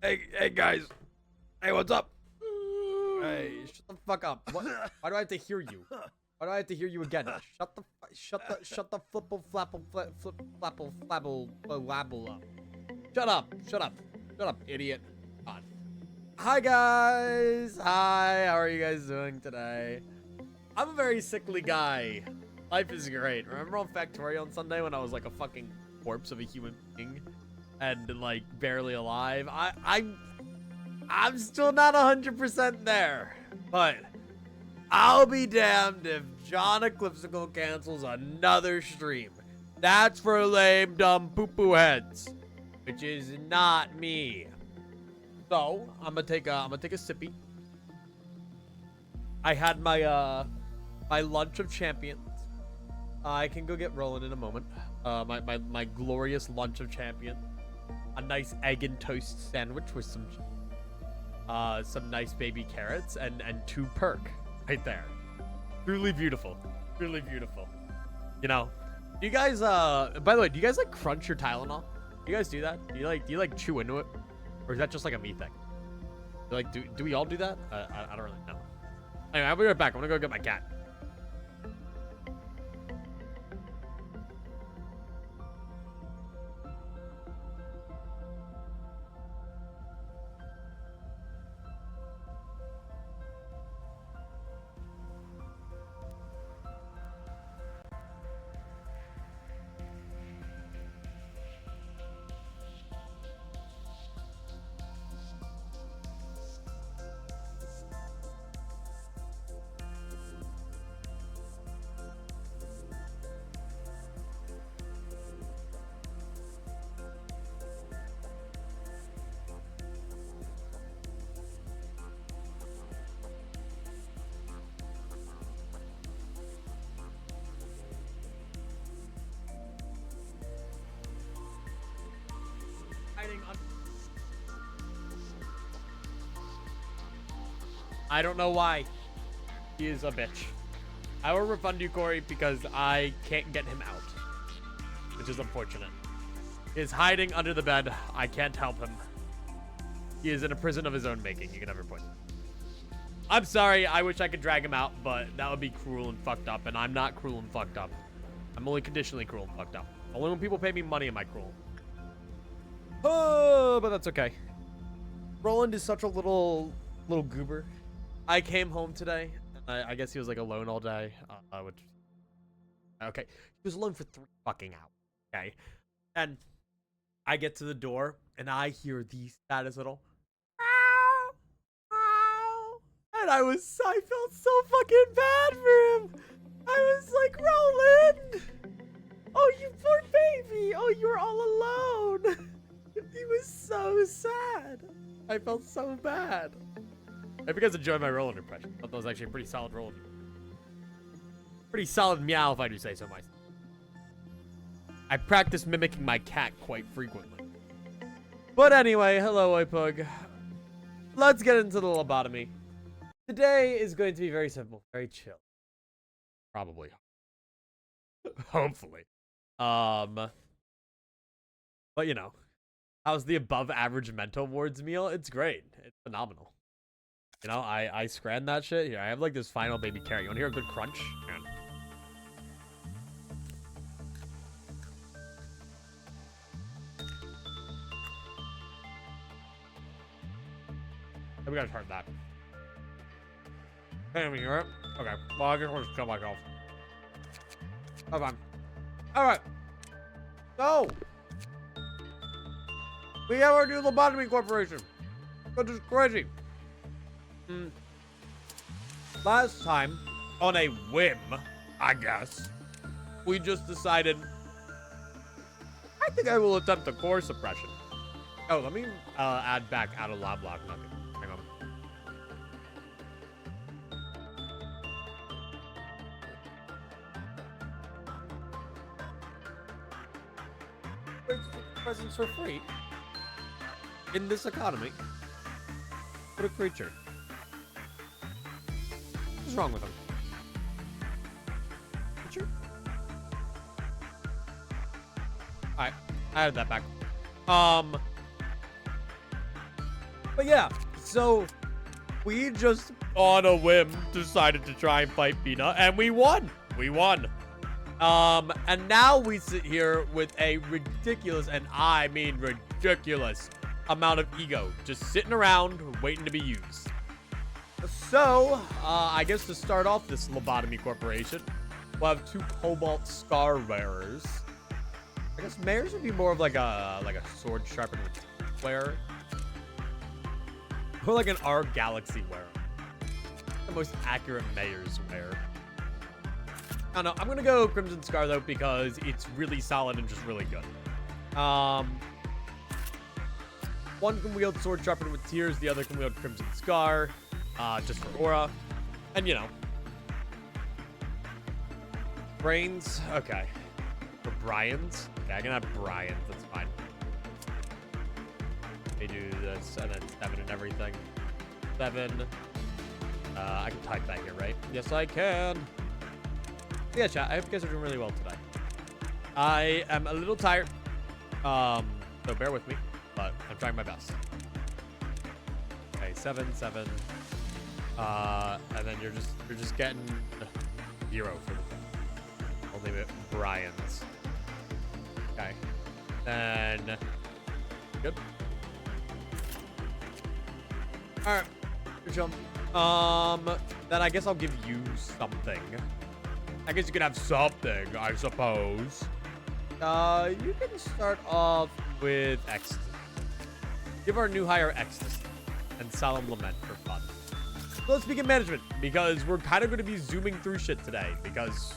Hey guys. Hey, what's up? Hey, shut the fuck up. What? Why do I have to hear you? Why do I have to hear you again? Shut the flipple flapple flapple flabble wabble up. Shut up, idiot. God. Hi guys. Hi. How are you guys doing today? I'm a very sickly guy. Life is great. Remember on Factorio on Sunday when I was like a fucking corpse of a human being and like barely alive? I'm still not 100% there, but I'll be damned if John Eclipsical cancels another stream. That's for lame, dumb poo-poo heads, which is not me. So I'm gonna take a sippy. I had my my lunch of champions. I can go get rolling in a moment. My glorious lunch of champions. A nice egg and toast sandwich with some nice baby carrots and 2 perk right there. Truly beautiful. Truly beautiful. You know, do you guys by the way, do you guys like crunch your Tylenol? Do you guys do that? Do you like chew into it? Or is that just like a me thing? Do we all do that? I don't really know. Anyway, I'll be right back. I'm gonna go get my cat. I don't know why. He is a bitch. I will refund you, Corey, because I can't get him out, which is unfortunate. He is hiding under the bed. I can't help him. He is in a prison of his own making. You can have your point. I'm sorry. I wish I could drag him out, but that would be cruel and fucked up, and I'm not cruel and fucked up. I'm only conditionally cruel and fucked up. Only when people pay me money am I cruel. Oh, but that's okay. Roland is such a little goober. I came home today, and I guess he was like alone all day, okay, he was alone for 3 fucking hours, okay, and I get to the door, and I hear the saddest little, ow, ow, and I felt so fucking bad for him. I was like, Roland, oh, you poor baby, oh, you're all alone. He was so sad. I felt so bad. I hope you guys enjoyed my Roland impression. I thought that was actually a pretty solid Roland. Pretty solid meow, if I do say so myself. I practice mimicking my cat quite frequently. But anyway, hello, Oipug. Let's get into the lobotomy. Today is going to be very simple, very chill. Probably. Hopefully. But you know, how's the above average mental wards meal? It's great. It's phenomenal. You know, I scran that shit. Here, I have like this final baby carrot. You want to hear a good crunch? Man. Have you guys heard that? Can't even hear it? Okay. Well, I guess I'll just kill myself. Hold on. Alright. So, we have our new Lobotomy Corporation. Which is crazy. Last time, on a whim, I guess, we just decided, I think I will attempt a core suppression. Oh, let me add back out of Loblocke nugget. Hang on. There's presents for free in this economy. What a creature. What's wrong with him? Creature? Alright, I added that back. But yeah, so we just on a whim decided to try and fight Binah, and we won. We won. And now we sit here with a ridiculous, and I mean ridiculous, amount of ego just sitting around waiting to be used. So, I guess to start off this Lobotomy Corporation, we'll have 2 Cobalt Scar wearers. I guess mayors would be more of like a sword sharpened with teeth wearer. Or like an R Galaxy wearer. The most accurate mayor's wearer. I don't know. I'm going to go Crimson Scar, though, because it's really solid and just really good. One can wield sword sharpened with tears. The other can wield Crimson Scar. Just for aura. And, you know. Brains. Okay. For Brian's. Okay, I can have Brian's. That's fine. They do this and then 7 and everything. 7. I can type that here, right? Yes, I can. Yeah, chat. I hope you guys are doing really well today. I am a little tired. So bear with me, but I'm trying my best. Okay, 7, 7. And then you're just getting 0 for the only bit Brian's. Okay. Then good. Alright. Good jump. Then I guess I'll give you something. I guess you can have something, I suppose. You can start off with Ecstasy. Give our new hire Ecstasy and Solemn Lament for fun. So let's begin management, because we're kind of going to be zooming through shit today, because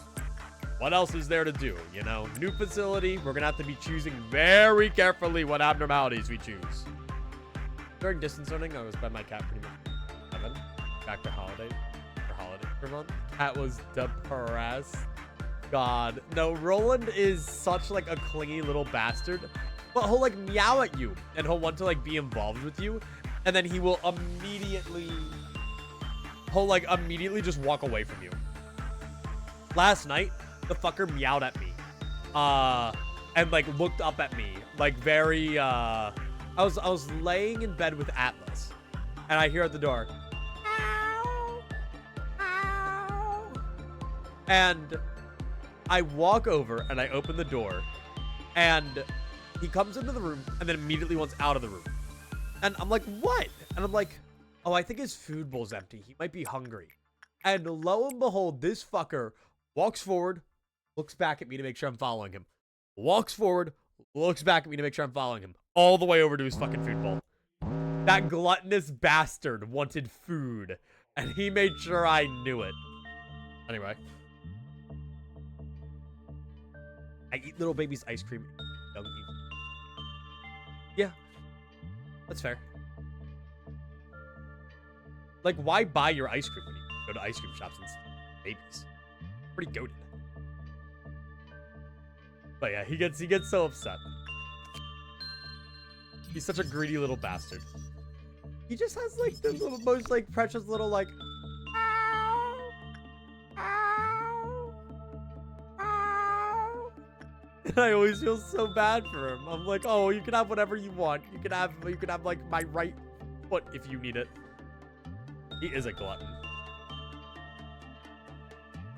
what else is there to do, you know? New facility, we're going to have to be choosing very carefully what abnormalities we choose. During distance learning, I was by my cat pretty much 7. Back to holiday. For month. Cat was depressed. God. No, Roland is such like a clingy little bastard. But he'll like meow at you. And he'll want to like be involved with you. And then he will immediately... He'll like immediately just walk away from you. Last night, the fucker meowed at me. And like looked up at me. Like very I was laying in bed with Atlas. And I hear at the door. And I walk over and I open the door and he comes into the room and then immediately wants out of the room. And I'm like, what? And I'm like, oh, I think his food bowl's empty. He might be hungry. And lo and behold, this fucker walks forward, looks back at me to make sure I'm following him. Walks forward, looks back at me to make sure I'm following him. All the way over to his fucking food bowl. That gluttonous bastard wanted food. And he made sure I knew it. Anyway. I eat little baby's ice cream. Don't eat. Yeah, that's fair. Like, why buy your ice cream when you go to ice cream shops and babies? Pretty goated. But yeah, he gets so upset. He's such a greedy little bastard. He just has like the little, most like precious little like. And I always feel so bad for him. I'm like, oh, you can have whatever you want. You can have like my right foot if you need it. He is a glutton.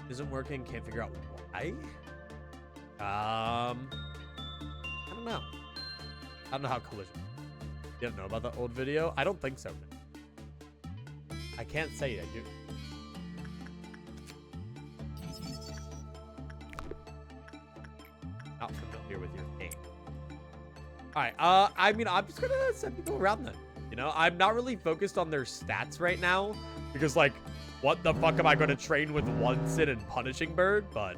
Isn't working, can't figure out why. I don't know. I don't know how collision. You don't know about that old video? I don't think so. I can't say that. Not familiar with your name. Alright, I mean, I'm just gonna send people around then. You know, I'm not really focused on their stats right now. Because, like, what the fuck am I gonna train with Onsen and Punishing Bird? But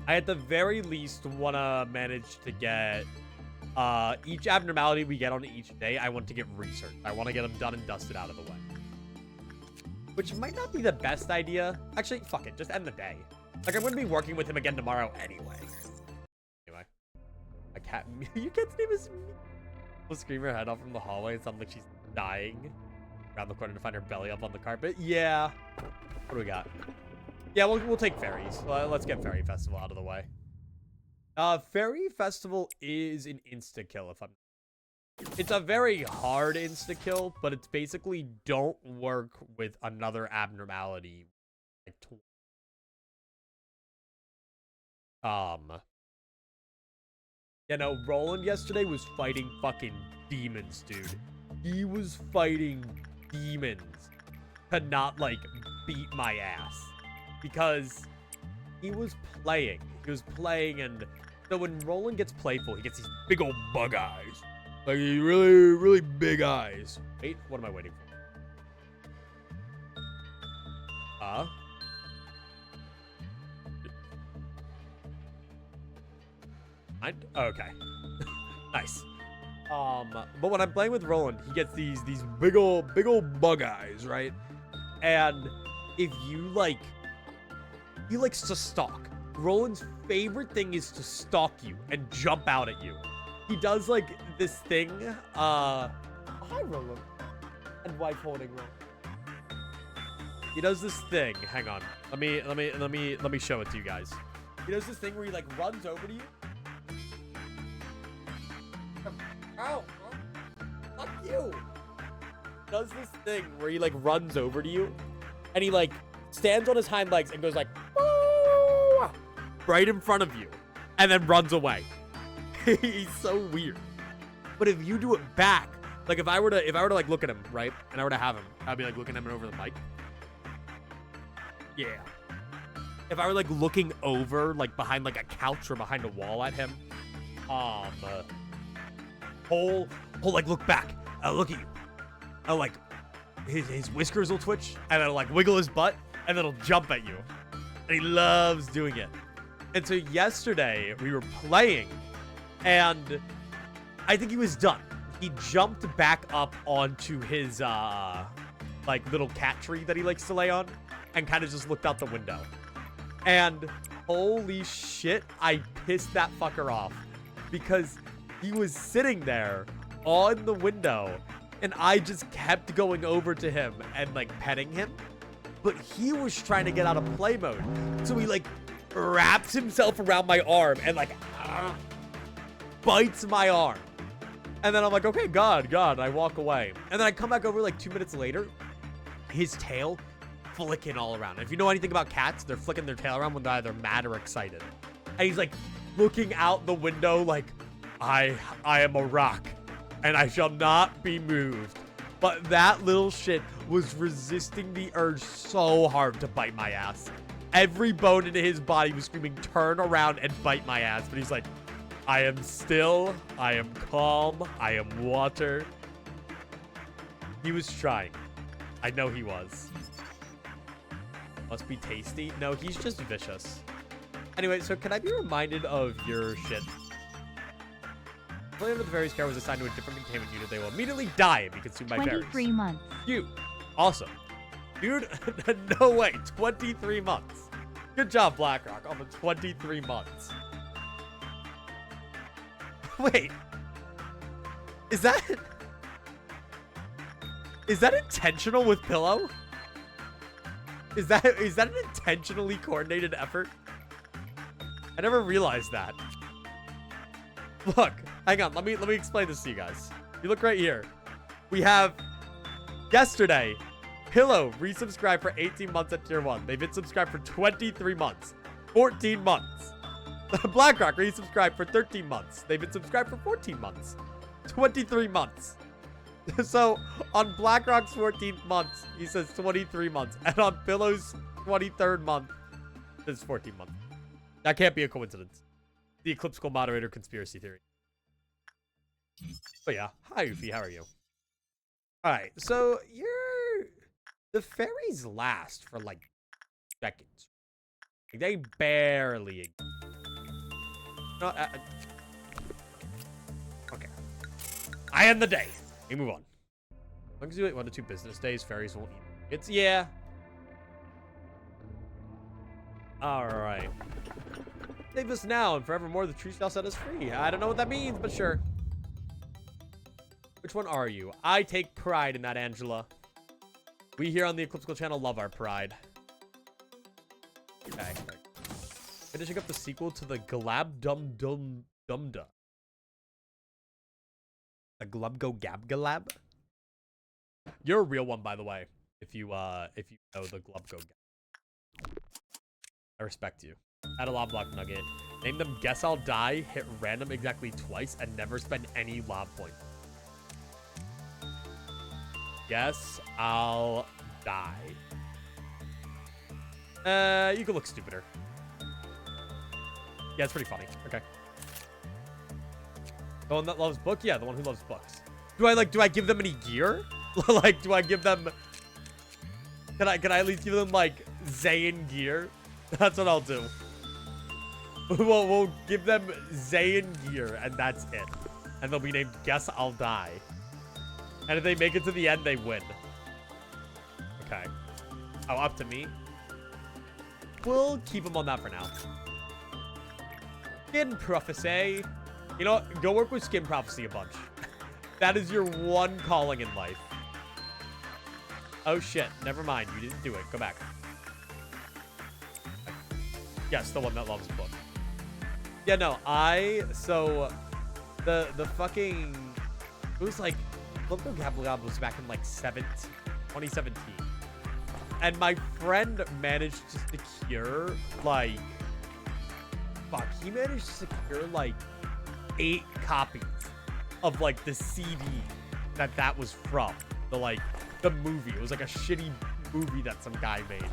I at the very least wanna manage to get each abnormality we get on each day, I want to get researched. I want to get them done and dusted out of the way. Which might not be the best idea. Actually, fuck it, just end the day. Like, I'm going to be working with him again tomorrow anyway. Anyway. A cat. Your cat's name is... We'll scream her head off from the hallway and sound like she's dying. Around the corner to find her belly up on the carpet. Yeah. What do we got? Yeah, we'll take fairies. Let's get Fairy Festival out of the way. Fairy Festival is an insta-kill, if I'm... It's a very hard insta-kill, but it's basically don't work with another abnormality. You know, Roland yesterday was fighting fucking demons, dude. He was fighting demons to not, like, beat my ass. Because he was playing. He was playing, and so when Roland gets playful, he gets these big old bug eyes. Like, really, really big eyes. Wait, what am I waiting for? Okay. Nice. But when I'm playing with Roland, he gets these big old bug eyes, right? And if you like, he likes to stalk. Roland's favorite thing is to stalk you and jump out at you. He does like this thing. Hi, Roland. And wife holding Roland. He does this thing. Hang on. Let me show it to you guys. He does this thing where he like runs over to you. Ow! Fuck you! Does this thing where he like runs over to you, and he like stands on his hind legs and goes like, "Whoa!" right in front of you, and then runs away. He's so weird. But if you do it back, like if I were to like look at him, right, and I were to have him, I'd be like looking at him over the mic. Yeah. If I were like looking over, like behind like a couch or behind a wall at him, whole like look back. I'll look at you. I'll like his whiskers will twitch, and I'll like wiggle his butt, and then he'll jump at you. And he loves doing it. And so yesterday we were playing, and I think he was done. He jumped back up onto his like little cat tree that he likes to lay on, and kind of just looked out the window. And holy shit, I pissed that fucker off, because he was sitting there on the window, and I just kept going over to him and like petting him, but he was trying to get out of play mode. So he like wraps himself around my arm and like bites my arm. And then I'm like, okay, God, I walk away. And then I come back over like 2 minutes later, his tail flicking all around. If you know anything about cats, they're flicking their tail around when they're either mad or excited. And he's like looking out the window like, I am a rock, and I shall not be moved. But that little shit was resisting the urge so hard to bite my ass. Every bone in his body was screaming, turn around and bite my ass. But he's like, I am still, I am calm, I am water. He was trying. I know he was. Must be tasty. No, he's just vicious. Anyway, so can I be reminded of your shit? If the fairies care was assigned to a different containment unit, they will immediately die and be consumed by fairies. 23 months. You. Awesome. Dude, no way. 23 months. Good job, BlackRock, on the 23 months. Wait. Is that intentional with Pillow? Is that an intentionally coordinated effort? I never realized that. Look, hang on. Let me explain this to you guys. You look right here. We have yesterday, Pillow resubscribed for 18 months at tier 1. They've been subscribed for 23 months. 14 months. BlackRock resubscribed for 13 months. They've been subscribed for 14 months. 23 months. So on BlackRock's 14th month, he says 23 months. And on Pillow's 23rd month, it's 14 months. That can't be a coincidence. The ecliptical moderator conspiracy theory. But yeah, hi Ufi, how are you? Alright, so the fairies last for like seconds. They barely. No, okay. I end the day. We move on. As long as you wait 1 to 2 business days, fairies won't eat. It's yeah. Alright. Save us now and forevermore the tree shall set us free. I don't know what that means, but sure. Which one are you? I take pride in that, Angela. We here on the Ecliptical channel love our pride. Okay. Finishing up the sequel to the Glab Dum Dum Dumda. The Glubgo Gab Galab. You're a real one, by the way. If you know the Glubgo Gab. I respect you. Add a Loblocke nugget. Name them Guess I'll Die, hit random exactly twice, and never spend any lob points. Guess I'll die. You could look stupider. Yeah, it's pretty funny. Okay. The one that loves book? Yeah, the one who loves books. Do I give them any gear? Like, do I give them... Can I at least give them, like, Zayn gear? That's what I'll do. We'll give them Zayn gear, and that's it. And they'll be named Guess I'll Die. And if they make it to the end, they win. Okay. Oh, up to me? We'll keep them on that for now. Skin Prophecy. You know what? Go work with Skin Prophecy a bunch. That is your one calling in life. Oh, shit. Never mind. You didn't do it. Go back. Yes, the one that loves book. Yeah, no. So, the fucking... It was like... Lobo Gab was back in, like, 2017. And my friend managed to secure, like... Fuck, he managed to secure, like, 8 copies of, like, the CD that was from. The movie. It was, like, a shitty movie that some guy made.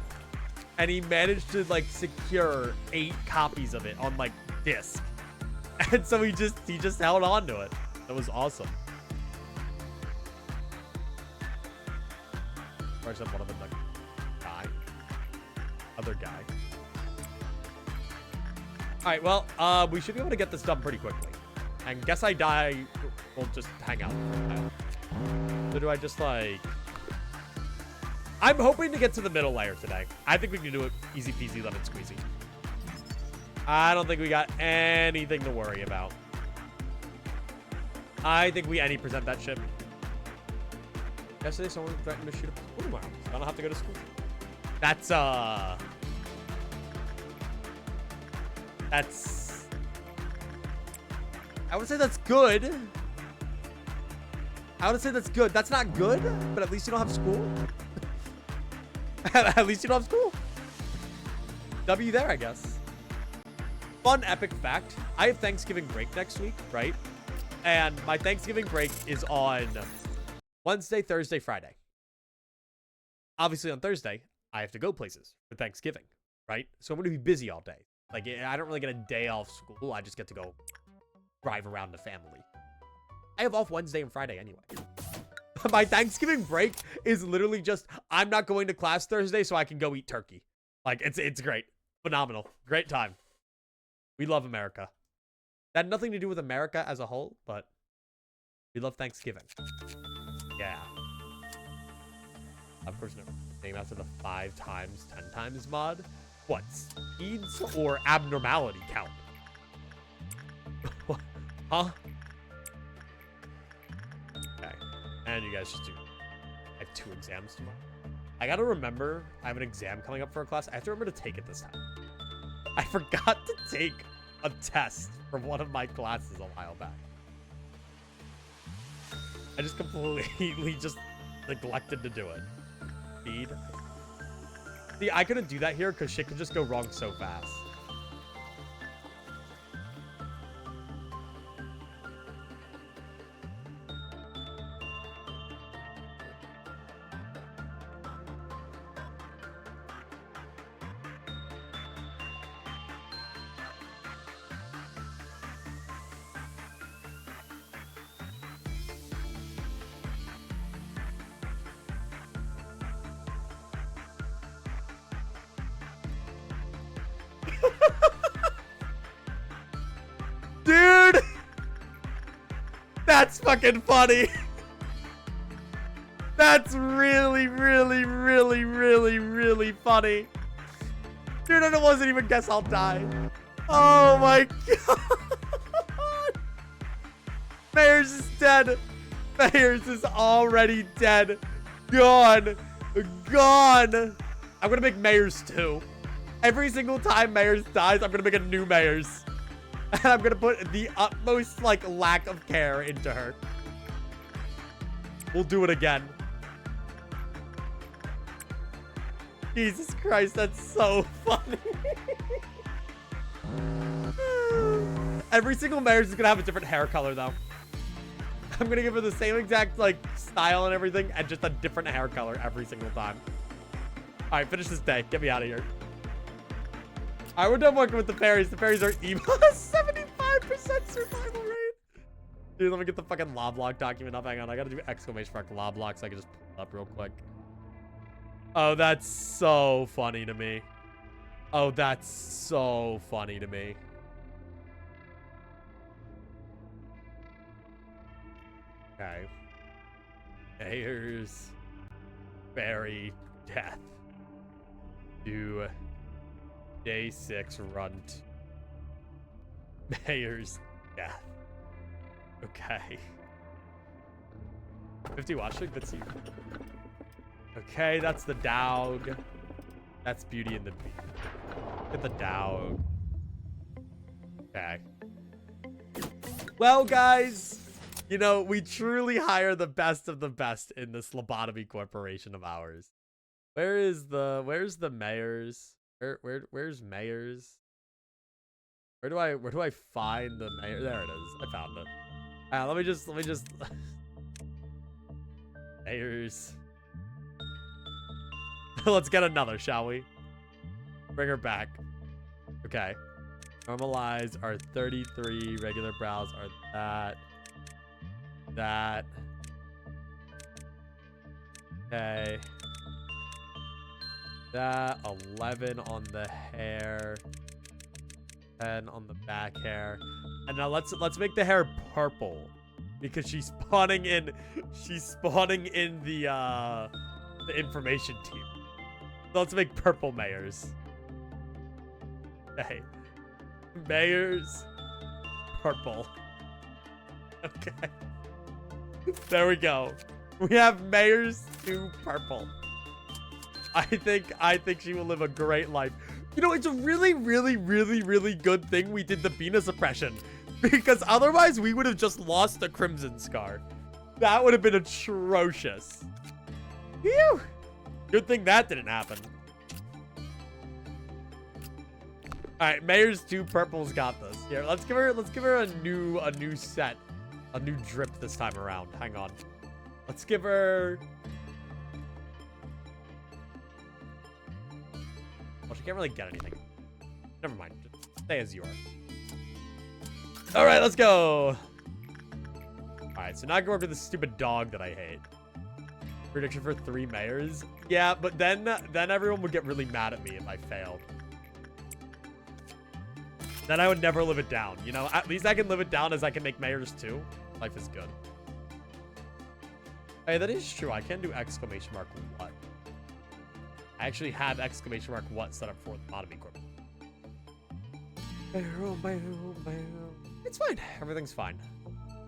And he managed to, like, secure 8 copies of it on, like, disc. And so he just held on to it. It was awesome. Where's that one of them, like, guy? Other guy. Alright, well, we should be able to get this done pretty quickly. And Guess I Die, we'll just hang out. So do I just, like... I'm hoping to get to the middle layer today. I think we can do it easy peasy lemon squeezy. I don't think we got anything to worry about. I think we present that shit. Yesterday, someone threatened to shoot up school tomorrow. So I don't have to go to school. That's, I would say that's good. I would say that's good. That's not good, but at least you don't have school. At least you don't have school. W there, I guess. Fun epic fact. I have Thanksgiving break next week, right? And my Thanksgiving break is on Wednesday, Thursday, Friday. Obviously on Thursday, I have to go places for Thanksgiving, right? So I'm going to be busy all day. Like, I don't really get a day off school. I just get to go drive around the family. I have off Wednesday and Friday anyway. My Thanksgiving break is literally just, I'm not going to class Thursday so I can go eat turkey. Like, it's great. Phenomenal. Great time. We love America. That had nothing to do with America as a whole, but we love Thanksgiving. Yeah. Of course, no. Name after the 5 times 10 times mod. What? Speeds or abnormality count? Huh? Okay. And you guys just do. I have 2 exams tomorrow. I gotta remember, I have an exam coming up for a class. I have to remember to take it this time. I forgot to take a test from one of my classes a while back. I just completely just neglected to do it. Speed. See, I couldn't do that here because shit could just go wrong so fast. Dude! That's fucking funny. That's really, really, really, really, really funny. Dude, and it wasn't even Guess I'll Die. Oh my god. Mayers is dead. Mayers is already dead. Gone. Gone. I'm gonna make Mayers too. Every single time Mayors dies, I'm gonna make a new Mayors. And I'm gonna put the utmost, like, lack of care into her. We'll do it again. Jesus Christ, that's so funny. Every single Mayors is gonna have a different hair color, though. I'm gonna give her the same exact, like, style and everything, and just a different hair color every single time. All right, finish this day. Get me out of here. All right, we're done working with the fairies. The fairies are evil. 75% survival rate. Dude, let me get the fucking Loblocke document up. Hang on, I gotta do exclamation mark Loblocke so I can just pull it up real quick. Oh, that's so funny to me. Oh, that's so funny to me. Okay. Mayors. Fairy. Death. Do. Day 6 runt. Mayors. Death. Okay. 50 watching. That's you. Okay, that's the dog. That's Beauty and the Beast. Get the dog. Okay. Well, guys, you know, we truly hire the best of the best in this Lobotomy Corporation of ours. Where's the Mayors? Where's Mayors? Where do I find the Mayor? There it is. I found it. Let me just Mayors. Let's get another, shall we? Bring her back. Okay. Normalize our 33 regular brows are that. Okay. That 11 on the hair, 10 on the back hair, and now let's make the hair purple because she's spawning in the information team. So let's make purple Mayors. Okay. Mayors. Purple. Okay. There we go. We have Mayors 2 purple. I think she will live a great life. You know, it's a really good thing we did the Binah suppression. Because otherwise we would have just lost the Crimson Scar. That would have been atrocious. Phew. Good thing that didn't happen. Alright, Mayors 2 purple's got this. Here, let's give her a new set. A new drip this time around. Hang on. Let's give her. Well, she can't really get anything. Never mind. Just stay as you are. Alright, let's go. Alright, so now I can work with this stupid dog that I hate. Prediction for 3 Mayors. Yeah, but then everyone would get really mad at me if I failed. Then I would never live it down. You know, at least I can live it down as I can make Mayors too. Life is good. Hey, that is true. I can do exclamation mark what. I actually have exclamation mark what set up for the Lobotomy Corporation. It's fine. Everything's fine.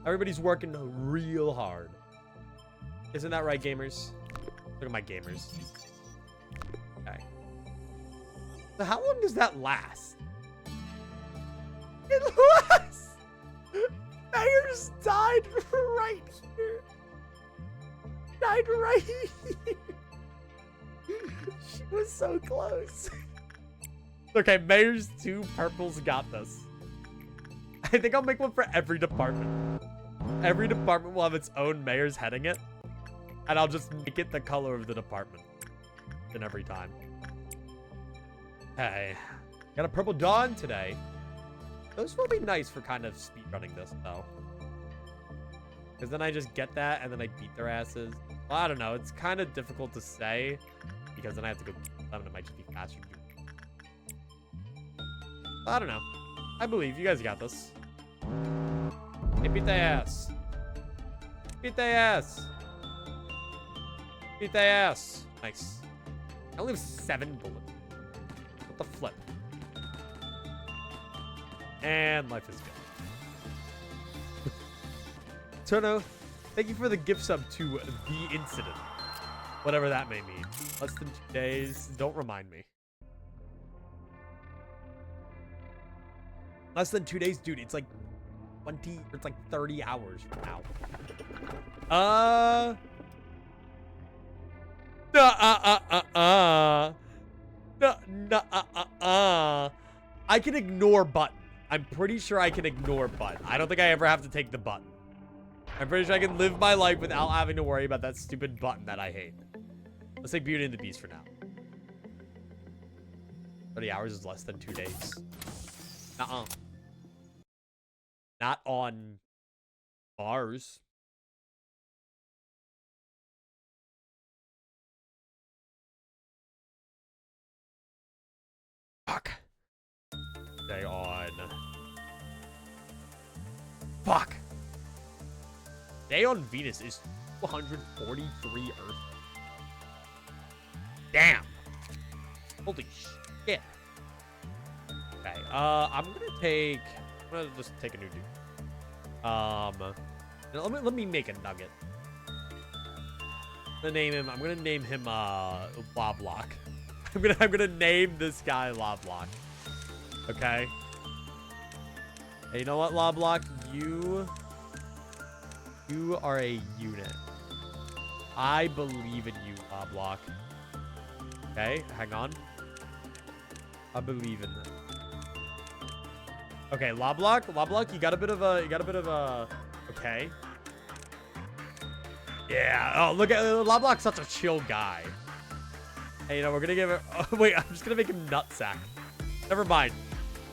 Everybody's working real hard. Isn't that right, gamers? Look at my gamers. Okay. So how long does that last? It lasts! Mayors died right here. Died right here. She was so close. Okay, Mayors 2 purples got this. I think I'll make one for every department. Every department will have its own Mayors heading it. And I'll just make it the color of the department. In every time. Hey. Got a purple dawn today. Those will be nice for kind of speedrunning this, though. Because then I just get that, and then I beat their asses. Well, I don't know. It's kind of difficult to say. Because then I have to go beat them, and it might just be faster. I don't know. I believe. You guys got this. Hey, beat their ass. Beat their ass. Beat their ass. Nice. I only have 7 bullets. What the flip? And life is good. Turno, thank you for the gift sub to The Incident. Whatever that may mean. Less than 2 days. Don't remind me. Less than 2 days, dude. It's like 20, it's like 30 hours from now. I can ignore button. I'm pretty sure I can ignore button. I don't think I ever have to take the button. I'm pretty sure I can live my life without having to worry about that stupid button that I hate. Let's take Beauty and the Beast for now. 30 hours is less than 2 days. Nuh-uh. Not on Mars. Fuck. Day on. Fuck. Day on Venus is 243 Earth. Damn. Holy shit. Okay, I'm gonna just take a new dude. Let me make a nugget. I'm gonna name him Loblocke. I'm gonna name this guy Loblocke. Okay. Hey, you know what, Loblocke? You are a unit. I believe in you, Loblocke. Okay, hang on. I believe in them. Okay, Loblocke, you got a bit of a, okay. Yeah, oh, look at, Loblocke's such a chill guy. Hey, you know, we're gonna give it, oh, wait, I'm just gonna make him Nutsack. Never mind.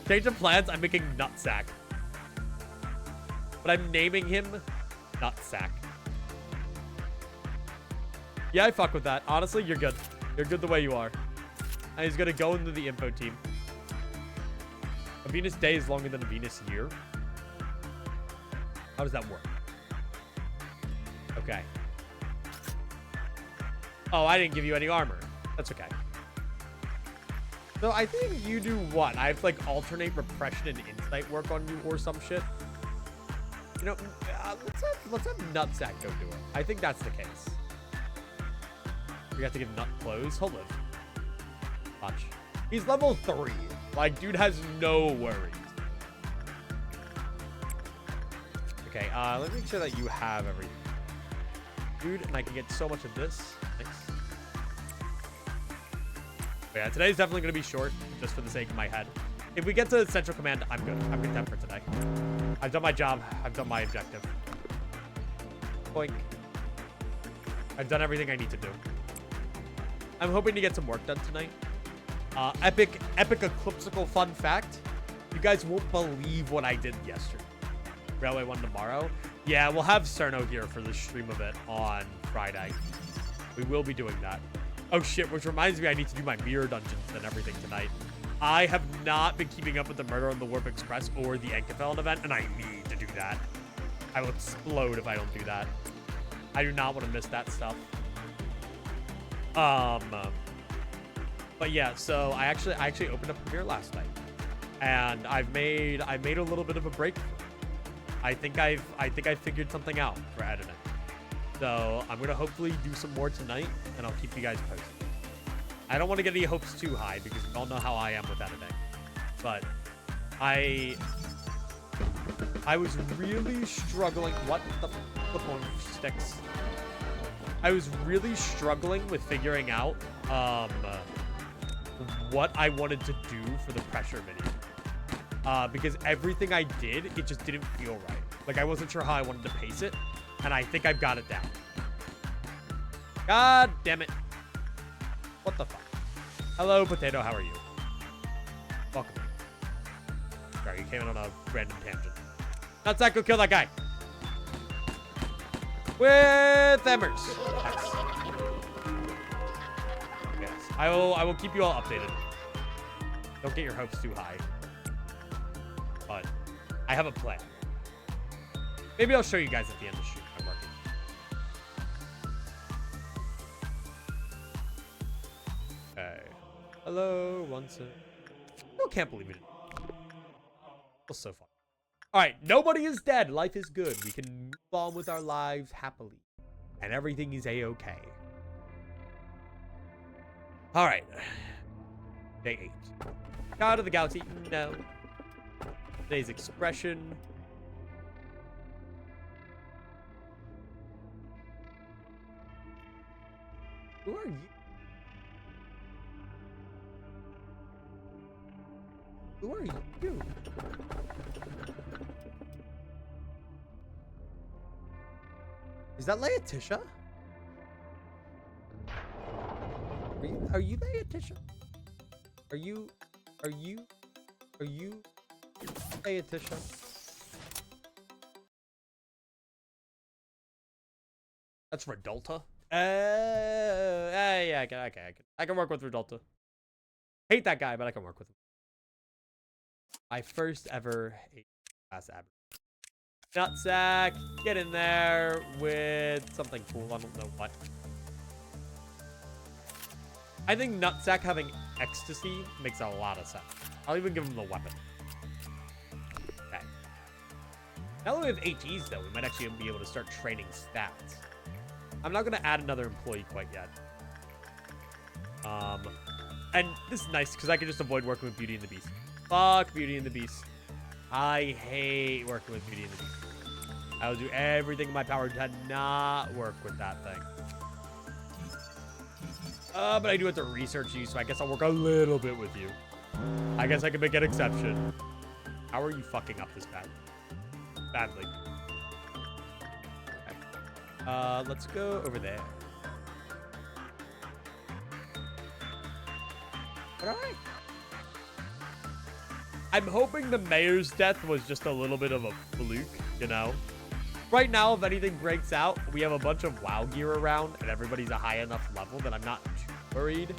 Change of plans, I'm making Nutsack. But I'm naming him Nutsack. Yeah, I fuck with that. Honestly, you're good. You're good the way you are. And he's gonna go into the info team. A Venus day is longer than a Venus year. How does that work? Okay. Oh, I didn't give you any armor. That's okay. So I think you do what? I have to like alternate repression and insight work on you or some shit. You know, let's have Nutsack go do it. I think that's the case. We have to give Nut clothes. Hold on. Watch. He's level 3. Like, dude has no worries. Okay, let me make sure that you have everything. Dude, and I can get so much of this. Nice. But yeah, today's definitely going to be short, just for the sake of my head. If we get to Central Command, I'm good. I'm content for today. I've done my job. I've done my objective. Boink. I've done everything I need to do. I'm hoping to get some work done tonight. Epic eclipsical fun fact. You guys won't believe what I did yesterday. Railway 1 tomorrow. Yeah, we'll have Cerno here for the stream of it on Friday. We will be doing that. Oh shit, which reminds me I need to do my mirror dungeons and everything tonight. I have not been keeping up with the Murder on the Warp Express or the Enkefeld event, and I need to do that. I will explode if I don't do that. I do not want to miss that stuff. But yeah, so I actually opened up Premiere last night, and I made a little bit of a breakthrough. I think I figured something out for editing. So I'm gonna hopefully do some more tonight, and I'll keep you guys posted. I don't want to get any hopes too high because we all know how I am with editing. But I was really struggling. What the flip on sticks? I was really struggling with figuring out what I wanted to do for the pressure video. Because everything I did, it just didn't feel right. Like, I wasn't sure how I wanted to pace it, and I think I've got it down. God damn it. What the fuck? Hello, Potato, how are you? Welcome. Sorry, you came in on a random tangent. Nutsack, go kill that guy. With Embers. Nice. Yes, I will keep you all updated. Don't get your hopes too high. But I have a plan. Maybe I'll show you guys at the end of the shoot. I'm working. Okay. Hello, once a... I can't believe it. It was so fun. Alright, nobody is dead. Life is good. We can move on with our lives happily. And everything is a-okay. Alright. Day 8. God of the Galaxy. No. Today's expression. Who are you? Who are you? Is that Laetitia? Are you Laetitia? Are you Laetitia? That's Redulta. Yeah, I can work with Redulta. Hate that guy, but I can work with him. My first ever class average. Nutsack, get in there with something cool. I don't know what. I think Nutsack having ecstasy makes a lot of sense. I'll even give him the weapon. Okay. Now that we have HEs, though, we might actually be able to start training stats. I'm not going to add another employee quite yet. And this is nice because I can just avoid working with Beauty and the Beast. Fuck Beauty and the Beast. I hate working with Beauty and the Beast. I will do everything in my power to not work with that thing. But I do have to research you, so I guess I'll work a little bit with you. I guess I can make an exception. How are you fucking up this bad? Badly. Okay. Let's go over there. Alright. I'm hoping the mayor's death was just a little bit of a fluke, you know? Right now, if anything breaks out, we have a bunch of WoW gear around, and everybody's a high enough level that I'm not too worried.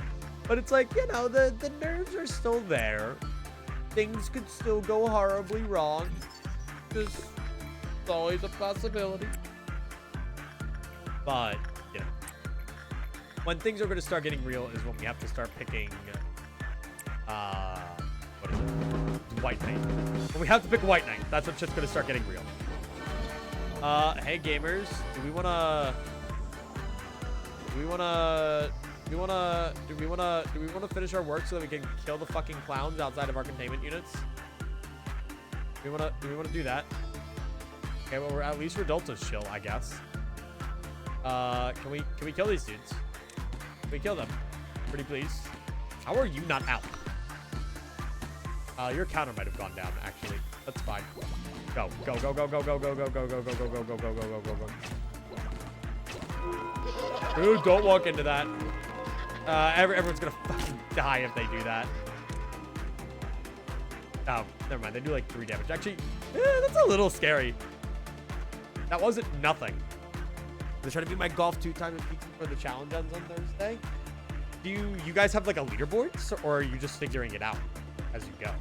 But it's like, you know, the nerves are still there. Things could still go horribly wrong. Just, it's always a possibility. But, you know, when things are going to start getting real is when we have to start picking, what is it? White Knight. When we have to pick White Knight, that's when shit's going to start getting real. Hey gamers, do we wanna finish our work so that we can kill the fucking clowns outside of our containment units? Do we wanna do that? Okay, well, we're at least Redulta's chill, I guess. Can we kill these dudes? Can we kill them? Pretty please. How are you not out? Your counter might have gone down, actually. That's fine. Go. Dude, don't walk into that. Everyone's gonna fucking die if they do that. Oh, never mind. They do like 3 damage. Actually, that's a little scary. That wasn't nothing. They're trying to beat my golf 2 times for the challenge ends on Thursday. Do you guys have like a leaderboard, or are you just figuring it out as you go?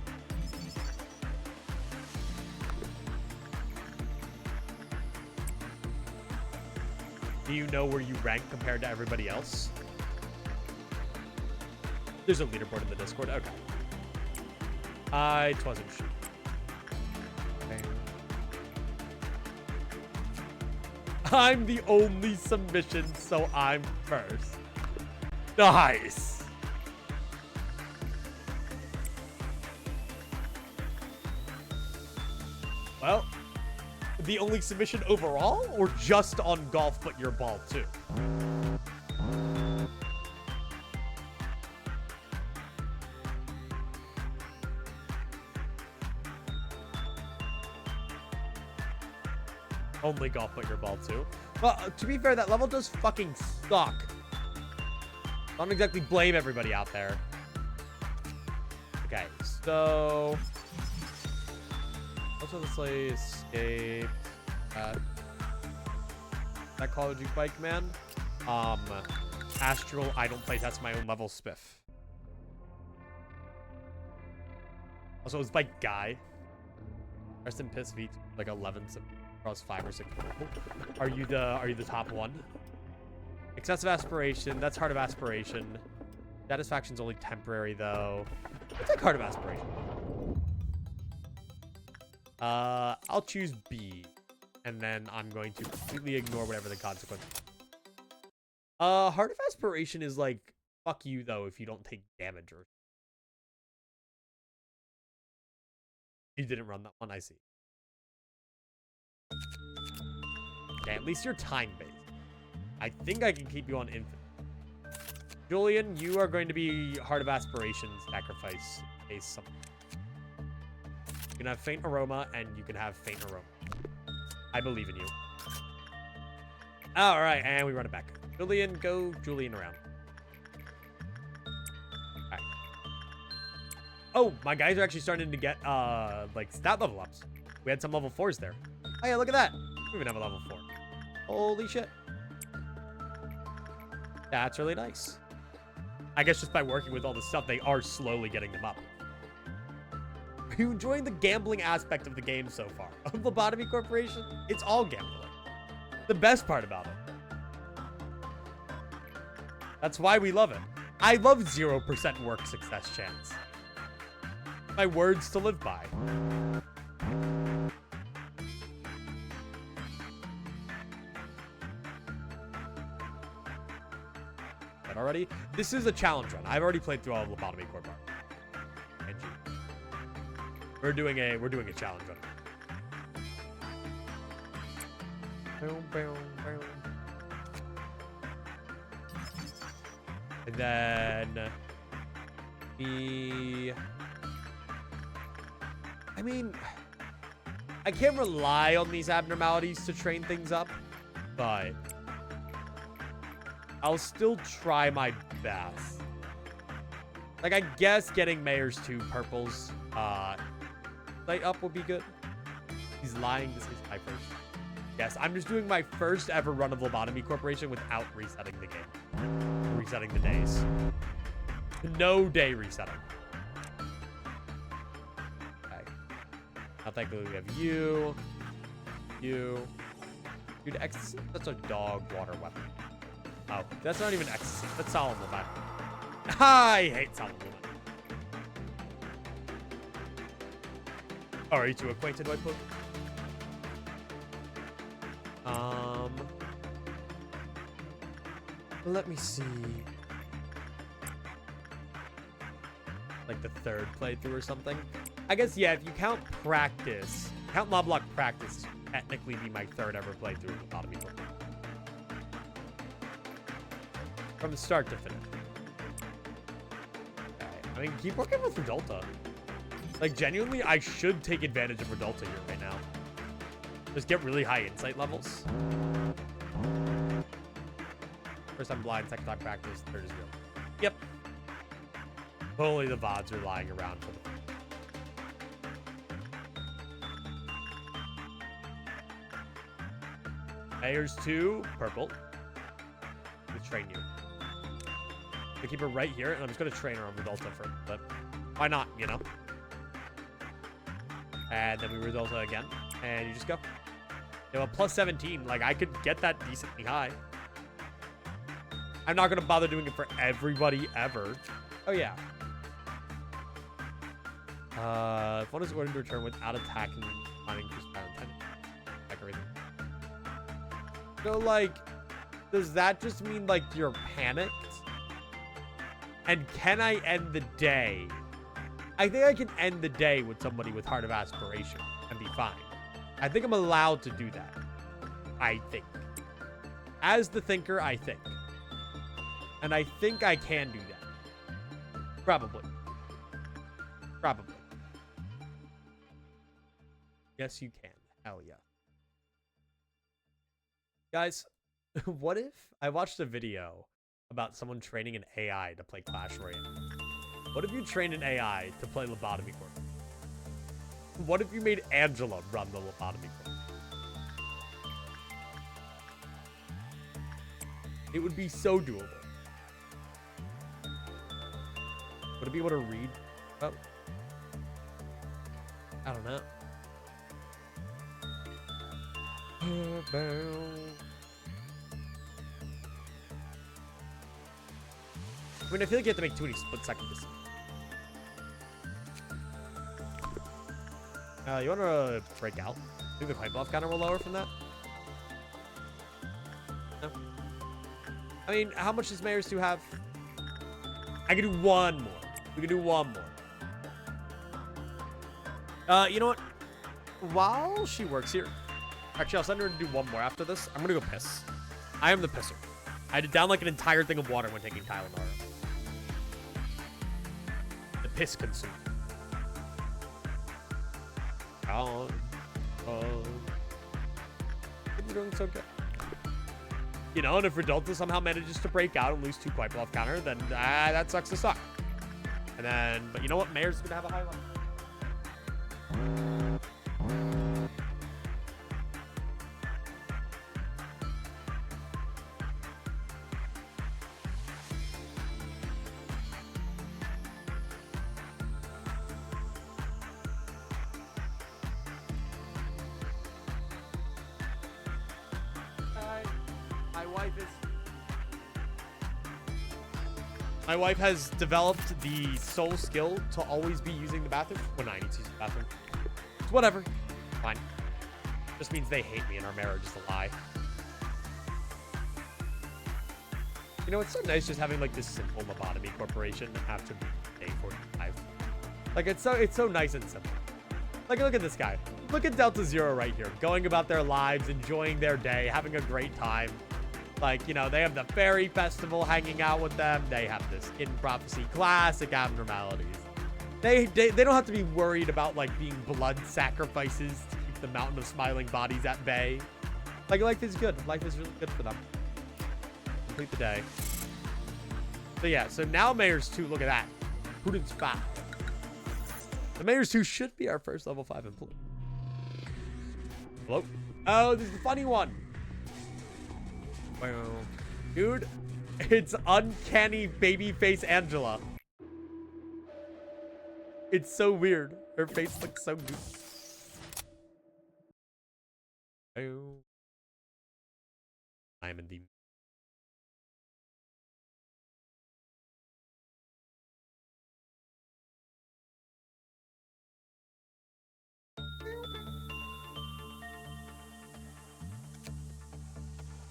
Do you know where you rank compared to everybody else? There's a leaderboard in the Discord. Okay. I wasn't sure. Okay. I'm the only submission, so I'm first. Nice. Well, the only submission overall, or just on golf but your ball too? Only golf but your ball too? Well, to be fair, that level does fucking suck. I don't exactly blame everybody out there. Okay, so... Also, let's say escape. Psychology Quake Man. Astral, I don't play test my own level spiff. Also, it's by Guy. Rest in Piss V, like 11 across 5 or 6 people. Are you the top one? Excessive aspiration, that's Heart of Aspiration. Satisfaction's only temporary though. I'll take Heart of Aspiration. I'll choose B, and then I'm going to completely ignore whatever the consequence is. Heart of Aspiration is like, fuck you though if you don't take damage or... You didn't run that one, I see. Okay, at least you're time-based. I think I can keep you on infinite. Julian, you are going to be Heart of Aspiration, Sacrifice, Case something. You can have Faint Aroma, and you can have Faint Aroma. I believe in you. All right, and we run it back. Julian, go Julian around. All right. Oh, my guys are actually starting to get, like, stat level ups. We had some level 4s there. Oh, yeah, look at that. We even have a level 4. Holy shit. That's really nice. I guess just by working with all this stuff, they are slowly getting them up. Are you enjoying the gambling aspect of the game so far? Of Lobotomy Corporation? It's all gambling. The best part about it. That's why we love it. I love 0% work success chance. My words to live by. Already, this is a challenge run. I've already played through all of Lobotomy Corporation. We're doing a challenge run. And then I mean, I can't rely on these abnormalities to train things up, but I'll still try my best. Like, I guess getting Mayor's 2 purples light up would be good. He's lying. This is my first. Yes, I'm just doing my first ever run of Lobotomy Corporation without resetting the game. Resetting the days. No day resetting. Okay. Now thankfully we have you. You. Dude, ecstasy? That's a dog water weapon. Oh, that's not even ecstasy. That's solemn weapon. I hate solemn weapon. Oh, are you too acquainted, White Poke? Let me see. Like the 3rd playthrough or something. I guess, yeah, if you count practice, count Loblocke practice, technically be my 3rd ever playthrough of Lobotomy Corporation. From start to finish. Okay. I mean, keep working with Redulta. Like, genuinely, I should take advantage of Redulta here right now. Just get really high insight levels. First I'm blind, second time practice, 3rd is real. Yep. Totally the VODs are lying around for the Mayor's 2, purple. To train you. I keep her right here, and I'm just gonna train her on Redulta for a bit. Why not, you know? And then we Redulta again, and you just go. You know, a plus 17, like, I could get that decently high. I'm not gonna bother doing it for everybody ever. Oh yeah. If one is ordered to return without attacking, finding increased battle intent, attack everything. So like, does that just mean like you're panicked? And can I end the day? I think I can end the day with somebody with Heart of Aspiration and be fine. I think I'm allowed to do that. I think. As the thinker, I think. And I think I can do that. Probably. Probably. Yes, you can. Hell yeah. Guys, what if I watched a video about someone training an AI to play Clash Royale? What if you trained an AI to play Lobotomy Corp? What if you made Angela run the Lobotomy Corp? It would be so doable. Would it be able to read? Oh. I don't know. I mean, I feel like you have to make too many split-second decisions. You want to break out? Think the pipe off counter will lower from that? No? I mean, how much does Mayor's 2 have? I can do one more. We can do one more. You know what? While she works here, actually, I'll send her to do one more after this. I'm gonna go piss. I am the pisser. I had to down like an entire thing of water when taking Tylenol. The piss consumer. Oh, you're doing so good. You know, and if Redulta somehow manages to break out and lose 2 quite off counter, then that sucks to suck. And then, but you know what? Mayor's gonna have a high level. My wife has developed the sole skill to always be using the bathroom when I need to use the bathroom. It's whatever. Fine. Just means they hate me and our marriage is a lie. You know, it's so nice just having like this simple Lobotomy Corporation after day 45. Like it's so nice and simple. Like look at this guy. Look at Delta Zero right here, going about their lives, enjoying their day, having a great time. Like, you know, they have the fairy festival hanging out with them. They have this in prophecy classic abnormalities. They don't have to be worried about like being blood sacrifices to keep the mountain of smiling bodies at bay. Like life is good. Life is really good for them. Complete the day. So yeah, so now Mayor's 2, look at that. Putin's 5. The Mayor's 2 should be our first level 5 employee. Hello? Oh, this is the funny one. Dude, it's uncanny babyface Angela. It's so weird. Her face looks so good. I'm in the...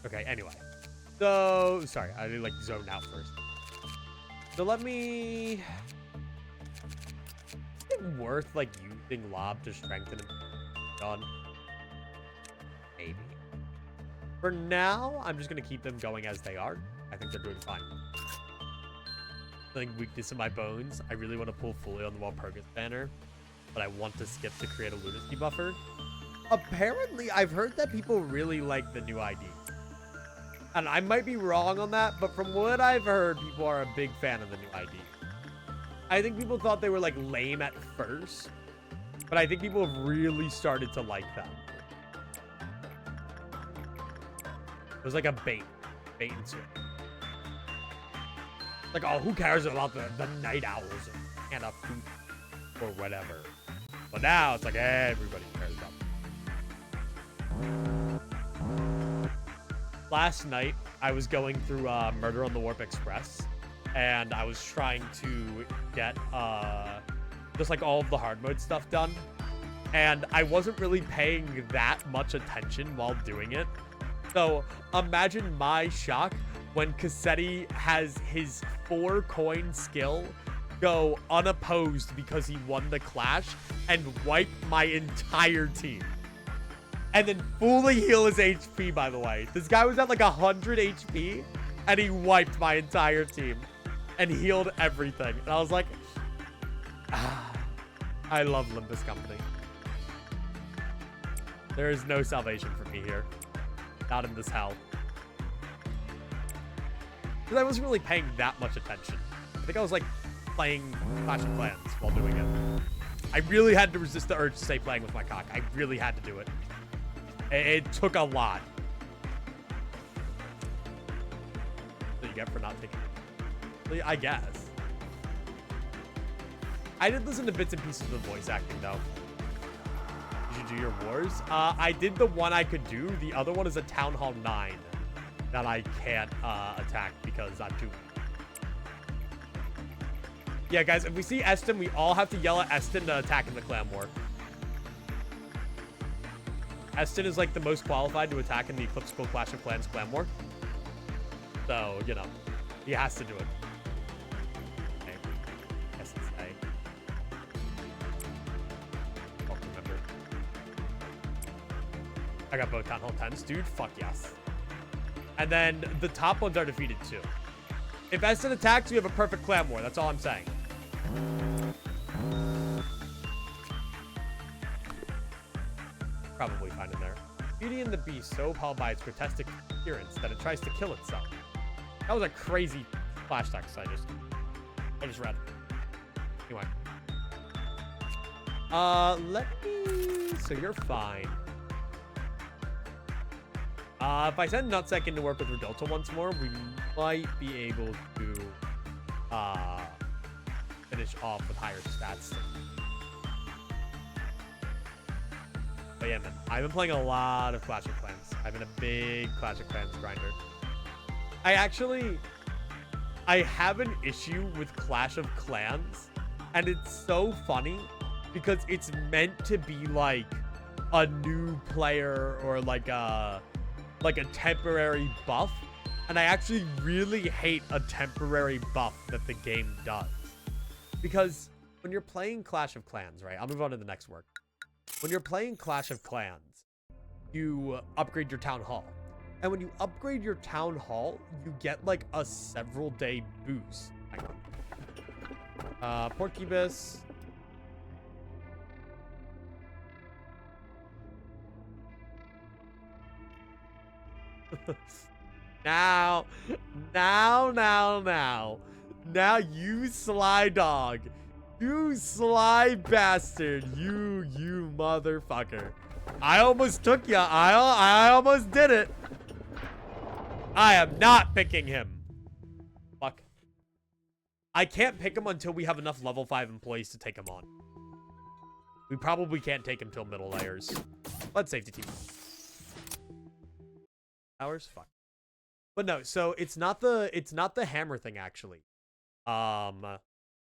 Okay, anyway. So, sorry, I did like zone out first. So let me... Is it worth like using Lob to strengthen him? Done. Maybe. For now, I'm just gonna keep them going as they are. I think they're doing fine. Like weakness in my bones. I really want to pull fully on the Walpurgis banner, but I want to skip to create a lunacy buffer. Apparently, I've heard that people really like the new ID. And I might be wrong on that, but from what I've heard, people are a big fan of the new ID. I think people thought they were like lame at first, but I think people have really started to like them. It was like a bait and switch. Like, oh, who cares about the night owls and a food or whatever. But now it's like everybody cares about them. Last night, I was going through Murder on the Warp Express, and I was trying to get just like all of the hard mode stuff done. And I wasn't really paying that much attention while doing it. So imagine my shock when Cassetti has his 4-coin skill go unopposed because he won the clash and wipe my entire team. And then fully heal his HP, by the way. This guy was at like 100 HP, and he wiped my entire team and healed everything. And I was like, I love Limbus Company. There is no salvation for me here. Not in this hell. Because I wasn't really paying that much attention. I think I was like playing Clash of Clans while doing it. I really had to resist the urge to say playing with my cock. I really had to do it. It took a lot. What do you get for not taking it? I guess. I did listen to bits and pieces of the voice acting, though. Did you do your wars? I did the one I could do. The other one is a Town Hall 9 that I can't attack because I'm too weak. Yeah, guys, if we see Eston, we all have to yell at Eston to attack in the clan war. Eston is like the most qualified to attack in the Eclipsical Clash of Clans clan war. So, you know, he has to do it. Okay. I got both Town Hall 10s, dude. Fuck yes. And then the top ones are defeated too. If Eston attacks, you have a perfect clan war. That's all I'm saying. Probably fine in there. Beauty and the Beast so appalled by its grotesque appearance that it tries to kill itself. That was a crazy flash text I just read. Anyway. Let me... So you're fine. If I send Nutsack in to work with Rodolta once more, we might be able to, finish off with higher stats. But yeah, man, I've been playing a lot of Clash of Clans. I've been a big Clash of Clans grinder. I have an issue with Clash of Clans, and it's so funny because it's meant to be like a new player or like a temporary buff, and I actually really hate a temporary buff that the game does. Because when you're playing Clash of Clans, right? I'll move on to the next work. When you're playing Clash of Clans, you upgrade your Town Hall. And when you upgrade your Town Hall, you get like a several day boost. Porcubus. Now, you sly dog. You sly bastard. You motherfucker. I almost took ya. I almost did it. I am not picking him. Fuck. I can't pick him until we have enough level 5 employees to take him on. We probably can't take him till middle layers. Let's safety team. Hours? Fuck. But no, so it's not the hammer thing actually.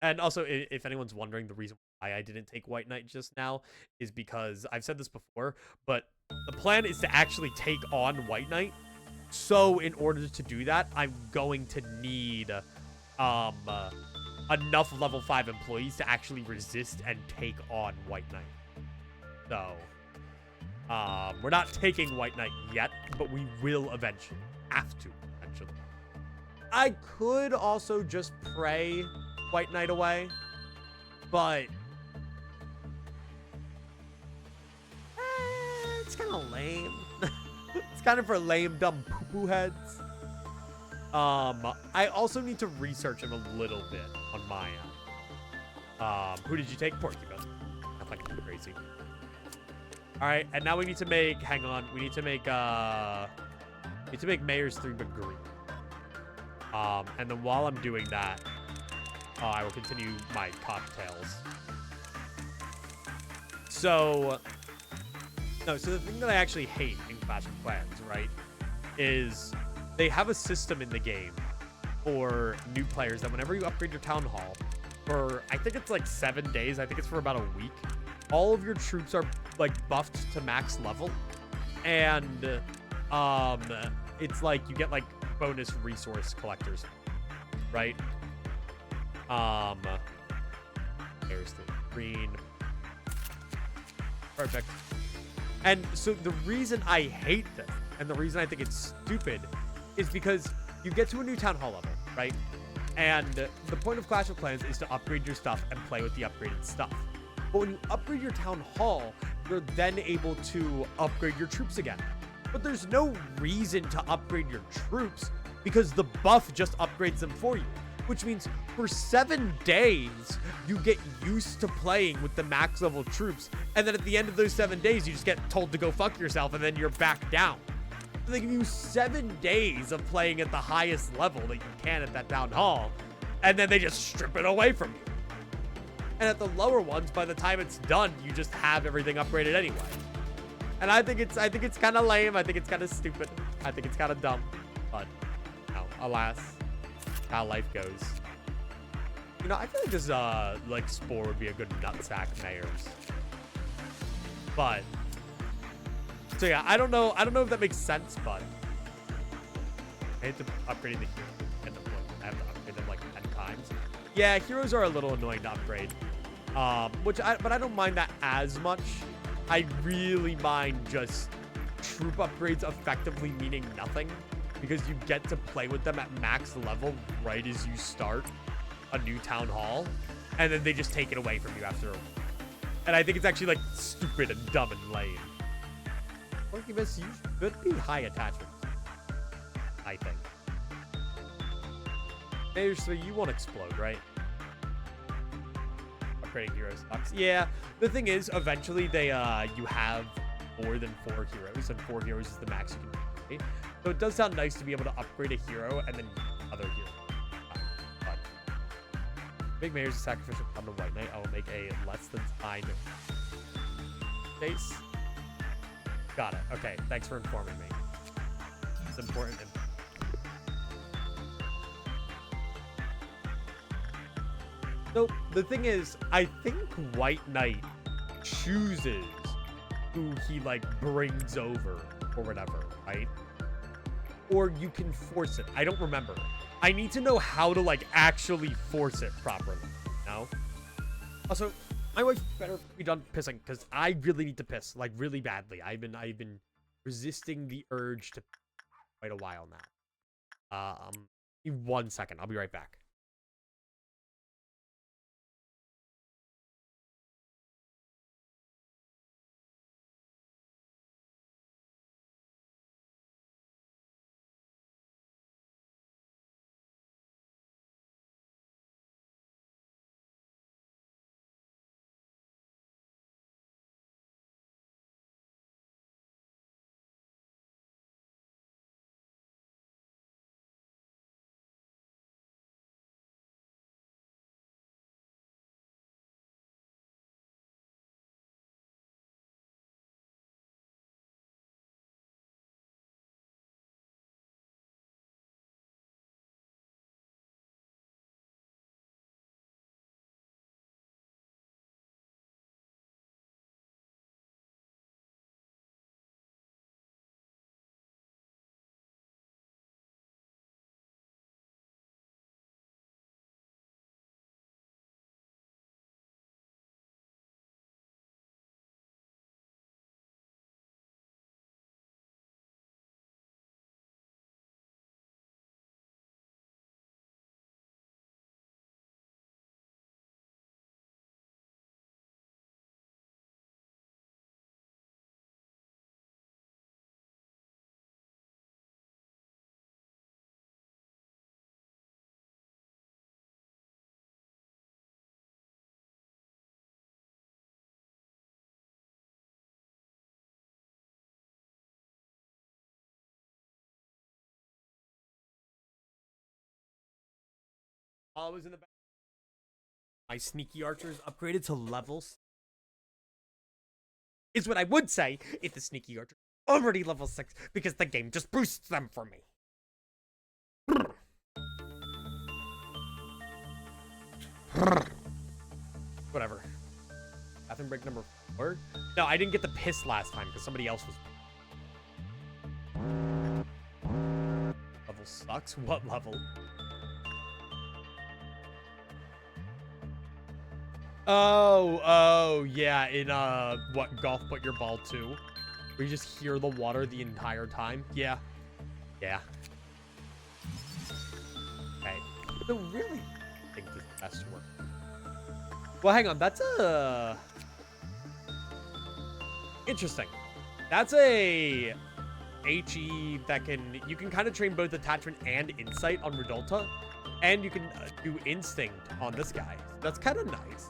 And also, if anyone's wondering, the reason why I didn't take White Knight just now is because I've said this before, but the plan is to actually take on White Knight. So in order to do that, I'm going to need enough level 5 employees to actually resist and take on White Knight. So we're not taking White Knight yet, but we will eventually. Have to eventually. I could also just pray White Knight away, but it's kind of lame. It's kind of for lame, dumb poo-poo heads. I also need to research him a little bit on my end. Who did you take? Porcupine. Not fucking crazy. All right, and now we need to make. Hang on, we need to make. Mayor's 3 but green. And then while I'm doing that, I will continue my cocktails. So the thing that I actually hate in Clash of Clans, right, is they have a system in the game for new players that whenever you upgrade your Town Hall, for, I think it's like 7 days, I think it's for about a week, all of your troops are like buffed to max level, and it's like you get like bonus resource collectors, right? There's the green. Perfect. And so the reason I hate this, and the reason I think it's stupid, is because you get to a new Town Hall level, right? And the point of Clash of Clans is to upgrade your stuff and play with the upgraded stuff. But when you upgrade your Town Hall, you're then able to upgrade your troops again. But there's no reason to upgrade your troops because the buff just upgrades them for you. Which means for 7 days, you get used to playing with the max level troops. And then at the end of those 7 days, you just get told to go fuck yourself and then you're back down. So they give you 7 days of playing at the highest level that you can at that Town Hall. And then they just strip it away from you. And at the lower ones, by the time it's done, you just have everything upgraded anyway. And I think it's kind of lame. I think it's kind of stupid. I think it's kind of dumb. But, no, alas, how life goes. You know, I feel like this, like, Spore would be a good nutsack mayors. But, so yeah, I don't know if that makes sense, but I hate to upgrade the hero. I have to upgrade them like 10 times. Yeah, heroes are a little annoying to upgrade. But I don't mind that as much. I really mind just troop upgrades effectively meaning nothing because you get to play with them at max level right as you start a new town hall, and then they just take it away from you after a while. And I think it's actually like stupid and dumb and lame. Porcupus, you should be high attachment, I think. Hey, so you won't explode, right? Upgrading heroes sucks. Yeah, the thing is, eventually they you have more than 4 heroes, and 4 heroes is the max you can upgrade. So it does sound nice to be able to upgrade a hero and then other heroes. But Big Mayor's a sacrificial on the White Knight. I will make a less than fine face. Got it. Okay, thanks for informing me. It's important. So the thing is, I think White Knight chooses who he like brings over or whatever, right? Or you can force it. I don't remember. I need to know how to like actually force it properly. No. Also, my wife better be done pissing because I really need to piss like really badly. I've been resisting the urge to quite a while now. Give me 1 second. I'll be right back. I was in the back. My sneaky archers upgraded to levels. Is what I would say if the sneaky archer already level 6 because the game just boosts them for me. Whatever. Bathroom break number 4? No, I didn't get the piss last time because somebody else was. Level sucks? What level? Oh, yeah, in, what, Golf But Your Ball 2? Where you just hear the water the entire time? Yeah. Yeah. Okay. So really, I think this is the best work. Well, hang on, that's a... Interesting. That's a... HE that can... You can kind of train both attachment and insight on Redolta. And you can do instinct on this guy. That's kind of nice.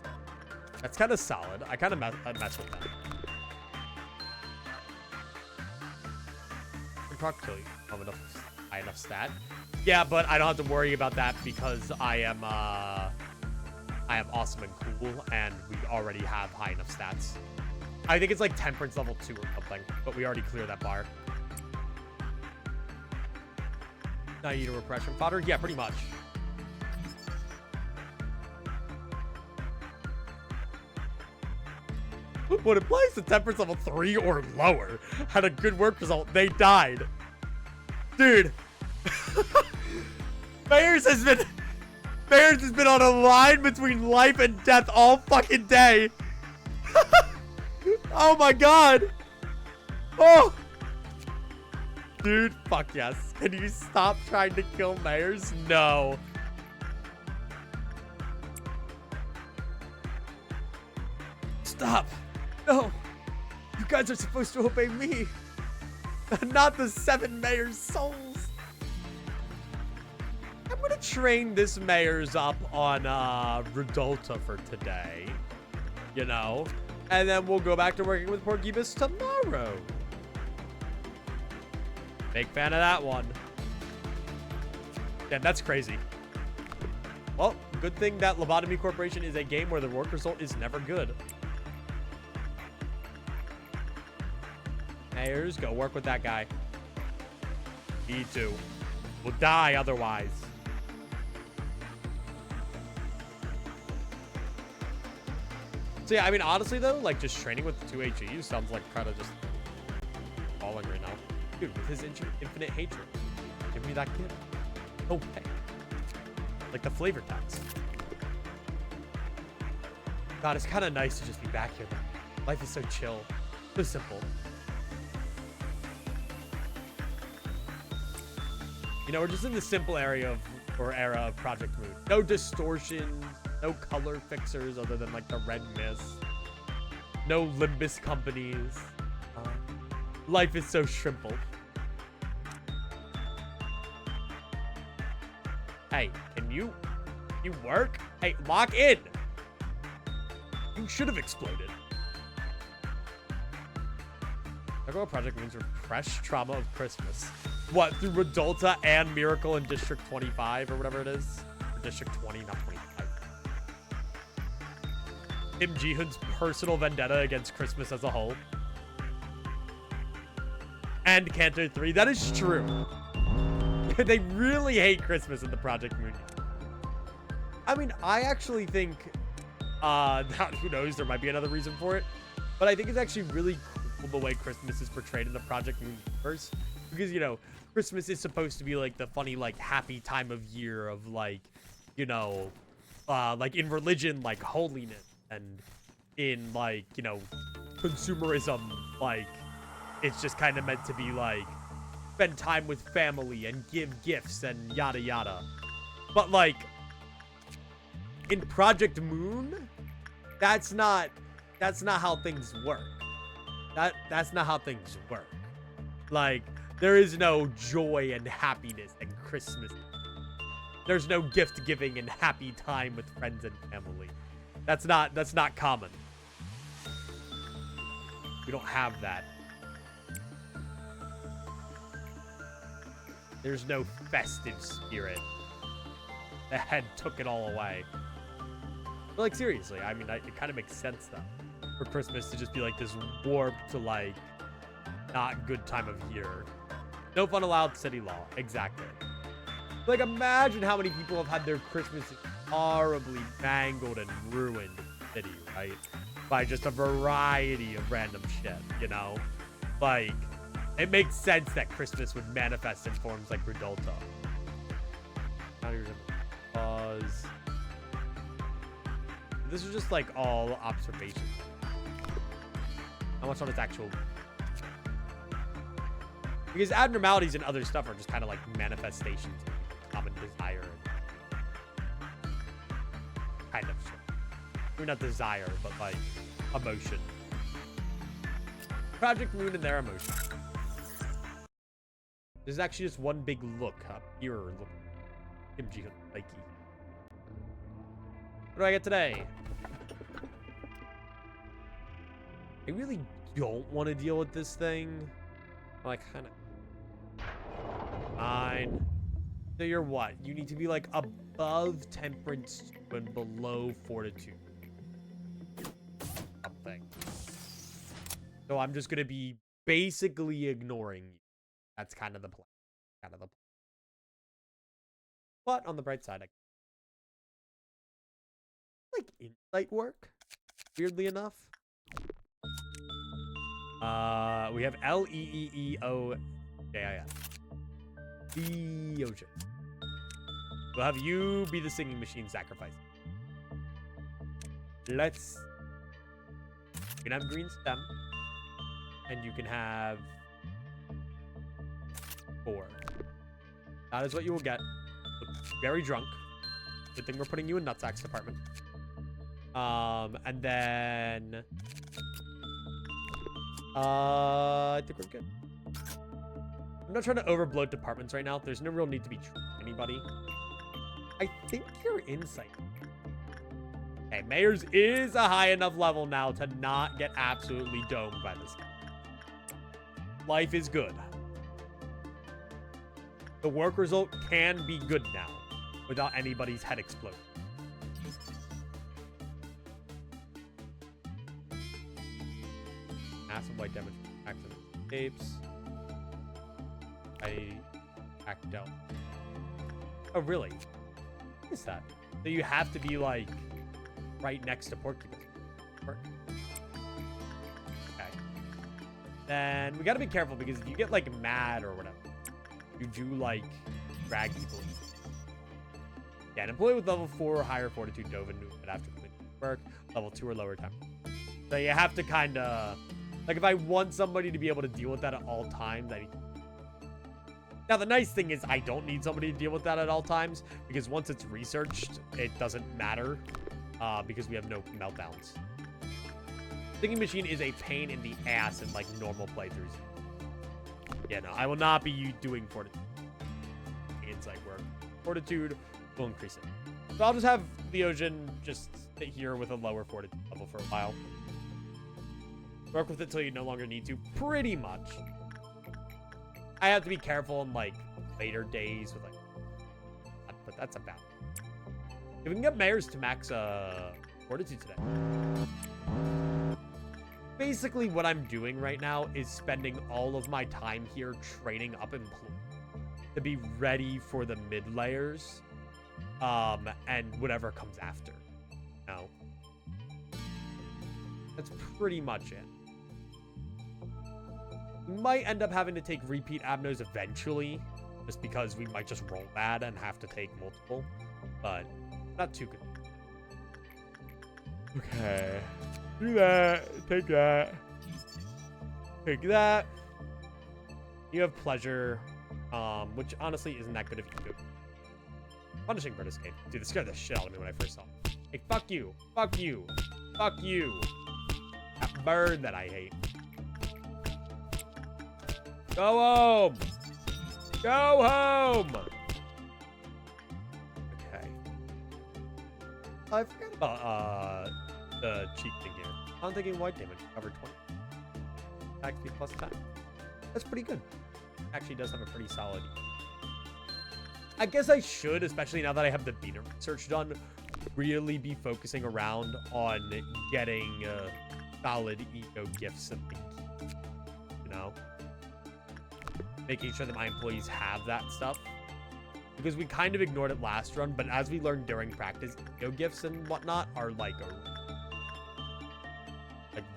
That's kind of solid. I kind of mess with that. I can probably kill you. High enough stat. Yeah, but I don't have to worry about that because I am awesome and cool, and we already have high enough stats. I think it's like temperance level 2 or something, but we already cleared that bar. Now you need a repression fodder? Yeah, pretty much. When it plays the temperance level 3 or lower, had a good work result, they died. Dude. Bears has been on a line between life and death all fucking day. Oh my god. Oh. Dude, fuck yes. Can you stop trying to kill mayors? No. Stop. No. You guys are supposed to obey me. Not the 7 mayor's souls. I'm gonna train this mayor's up on Redolta for today. You know? And then we'll go back to working with Porcupus tomorrow. Big fan of that one. Damn, that's crazy. Well, good thing that Lobotomy Corporation is a game where the work result is never good. Mayors, go work with that guy. Me too. We'll die otherwise. So yeah, I mean, honestly though, like just training with the 2 HEs sounds like kind of just falling right now. Dude, with his infinite hatred. Give me that kid. No way. Like the flavor tax. God, it's kind of nice to just be back here though. Life is so chill. So simple. You know, we're just in the simple area era of Project Moon. No distortion, no color fixers other than like the red mist. No Limbus companies. Life is so shrimpled. Hey, can you work? Hey, lock in. You should have exploded. Talk about Project Moon's repressed trauma of Christmas. What, through Redolta and Miracle in District 25 or whatever it is? Or District 20, not 25. Kim Ji-hoon's personal vendetta against Christmas as a whole. And Canto 3, that is true. They really hate Christmas in the Project Moon. I mean, I actually think, who knows, there might be another reason for it. But I think it's actually really cool the way Christmas is portrayed in the Project Moon universe. Because, you know, Christmas is supposed to be like the funny, like happy time of year of like, you know, like in religion, like holiness, and in like, you know, consumerism, like it's just kind of meant to be like spend time with family and give gifts and yada yada. But like in Project Moon, that's not how things work. That's not how things work. Like, there is no joy and happiness and Christmas. There's no gift giving and happy time with friends and family. That's not common. We don't have that. There's no festive spirit. The head took it all away. But like seriously, I mean, it kind of makes sense though, for Christmas to just be like this warped, like not good time of year. No fun allowed, city law. Exactly. Like, imagine how many people have had their Christmas horribly mangled and ruined in the city, right? By just a variety of random shit, you know? Like, it makes sense that Christmas would manifest in forms like Redolta. Pause. This is just like all observations. How much on its actual... Because abnormalities and other stuff are just kind of like manifestations of common desire. Kind of shit. Maybe not desire, but like emotion. Project Moon and their emotion. There's actually just one big look up here. Look. Kim Ji-hoon, Nike. What do I get today? I really don't want to deal with this thing. Like, kind of. Fine. So you're what? You need to be like above temperance and below fortitude. Something. So I'm just gonna be basically ignoring you. That's kind of the plan. But on the bright side, like insight work. Weirdly enough. We have Leeeojian. Eojian. We'll have you be the singing machine sacrifice. Let's. You can have green stem, and you can have 4. That is what you will get. Look very drunk. Good thing we're putting you in Nutsack's department. And then... I think we're good. I'm not trying to overbloat departments right now. There's no real need to be treating anybody. I think you're insight. Okay, Mayor's is a high enough level now to not get absolutely domed by this guy. Life is good. The work result can be good now without anybody's head exploding. Massive white damage accident tapes. I hacked out. Oh, really? What is that? So you have to be like right next to Porcupine. Okay. Then we gotta be careful because if you get like mad or whatever, you do like drag people. Yeah, an employee with level 4 or higher fortitude dove into it after completing work, level 2 or lower time. So you have to kind of like if I want somebody to be able to deal with that at all times, now, the nice thing is I don't need somebody to deal with that at all times because once it's researched, it doesn't matter because we have no meltdowns. Thinking machine is a pain in the ass in like normal playthroughs. Yeah, no, I will not be doing fortitude. Insight work. Fortitude will increase it. So I'll just have Leosian just sit here with a lower fortitude level for a while. Work with it till you no longer need to, pretty much. I have to be careful in like later days with like, but that's about it. If we can get Mayors to max fortitude today. Basically what I'm doing right now is spending all of my time here training up employees to be ready for the mid layers and whatever comes after. No. That's pretty much it. We might end up having to take repeat abnos eventually, just because we might just roll bad and have to take multiple, but not too good. Okay, do that, take that, take that. You have pleasure, which honestly isn't that good of ego. Punishing bird escape. Dude, this scared the shit out of me when I first saw it. Hey, fuck you, fuck you, fuck you. That bird that I hate. Go home! Go home! Okay. I forgot about the cheat thing here. I'm thinking white damage, cover 20. Attack speed plus 10. That's pretty good. Actually does have a pretty solid. I guess I should, especially now that I have the Binah research done, really be focusing around on getting solid eco gifts and things. You know? Making sure that my employees have that stuff. Because we kind of ignored it last run, but as we learned during practice, eco gifts and whatnot are like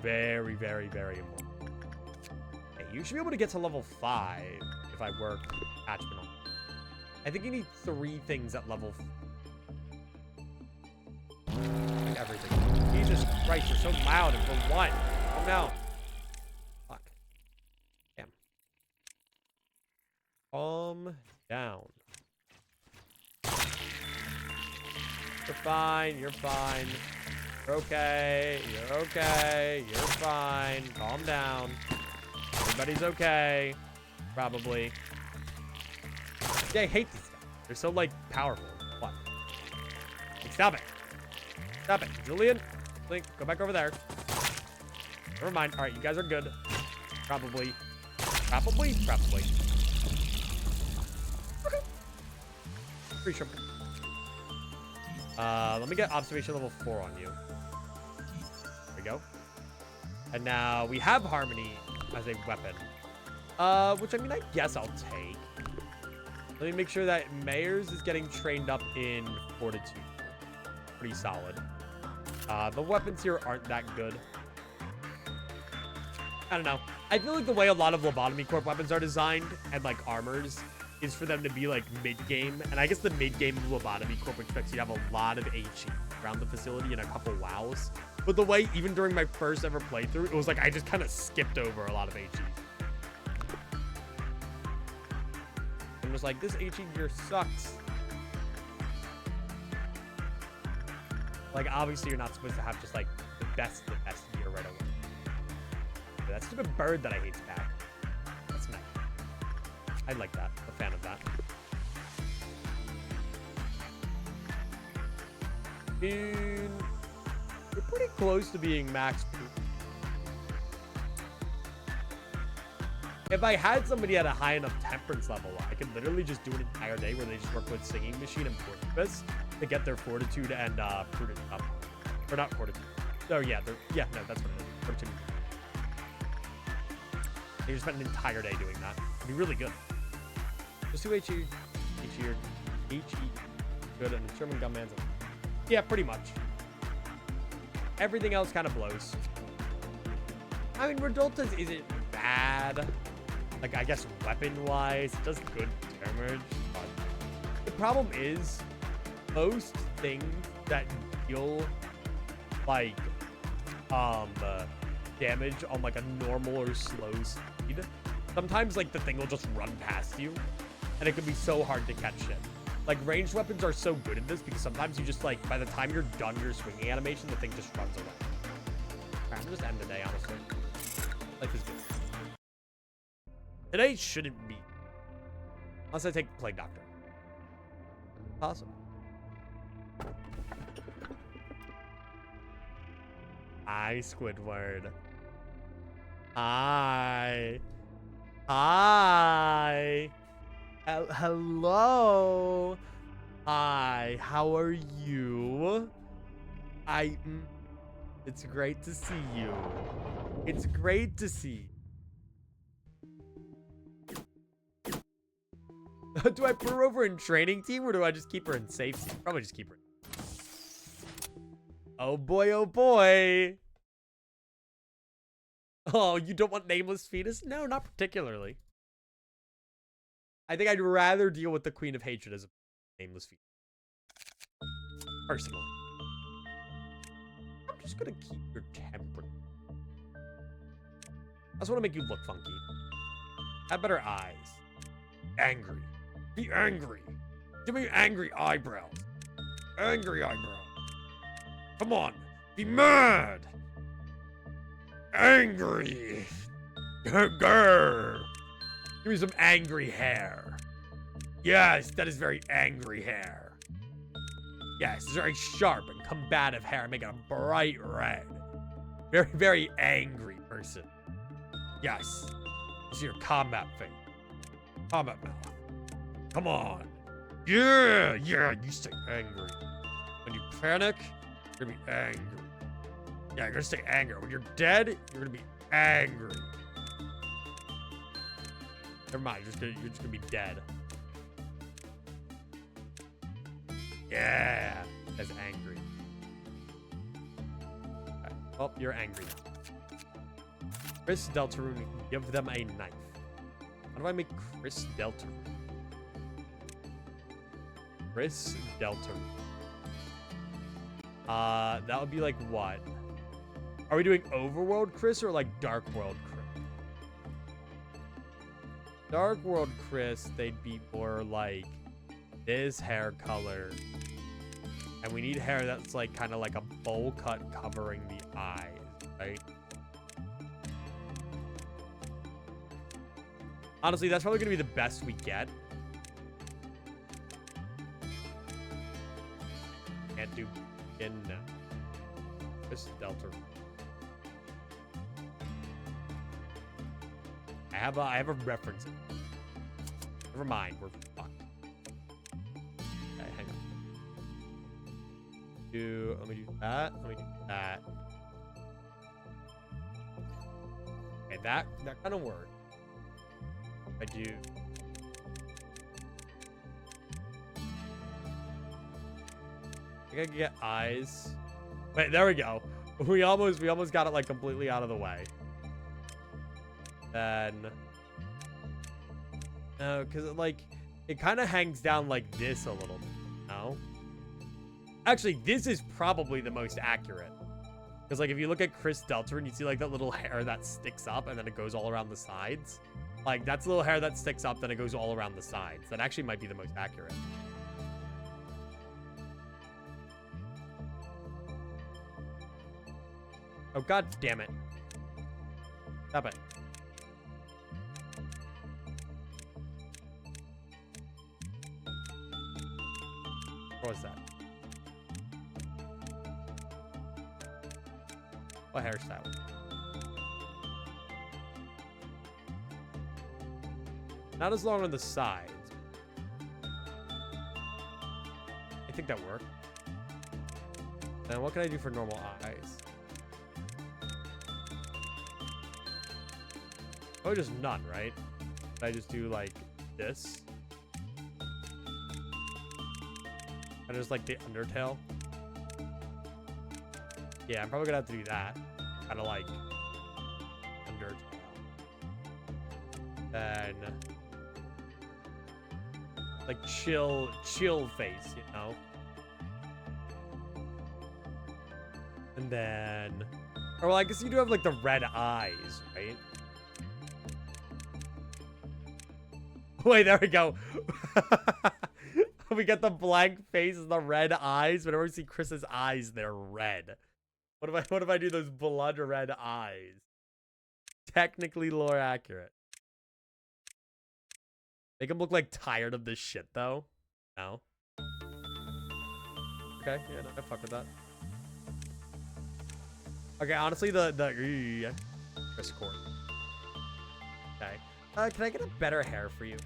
very, very, very important. Okay, you should be able to get to level 5 if I work attachment on. I think you need 3 things at level 4. Like everything. Jesus Christ, you're so loud, and for what? Calm down. Fuck. Damn. Calm down. You're fine, you're fine. You're okay, you're okay, you're fine. Calm down. Everybody's okay. Probably. Yeah, I hate these guys. They're so, like, powerful. What? Like, stop it. Stop it. Julian, Link, go back over there. Never mind. All right, you guys are good. Probably. Probably? Probably. Okay. Pretty sure. Let me get observation level 4 on you. There we go. And now we have Harmony as a weapon. Which, I mean, I guess I'll take. Let me make sure that Mayors is getting trained up in Fortitude. Pretty solid. The weapons here aren't that good. I don't know. I feel like the way a lot of Lobotomy Corp weapons are designed and, like, armors is for them to be, like, mid-game. And I guess the mid-game of Lobotomy Corp expects you to have a lot of HE around the facility and a couple wows. But the way, even during my first ever playthrough, it was like I just kind of skipped over a lot of HE. just like, this HE gear sucks. Like, obviously, you're not supposed to have just, like, the best gear right away. But that stupid bird that I hate's back. That's nice. I like that. I'm a fan of that. Dude, you're pretty close to being max proof. If I had somebody at a high enough temperance level, I could literally just do an entire day where they just work with singing machine and porpoise to get their fortitude and prudence up. Or not fortitude. Oh yeah, no, that's what it is. Fortitude. They just spent an entire day doing that. It'd be really good. Just do HE good and the Sherman Gunman's. Yeah, pretty much. Everything else kind of blows. I mean, Redultas isn't bad. Like, I guess weapon-wise, it does good damage. But the problem is, most things that deal, like, damage on, like, a normal or slow speed, sometimes, like, the thing will just run past you, and it can be so hard to catch it. Like, ranged weapons are so good at this because sometimes you just, like, by the time you're done your swinging animation, the thing just runs away. Alright, I'm just end the day, honestly. Life is good. Today shouldn't be. Unless I take Plague Doctor. Awesome. Hi, Squidward. Hi. Hi. Hello. Hi. How are you? It's great to see you. It's great to see. Do I put her over in training team or do I just keep her in safety? Probably just keep her. Oh boy, oh boy. Oh, you don't want nameless fetus? No, not particularly. I think I'd rather deal with the Queen of Hatred as a nameless fetus. Personally. I'm just gonna keep your temper. I just want to make you look funky. Have better eyes. Angry. Be angry. Give me angry eyebrows. Angry eyebrows. Come on. Be mad. Angry. Grr. Give me some angry hair. Yes, that is very angry hair. Yes, it's very sharp and combative hair. Make it a bright red. Very, very angry person. Yes. This is your combat face. Combat mouth. Come on. Yeah, you stay angry. When you panic, you're gonna be angry. Yeah, you're gonna stay angry. When you're dead, you're gonna be angry. Never mind, you're just gonna be dead. Yeah, that's angry. Okay. Oh, you're angry now. Chris Deltarune, give them a knife. How do I make Chris Deltarune? Chris Deltarune. That would be like what? Are we doing Overworld Chris or like Dark World Chris? Dark World Chris, they'd be more like this hair color. And we need hair that's like kind of like a bowl cut covering the eyes, right? Honestly, that's probably gonna be the best we get. Can't do in Chris Delta. I have a reference. Never mind, we're fucked. Okay, hang on. Let me do that. Let me do that. Okay, that kind of worked. I do. I think I can get eyes. Wait, there we go. We almost got it like completely out of the way. Then no, because it kind of hangs down like this a little bit. No. Actually, this is probably the most accurate. Because like if you look at Chris Deltarune, you see like that little hair that sticks up and then it goes all around the sides. Like, that's a little hair that sticks up, then it goes all around the sides. That actually might be the most accurate. Oh, god damn it. Stop it. What was that? What hairstyle? Not as long on the sides. I think that worked. And what can I do for normal eyes? Oh, just none, right? Can I just do like this? And just like the undertail? Yeah, I'm probably gonna have to do that. Kind of like undertail. Then like chill face, you know? And then, or well, I guess you do have like the red eyes, right? Wait, there we go. We got the blank face and the red eyes. Whenever we see Chris's eyes, they're red. What if I do those blood red eyes? Technically lore accurate. Make him look like tired of this shit though. No. Okay, yeah, no, I fuck with that. Okay, honestly, the Chris Court. Okay. Can I get a better hair for you?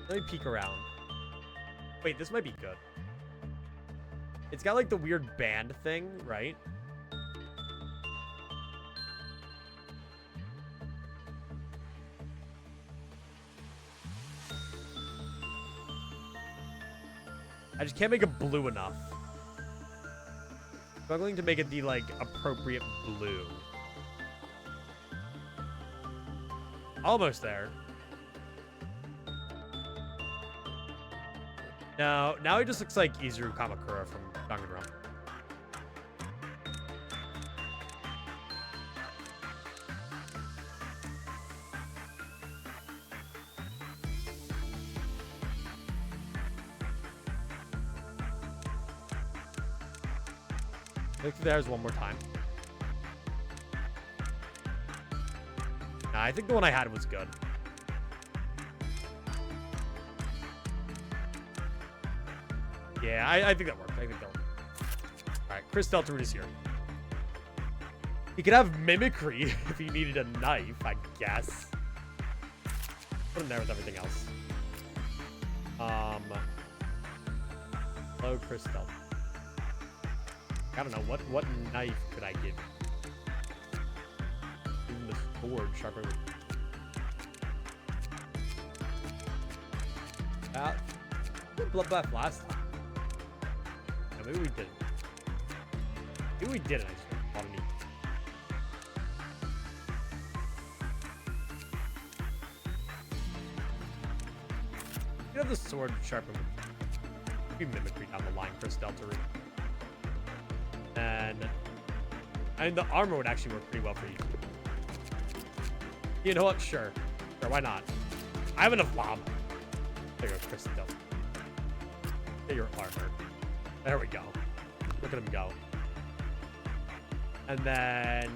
Let me peek around. Wait, this might be good. It's got like the weird band thing, right? I just can't make it blue enough. Struggling to make it the like appropriate blue. Almost there. No, now he just looks like Izuru Kamakura from Danganronpa. Look through theirs one more time. Nah, I think the one I had was good. Yeah, I think that worked. I think that worked. Alright, Chris Deltarune is here. He could have mimicry if he needed a knife, I guess. Put him there with everything else. Hello, Chris Deltarune. I don't know, what knife could I give him? Give him the sword, sharper. Bloodbath last time. No, maybe we didn't. Maybe we didn't. I just thought of me. You have the sword sharpen. You mimicry down the line, Chris Deltarune. And I mean, the armor would actually work pretty well for you. You know what? Sure, why not? I have enough bomb. There you go, Chris Deltarune. Get your armor. There we go. Look at him go. And then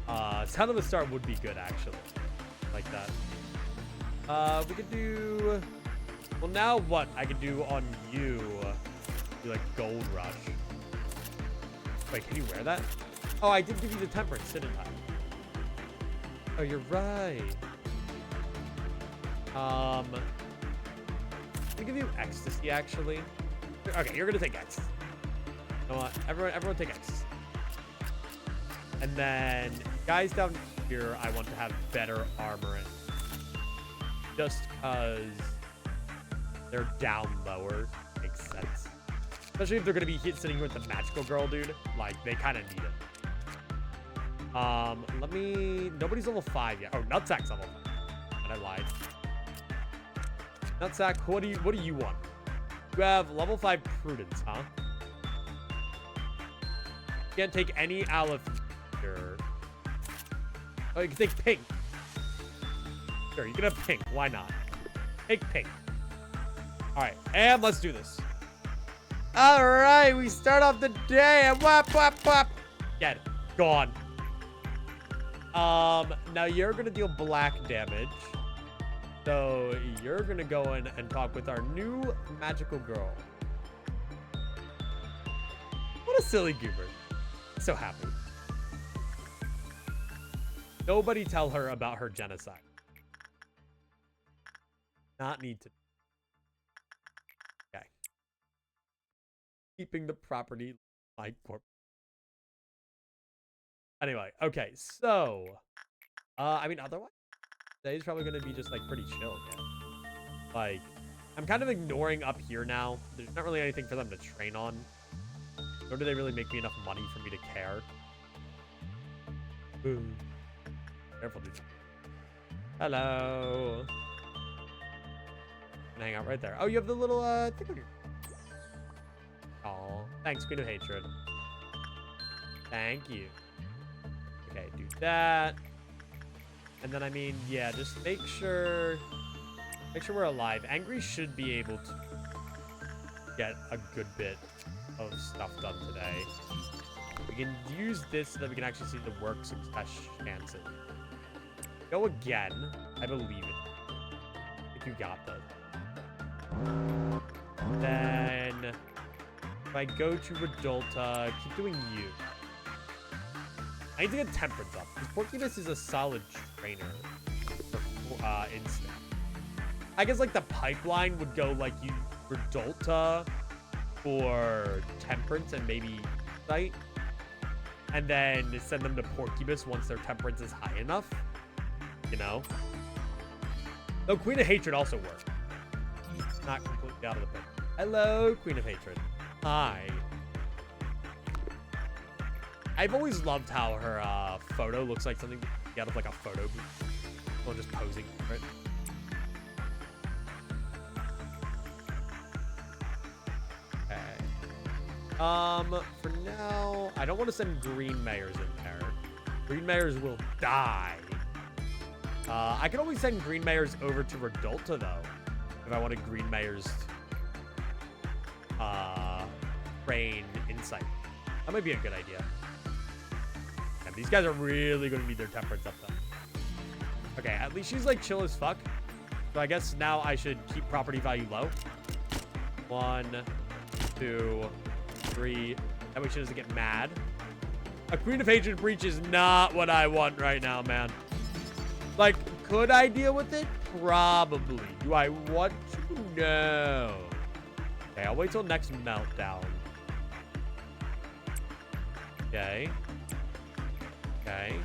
Sound of the Start would be good actually. Like that. We could do, well, now what I could do on you, do like Gold Rush. Wait, can you wear that? Oh, I did give you the Temperance, didn't I? Oh, you're right. I'm gonna give you Ecstasy, actually. Okay, you're gonna take X. You know what? Everyone take X. And then guys down here, I want to have better armor in. Just because they're down lower. Makes sense. Especially if they're gonna be sitting here with the magical girl, dude. Like, they kind of need it. Nobody's level 5 yet. Oh, Nutsack's level 5. And I lied. Nutsack, what do you want? You have level 5 Prudence, huh? Can't take any Aleph here. Oh, you can take pink. Sure, you can have pink. Why not? Take pink. All right, and let's do this. All right, we start off the day and whap, whap, whap. Dead. Gone. Now you're gonna deal black damage. So you're gonna go in and talk with our new magical girl. What a silly goober. So happy. Nobody tell her about her genocide. Not need to. Okay. Keeping the property like corp. Anyway, okay, so I mean, otherwise today's probably gonna be just like pretty chill, yeah. Like, I'm kind of ignoring up here now. There's not really anything for them to train on. Nor do they really make me enough money for me to care. Ooh. Careful, dude. Hello. Can hang out right there. Oh, you have the little thing on your. Oh, thanks, Queen of Hatred. Thank you. Okay, do that. And then, I mean, yeah, just make sure we're alive. Angry should be able to get a good bit of stuff done today. We can use this so that we can actually see the work success chances. Go again. I believe it. If you got this. Then, if I go to Redolta, keep doing you. I need to get Temperance up, because Porkiness is a solid trainer for instinct. I guess, like, the pipeline would go, like, you Redolta for Temperance and maybe Sight. And then send them to Porcubus once their Temperance is high enough. You know? Though Queen of Hatred also works. Not completely out of the picture. Hello, Queen of Hatred. Hi. I've always loved how her photo looks like something out of like a photo booth. Or just posing for it. Okay. For now, I don't want to send green mayors in there. Green mayors will die. I can always send green mayors over to Redolta though. If I wanted green mayors train insight. That might be a good idea. And these guys are really going to need their Temperance up though. Okay, at least she's like chill as fuck. So I guess now I should keep property value low. 1, 2, 3. That way she doesn't get mad. A Queen of Hatred breach is not what I want right now, man. Like, could I deal with it? Probably. Do I want to? No. Okay, I'll wait till next meltdown. Okay. Okay.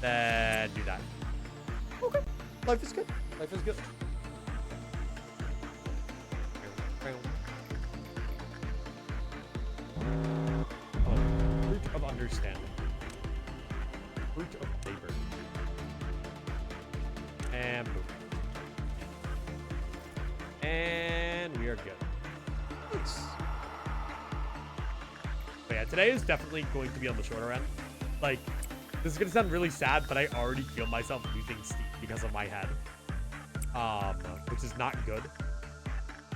Then do that. Okay. Life is good. Life is good. Oh, fruit of understanding. Fruit of labor. And boom. And we are good. Nice. But yeah, today is definitely going to be on the shorter end. Like, this is gonna sound really sad, but I already feel myself losing steam because of my head. Which is not good.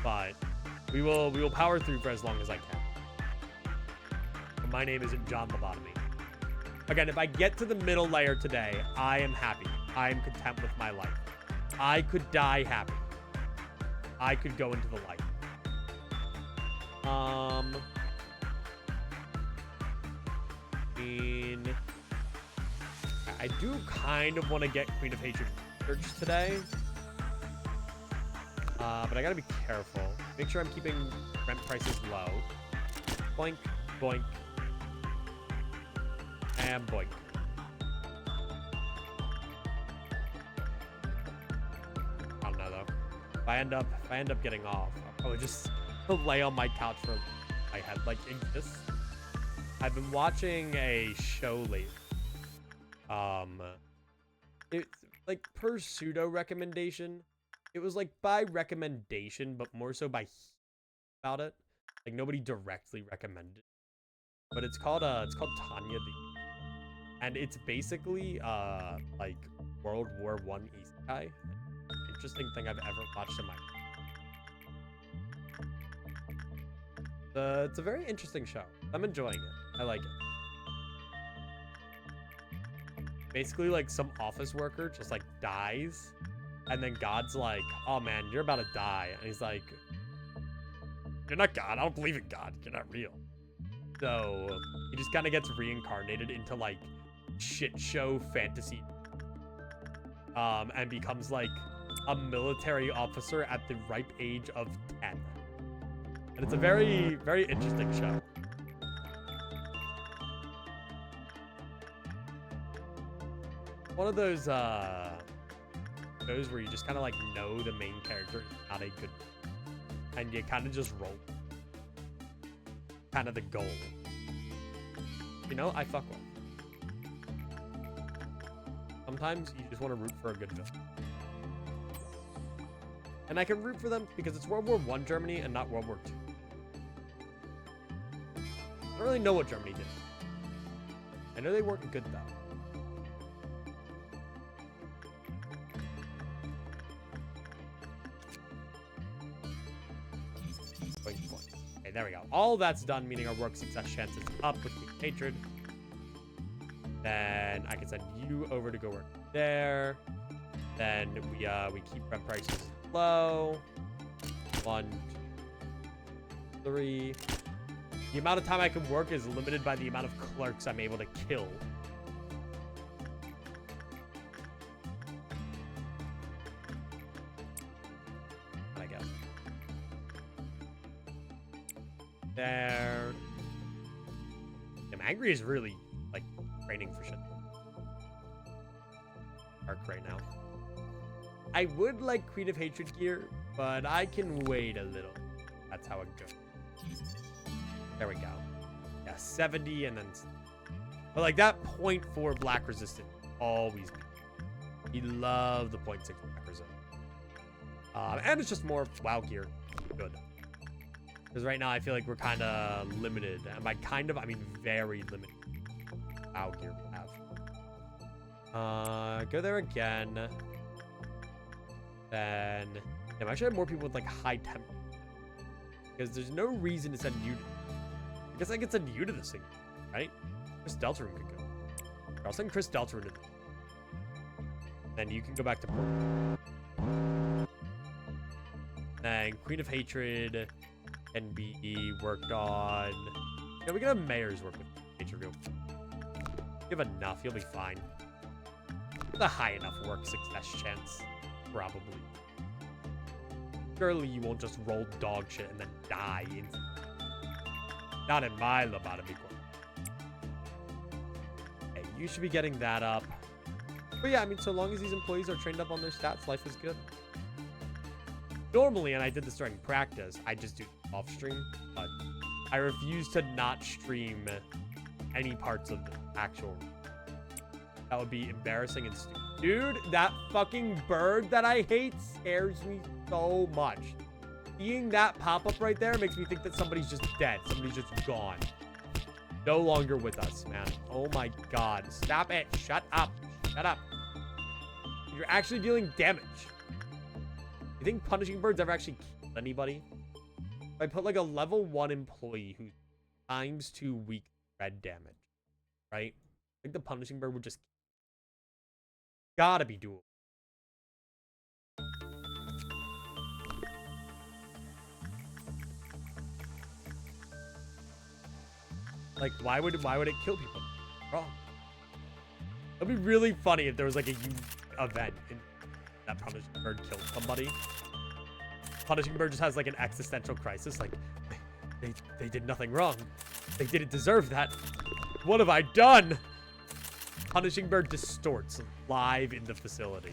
But we will power through for as long as I can. My name isn't John Lobotomy. Again, if I get to the middle layer today, I am happy. I am content with my life. I could die happy. I could go into the light. I do kind of want to get Queen of Hatred Church today. But I gotta be careful. Make sure I'm keeping rent prices low. Boink, boink. And boink. I don't know though. If I end up getting off, I'll probably just lay on my couch for my head like this. I've been watching a show lately. It's like per pseudo recommendation. It was like by recommendation, but more so by about it. Like nobody directly recommended. But it's called Tanya And it's basically like World War I isekai. Interesting thing I've ever watched in my life. It's a very interesting show. I'm enjoying it. I like it. Basically, like, some office worker just, like, dies. And then God's like, oh, man, you're about to die. And he's like, you're not God. I don't believe in God. You're not real. So he just kind of gets reincarnated into, like, shit show fantasy. And becomes, like, a military officer at the ripe age of 10. And it's a very, very interesting show. One of those shows where you just kind of like know the main character is not a good, and you kind of just roll. Kind of the goal. You know, I fuck with. Sometimes you just want to root for a good villain. And I can root for them because it's World War I Germany and not World War II. I don't really know what Germany did. I know they weren't good though. Okay, there we go. All that's done, meaning our work success chances up with hatred. Then I can send you over to go work there. Then we keep rent prices low. 1, 2, 3. The amount of time I can work is limited by the amount of clerks I'm able to kill. I guess. There. Damn, Angry is really, like, training for shit. Arc right now. I would like Queen of Hatred gear, but I can wait a little. That's how it goes. There we go. Yeah, 70 and then... But like that 0.4 black resistant always be. We love the 0.6 black resistant. And it's just more WoW gear. Good. Because right now I feel like we're kind of limited. And by kind of, I mean very limited. WoW gear we have. Go there again. Then... Damn, I should have more people with like high temp. Because there's no reason to send you... I guess I could send you to this thing, right? Chris Deltarune could go. I'll send Chris Deltarune to this. Then you can go back to port. Then Queen of Hatred can be worked on. Yeah, we can have Mayor's work with Hatred real quick. You have enough, you'll be fine. It's a high enough work success chance. Probably. Surely you won't just roll dog shit and then die instantly. Not in my Lobotomy Corp. Hey, you should be getting that up. But yeah, I mean, so long as these employees are trained up on their stats, life is good. Normally, and I did this during practice, I just do off stream, but I refuse to not stream any parts of the actual. That would be embarrassing and stupid. Dude, that fucking bird that I hate scares me so much. Seeing that pop-up right there makes me think that somebody's just dead. Somebody's just gone. No longer with us, man. Oh my god. Stop it. Shut up. Shut up. You're actually dealing damage. You think punishing birds ever actually kill anybody? If I put like a level 1 employee who times 2 weak red damage, right? I think the punishing bird would just gotta be doable. Like, why would it kill people? Wrong. It'd be really funny if there was like a event and that punishing bird killed somebody. Punishing bird just has like an existential crisis. Like, they did nothing wrong. They didn't deserve that. What have I done? Punishing bird distorts live in the facility.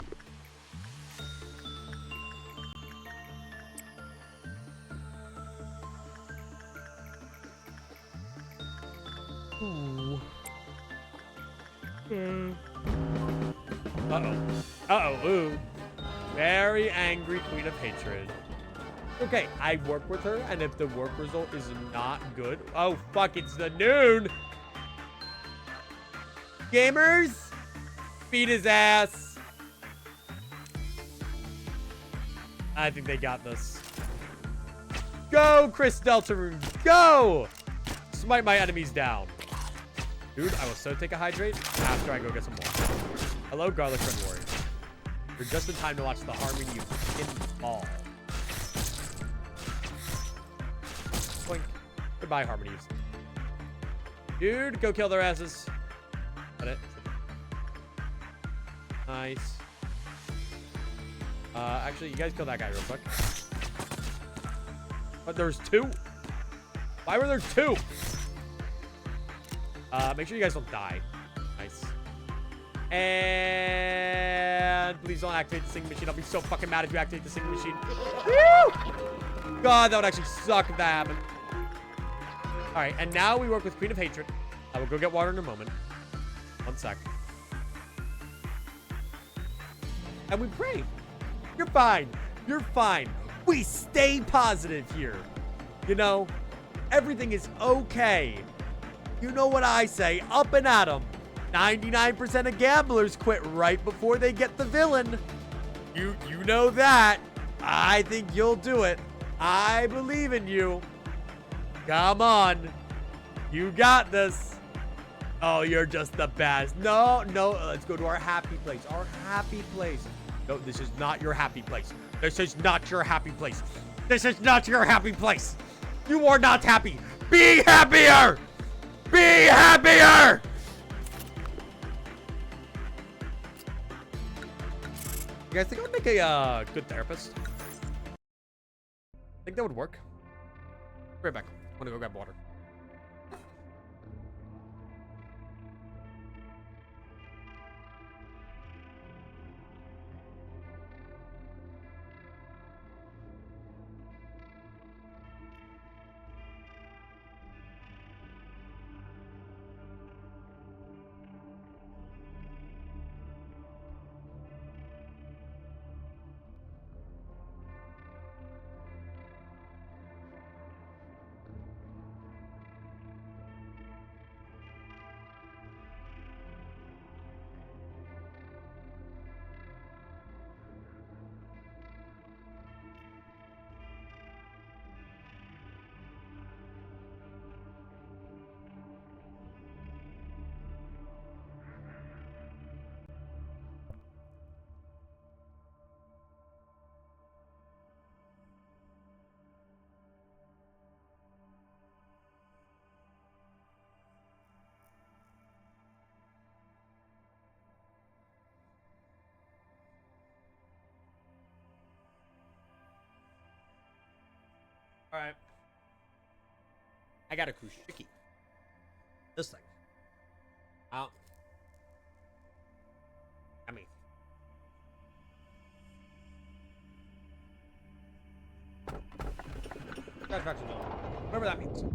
Ooh. Uh-oh. Uh-oh. Ooh. Very angry Queen of Hatred. Okay, I work with her, and if the work result is not good... Oh, fuck, it's the noon! Gamers, beat his ass. I think they got this. Go, Chris Deltarune, go! Smite my enemies down. Dude, I will so take a hydrate after I go get some more. Hello, Garlic Red Warrior. You're just in time to watch the harmony you fall. Blink. Goodbye, harmonies. Dude, go kill their asses. Got it. Nice. Actually, you guys kill that guy real quick. But there's two. Why were there two? Make sure you guys don't die. Nice. And please don't activate the singing machine. I'll be so fucking mad if you activate the singing machine. Woo! God, that would actually suck if that happened. All right, and now we work with Queen of Hatred. I will go get water in a moment. 1 sec. And we pray. You're fine. You're fine. We stay positive here. You know, everything is okay. You know what I say, up and at 'em. 99% of gamblers quit right before they get the villain. You know that. I think you'll do it. I believe in you. Come on. You got this. Oh, you're just the best. No, let's go to our happy place. Our happy place. No, this is not your happy place. This is not your happy place. This is not your happy place. You are not happy. Be happier. Be happier! You guys think I would make a good therapist? Think that would work? Right back. I'm gonna go grab water. All right. I got a Kushiki. This thing. Oh. I mean. Satisfaction zone. Whatever that means.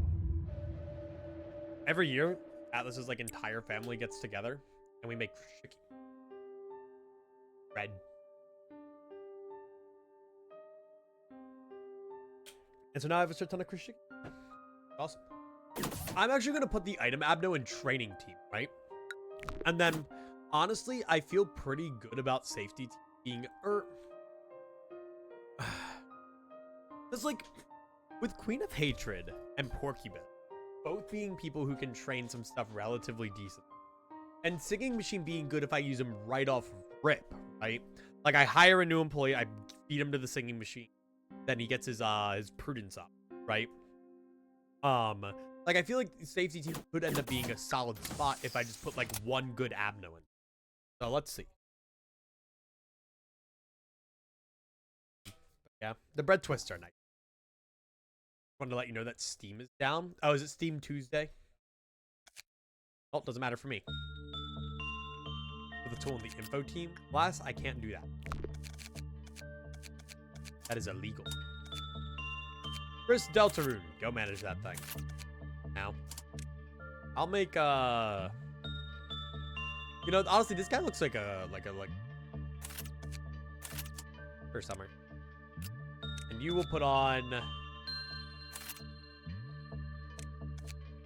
Every year, Atlas's like entire family gets together and we make Kushiki. Red. And so now I have a shit ton of Kushiki. Awesome. I'm actually going to put the item abno in training team, right? And then, honestly, I feel pretty good about safety being... It's like, with Queen of Hatred and Porcupine, both being people who can train some stuff relatively decent. And Singing Machine being good if I use him right off rip, right? Like, I hire a new employee, I feed him to the Singing Machine. Then he gets his prudence up, right? Like I feel like safety team could end up being a solid spot if I just put like one good abno in. So let's see. Yeah, the bread twists are nice. Wanted to let you know that Steam is down. Oh, is it Steam Tuesday? Oh, doesn't matter for me. With the tool in the info team class, I can't do that. That is illegal. Chris Deltarune, go manage that thing. Now, I'll make you know, honestly, this guy looks like for summer. And you will put on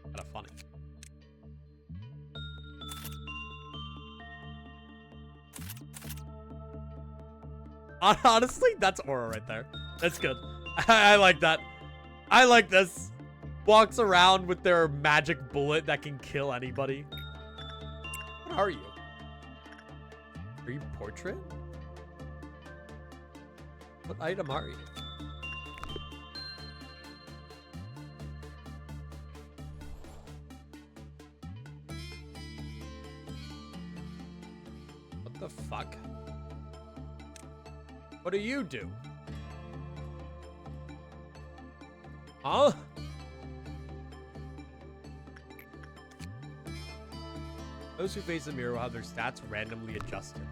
kind of funny. Honestly, that's aura right there. That's good. I like that. I like this. Walks around with their magic bullet that can kill anybody. What are you? Are you portrait? What item are you? What the fuck? What do you do? Huh? Those who face the mirror will have their stats randomly adjusted.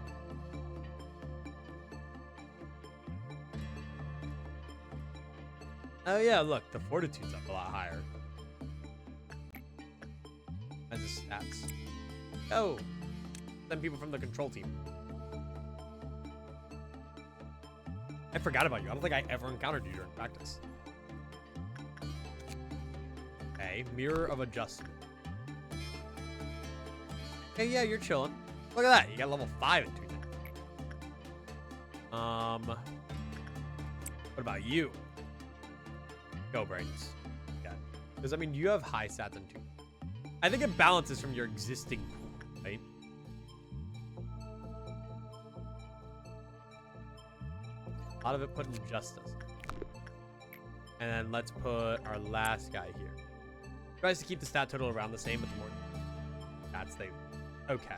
Oh yeah, look, the fortitude's up a lot higher. As the stats. Oh, then people from the control team. I forgot about you. I don't think I ever encountered you during practice. Okay, mirror of adjustment. Hey, yeah, you're chilling. Look at that. You got level 5 in 2 things. What about you? Go, brains. Yeah. Because, I mean, you have high stats in 2. I think it balances from your existing pool, right? A lot of it put in justice. And then let's put our last guy here. Tries to keep the stat total around the same, but the more stats they... Okay.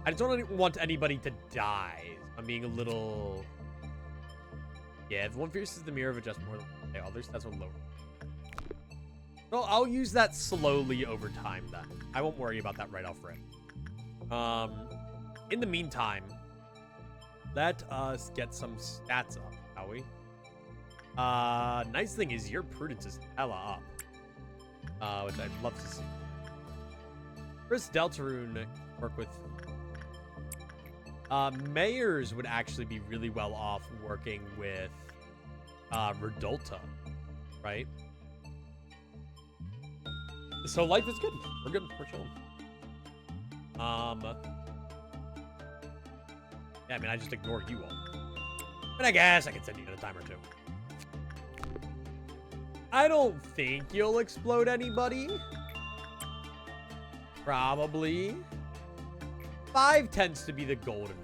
I just don't want anybody to die. I'm being a little... Yeah, the one fierce is the mirror of adjustment more than others. That's one lower. Well, I'll use that slowly over time then. I won't worry about that right off rip. In the meantime, let us get some stats up, shall we? Nice thing is your prudence is hella up. Which I'd love to see. Chris Deltarune work with... Mayors would actually be really well off working with Redolta, right? So life is good. We're good. We're chilling. Yeah, I mean, I just ignore you all. But I guess I can send you in a time or two. I don't think you'll explode anybody. Probably. 5 tends to be the golden.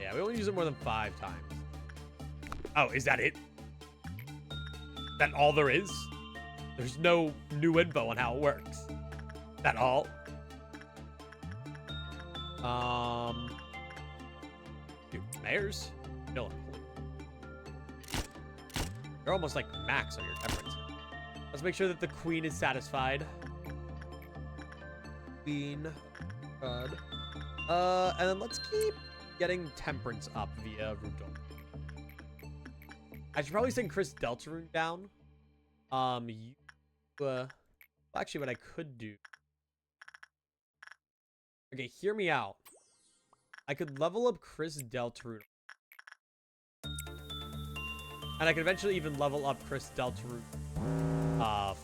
Yeah, we only use it more than 5 times. Oh, is that it? That all there is? There's no new info on how it works. That all? Dude, mayors? Chilling. You're almost like max on your temperance. Let's make sure that the queen is satisfied. Queen. Good. And then let's keep getting temperance up via Rudolph. I should probably send Chris Deltarune down. Actually, what I could do. Okay, hear me out. I could level up Chris Deltarune. And I could eventually even level up Chris Deltarune.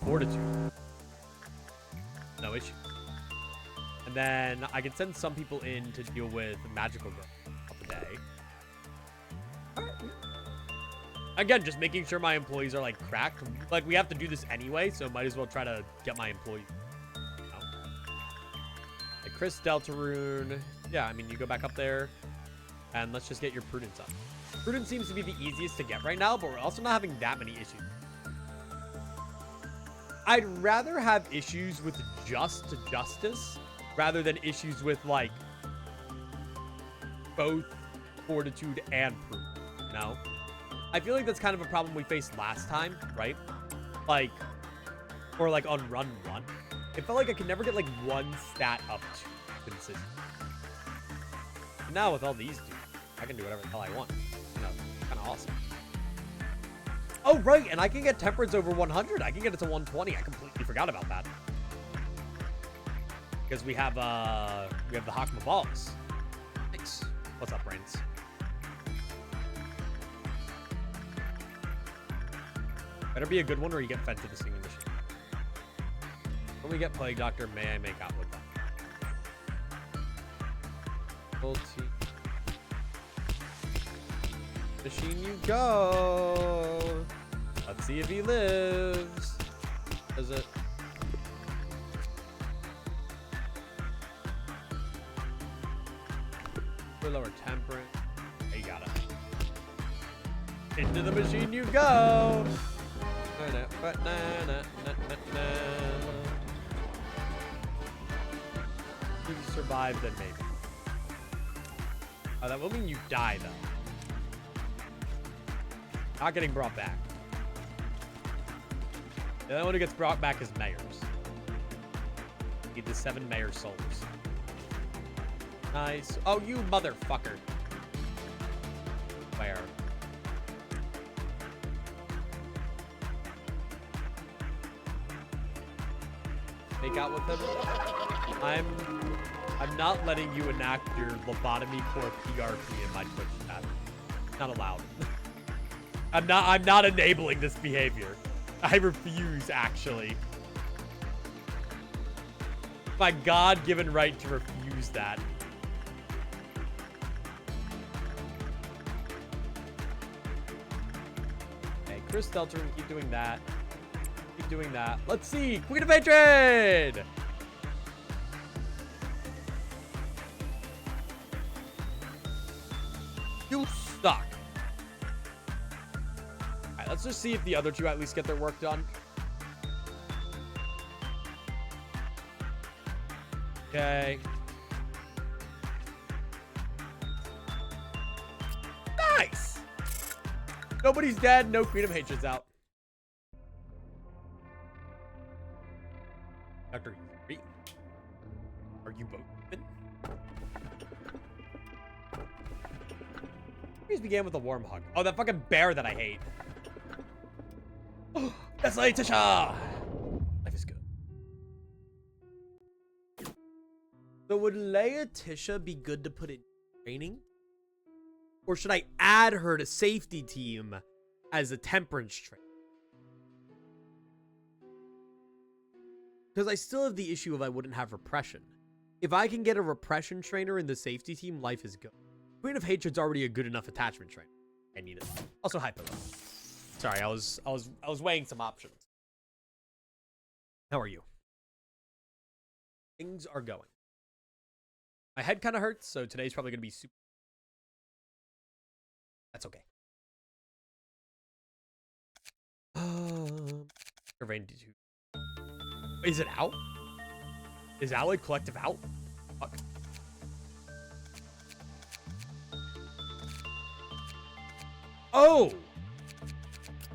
Fortitude. No issue. And then I could send some people in to deal with magical growth of the day. Alright. Again, just making sure my employees are like cracked. Like, we have to do this anyway, so might as well try to get my employees. You know? Like Chris Deltarune. Yeah, I mean, you go back up there. And let's just get your prudence up. Prudence seems to be the easiest to get right now, but we're also not having that many issues. I'd rather have issues with just justice rather than issues with, like, both fortitude and prudence, you know? I feel like that's kind of a problem we faced last time, right? Like, or like on run 1. It felt like I could never get, like, one stat up to consistent. And now with all these dudes, I can do whatever the hell I want. You know, kind of awesome. Oh, right, and I can get temperance over 100. I can get it to 120. I completely forgot about that. Because we have the Hakma balls. Thanks. What's up, brains? Better be a good one or you get fed to the singing machine. When we get Plague Doctor, may I make out with them? Full T. Machine you go. Let's see if he lives. Does it? For lower temperance. You got it. Into the machine you go. If you survive, then maybe. Oh, that will mean you die, though. Not getting brought back. The only one who gets brought back is mayors. Need the 7 mayor souls. Nice. Oh, you motherfucker. Where? Make out with him? I'm not letting you enact your Lobotomy Corp PRP in my Twitch chat. Not allowed. I'm not enabling this behavior. I refuse, actually. My God-given right to refuse that. Okay, Chris Delter, keep doing that. Keep doing that. Let's see. Queen of Hatred! You suck. Alright, let's just see if the other two at least get their work done. Okay. Nice! Nobody's dead. No Queen of Hatred's out. Dr. Yuri? Are you both? Please began with a warm hug. Oh, that fucking bear that I hate. Oh, that's Tisha. Life is good. So would Tisha be good to put in training? Or should I add her to safety team as a temperance trainer? Because I still have the issue of I wouldn't have repression. If I can get a repression trainer in the safety team, life is good. Queen of Hatred's already a good enough attachment trainer. I need it. Also hypo. Sorry, I was weighing some options. How are you? Things are going. My head kind of hurts, so today's probably gonna be super. That's okay. Is it out? Is Alloy Collective out? Fuck. Oh!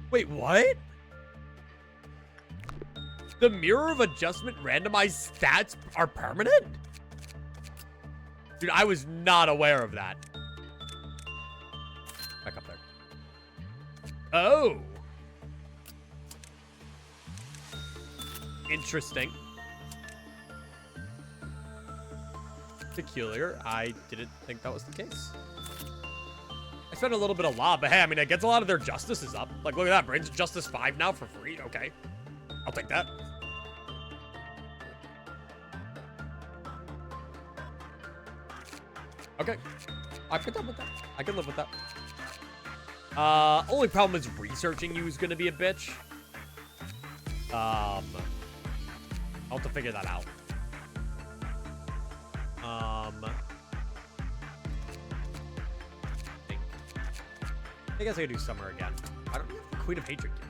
Wait, what? The Mirror of Adjustment randomized stats are permanent? Dude, I was not aware of that. Back up there. Oh! Interesting. Peculiar. I didn't think that was the case. I spent a little bit of law, but hey, I mean, it gets a lot of their justices up. Like, look at that. Brains Justice 5 now for free. Okay. I'll take that. Okay. I can live with that. I can live with that. Only problem is researching you is going to be a bitch. I'll have to figure that out. I guess I could do Summer again. I don't have the Queen of Hatred yet.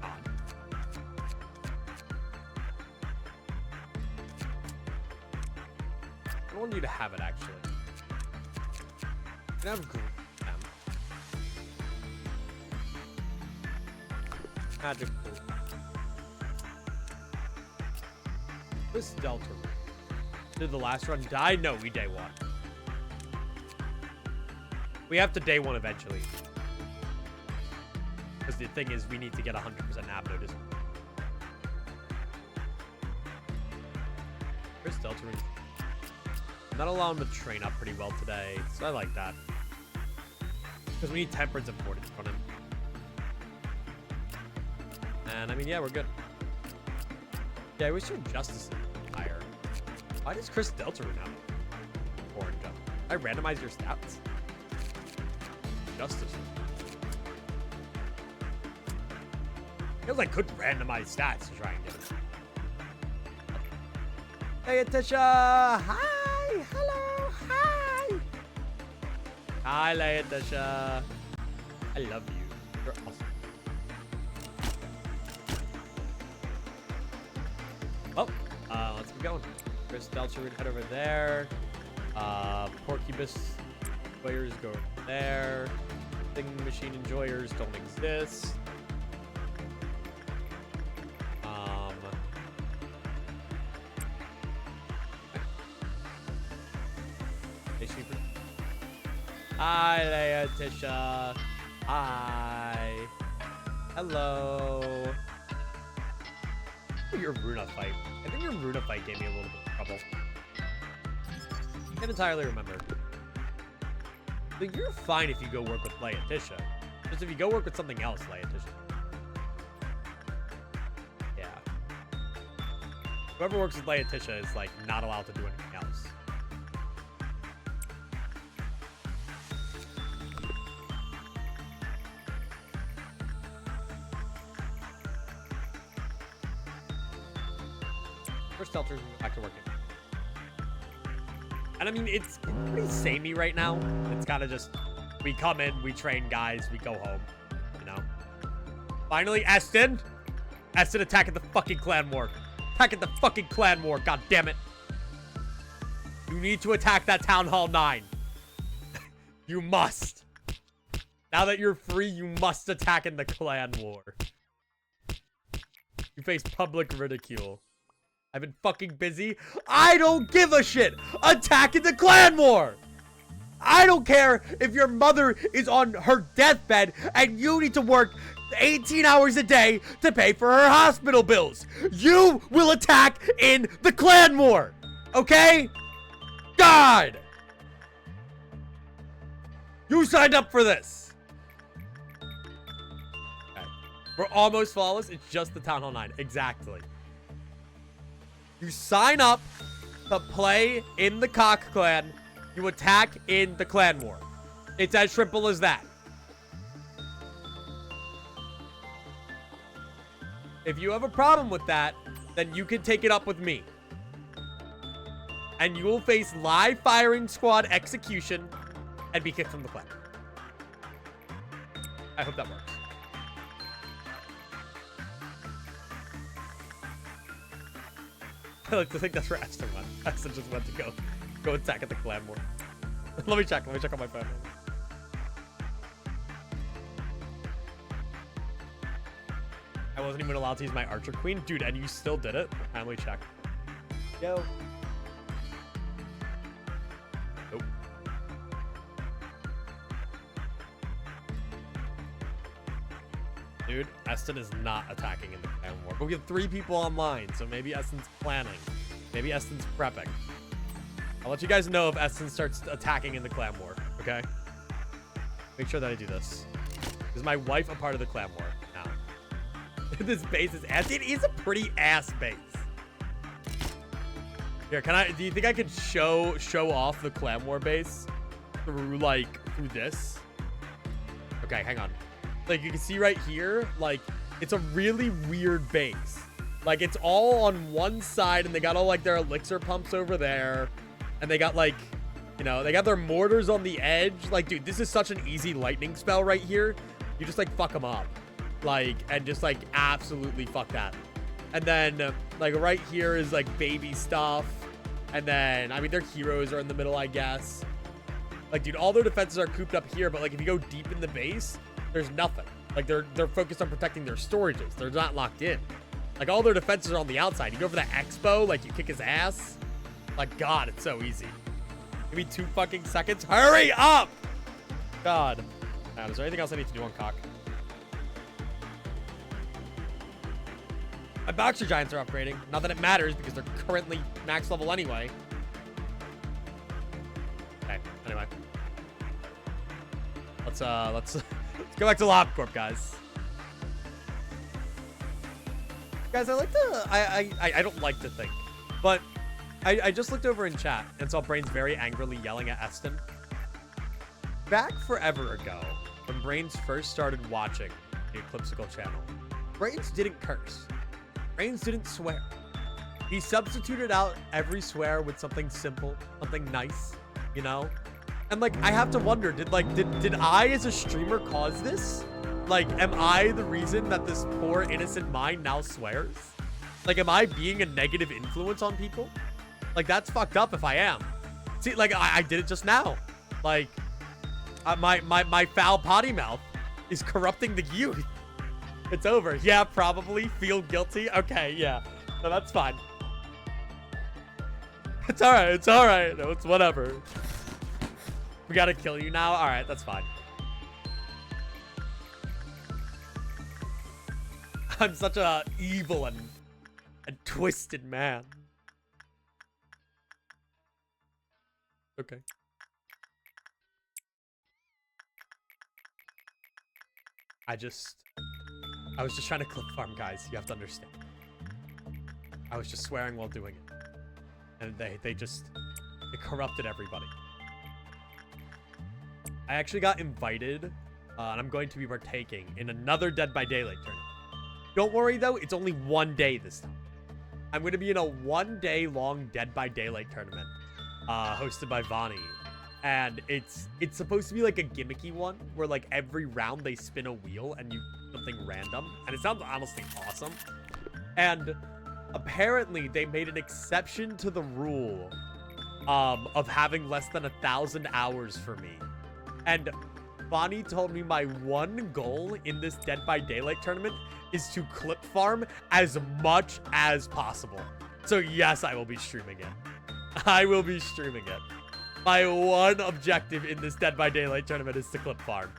Odd. I don't want you to have it, actually. You can have Green. Magic Pool. This Delta. Did the last run die? No, we day one. We have to day one eventually. Because the thing is, we need to get 100% nab notice. Chris Delta. I'm not allowing him to train up pretty well today, so I like that. Because we need temperance and fortitude on him. And I mean, yeah, we're good. Yeah, we should justice him. Why does Chris Deltarune have orange up? I randomize your stats. Justice. Feels like I could randomize stats to try and get it. Hey, Atisha! Hi! Hello! Hi! Hi, Leatisha. I love you. You're awesome. Oh, let's keep going. Chris Deltarune, head over there. Porcubus enjoyers go over there. Thing machine enjoyers don't exist. Hi, Leatisha. Hi. Hello. Your Runa fight. I think your Runa fight gave me a little bit of trouble. Can't entirely remember. But you're fine if you go work with Leatisha. Just if you go work with something else, Leatisha. Yeah. Whoever works with Leatisha is like not allowed to do anything else. First Deltarune, back to working. And I mean, it's pretty samey right now. It's kind of just, we come in, we train guys, we go home, you know? Finally, Eston! Eston attacking the fucking clan war. Attacking the fucking clan war, god damn it. You need to attack that Town Hall 9. You must. Now that you're free, you must attack in the clan war. You face public ridicule. I've been fucking busy. I don't give a shit. Attack in the clan war. I don't care if your mother is on her deathbed and you need to work 18 hours a day to pay for her hospital bills. You will attack in the clan war. Okay? God. You signed up for this. Okay. We're almost flawless. It's just the Town Hall 9. Exactly. You sign up to play in the Cock Clan. You attack in the clan war. It's as simple as that. If you have a problem with that, then you can take it up with me. And you will face live firing squad execution and be kicked from the clan. I hope that works. I like to think that's where Esther went. Esther just went to go attack at the clan war. Let me check on my phone. I wasn't even allowed to use my Archer Queen. Dude, and you still did it? Kindly check. Yo. Nope. Dude, Eston is not attacking in the clan war. But we have 3 people online, so maybe Eston's planning. Maybe Eston's prepping. I'll let you guys know if Eston starts attacking in the clan war, okay? Make sure that I do this. Is my wife a part of the clan war? No. This base is ass. It is a pretty ass base. Here, do you think I could show off the clan war base through this? Okay, hang on. Like, you can see right here, like, it's a really weird base. Like, it's all on one side, and they got all, like, their elixir pumps over there. And they got, like, you know, they got their mortars on the edge. Like, dude, this is such an easy lightning spell right here. You just, like, fuck them up. Like, and just, like, absolutely fuck that. And then, like, right here is, like, baby stuff. And then, I mean, their heroes are in the middle, I guess. Like, dude, all their defenses are cooped up here. But, like, if you go deep in the base, there's nothing. Like, they're focused on protecting their storages. They're not locked in. Like, all their defenses are on the outside. You go for that expo, like, you kick his ass. Like, God, it's so easy. Give me 2 fucking seconds. Hurry up! God. Is there anything else I need to do on Cock? My Boxer Giants are upgrading. Not that it matters, because they're currently max level anyway. Okay, anyway. Let's go back to LobCorp, guys. Guys, I don't like to think, but I just looked over in chat and saw Brains very angrily yelling at Eston. Back forever ago, when Brains first started watching the Eclipsical channel, Brains didn't curse. Brains didn't swear. He substituted out every swear with something simple, something nice, you know? And like, I have to wonder, did I as a streamer cause this? Like, am I the reason that this poor innocent mind now swears? Like, am I being a negative influence on people? Like, that's fucked up if I am. See, like, I did it just now. Like, my foul potty mouth is corrupting the youth. It's over. Yeah, probably. Feel guilty. Okay, yeah. No, that's fine. It's alright. It's alright. No, it's whatever. We gotta kill you now? Alright, that's fine. I'm such a evil and twisted man. Okay. I was just trying to clip farm, guys. You have to understand. I was just swearing while doing it. And it corrupted everybody. I actually got invited, and I'm going to be partaking in another Dead by Daylight tournament. Don't worry, though. It's only 1 day this time. I'm going to be in a 1-day-long Dead by Daylight tournament, hosted by Vani. And it's supposed to be like a gimmicky one, where like every round they spin a wheel and you do something random. And it sounds honestly awesome. And apparently they made an exception to the rule of having less than 1,000 hours for me. And Bonnie told me my one goal in this Dead by Daylight tournament is to clip farm as much as possible. So yes, I will be streaming it. I will be streaming it. My one objective in this Dead by Daylight tournament is to clip farm.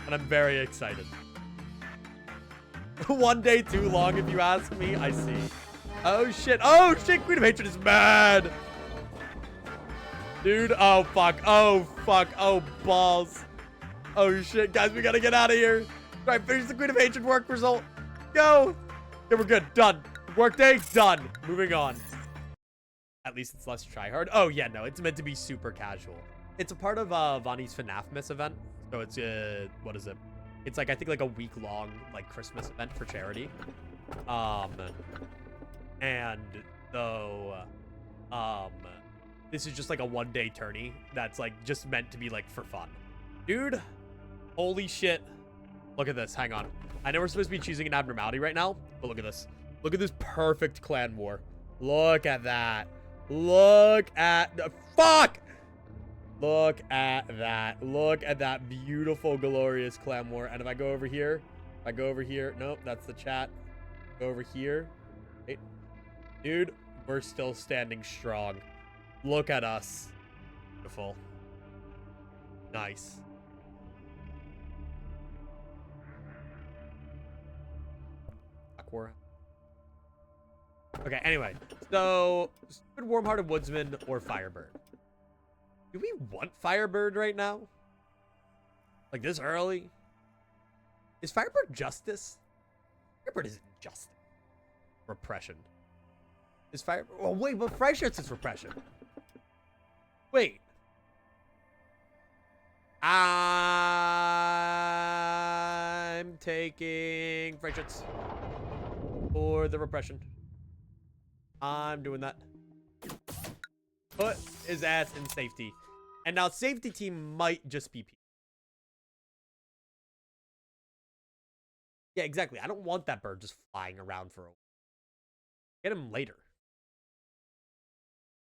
And I'm very excited. 1 day too long, if you ask me. I see. Oh, shit. Oh, shit. Queen of Hatred is mad. Dude. Oh, fuck. Oh, fuck. Oh, balls. Oh, shit. Guys, we gotta get out of here. All right, finish the Queen of Hatred work result. Go. Okay, we're good. Done. Work day. Done. Moving on. At least it's less tryhard. Oh, yeah, no. It's meant to be super casual. It's a part of Vani's FNAF Miss event. So it's, what is it? It's like, I think like a week-long, like, Christmas event for charity. And though, this is just like a 1-day tourney that's like just meant to be like for fun. Dude, holy shit. Look at this. Hang on. I know we're supposed to be choosing an abnormality right now, but look at this. Look at this perfect clan war. Look at that. Look at the fuck. Look at that. Look at that beautiful, glorious clan war. And if I go over here, nope, that's the chat. Go over here. Hey. Dude, we're still standing strong. Look at us. Beautiful. Nice. War. Okay, anyway. So, stupid warm-hearted woodsman or Firebird? Do we want Firebird right now? Like this early? Is Firebird justice? Firebird isn't justice. Repression. Is Firebird... Oh, wait, but Freischütz is repression. Wait. I'm taking Freischütz for the repression. I'm doing that. Put his ass in safety. And now safety team might just be P. Yeah, exactly. I don't want that bird just flying around for a while. Get him later.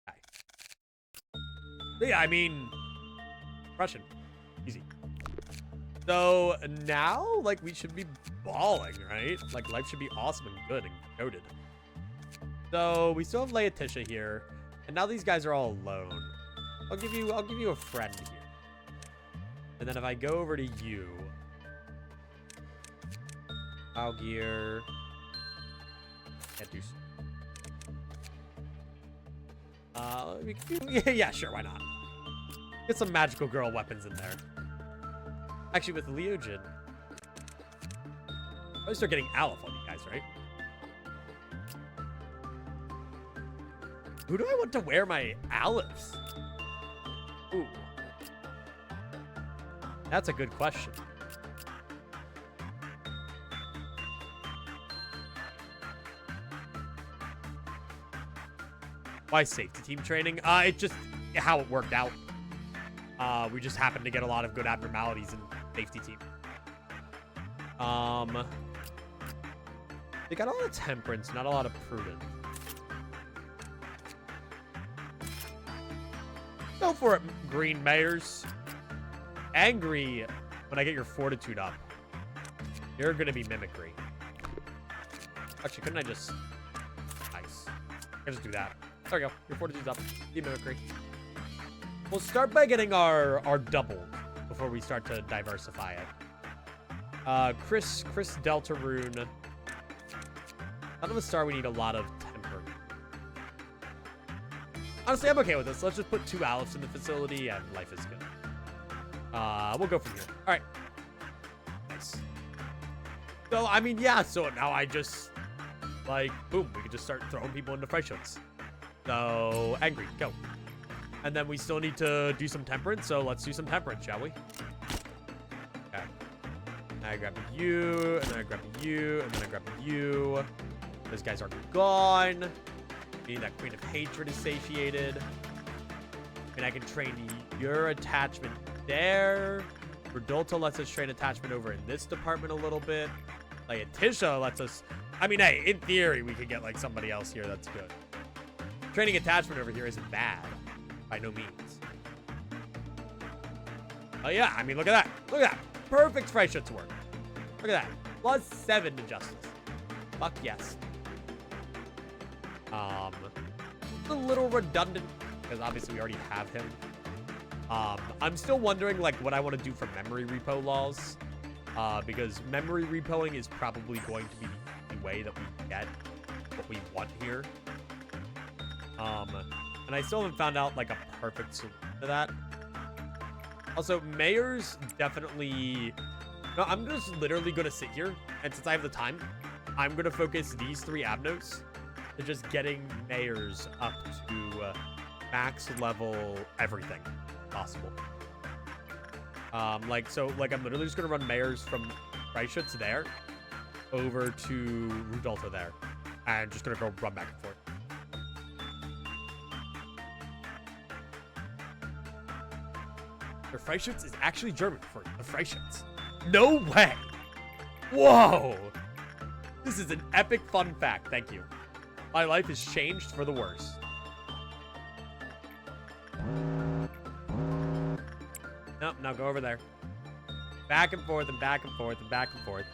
Okay. Yeah, I mean, Russian. Easy. So now, like, we should be balling, right? Like, life should be awesome and good and goated. So we still have Laetitia here, and now these guys are all alone. I'll give you a friend here. And then if I go over to you, Algier, can't do so. Yeah, sure, why not? Get some magical girl weapons in there. Actually, with Leogen, I start getting Aleph on you guys, right? Who do I want to wear my olives? Ooh. That's a good question. Why safety team training? It just how it worked out. We just happened to get a lot of good abnormalities in safety team. They got a lot of temperance, not a lot of prudence. Go for it, green mayors. Angry when I get your fortitude up. You're gonna be mimicry. Actually, couldn't I just... Nice. I just do that. There we go. Your fortitude's up. Be mimicry. We'll start by getting our double before we start to diversify it. Chris Deltarune. None of a star, we need a lot of temper. Honestly, I'm okay with this. Let's just put 2 Alephs in the facility and life is good. We'll go from here. All right. Nice. So, I mean, yeah. So now I just, like, boom. We can just start throwing people into freischutz. So, angry. Go. And then we still need to do some temperance. So let's do some temperance, shall we? Okay. Now I grab you. And then I grab you. And then I grab you. Those guys are gone. Meaning that Queen of Hatred is satiated. And I can train your attachment there. Rodolta lets us train attachment over in this department a little bit. Like, Tisha lets us... I mean, hey, in theory, we could get, like, somebody else here that's good. Training attachment over here isn't bad. By no means. Oh, yeah. I mean, look at that. Look at that. Perfect freischutz work. Look at that. +7 to justice. Fuck yes. It's a little redundant because obviously we already have him. I'm still wondering like what I want to do for memory repo laws, because memory repoing is probably going to be the only way that we get what we want here. And I still haven't found out like a perfect solution to that. Also, mayors definitely. No, I'm just literally gonna sit here, and since I have the time, I'm gonna focus these 3 abnos to just getting mayors up to max level everything possible. Like I'm literally just gonna run mayors from Freischutz there over to Rudolpha there, and just gonna go run back and forth. The Freischutz is actually German for the Freischutz. No way! Whoa! This is an epic fun fact. Thank you. My life has changed for the worse. Nope, now go over there. Back and forth and back and forth and back and forth.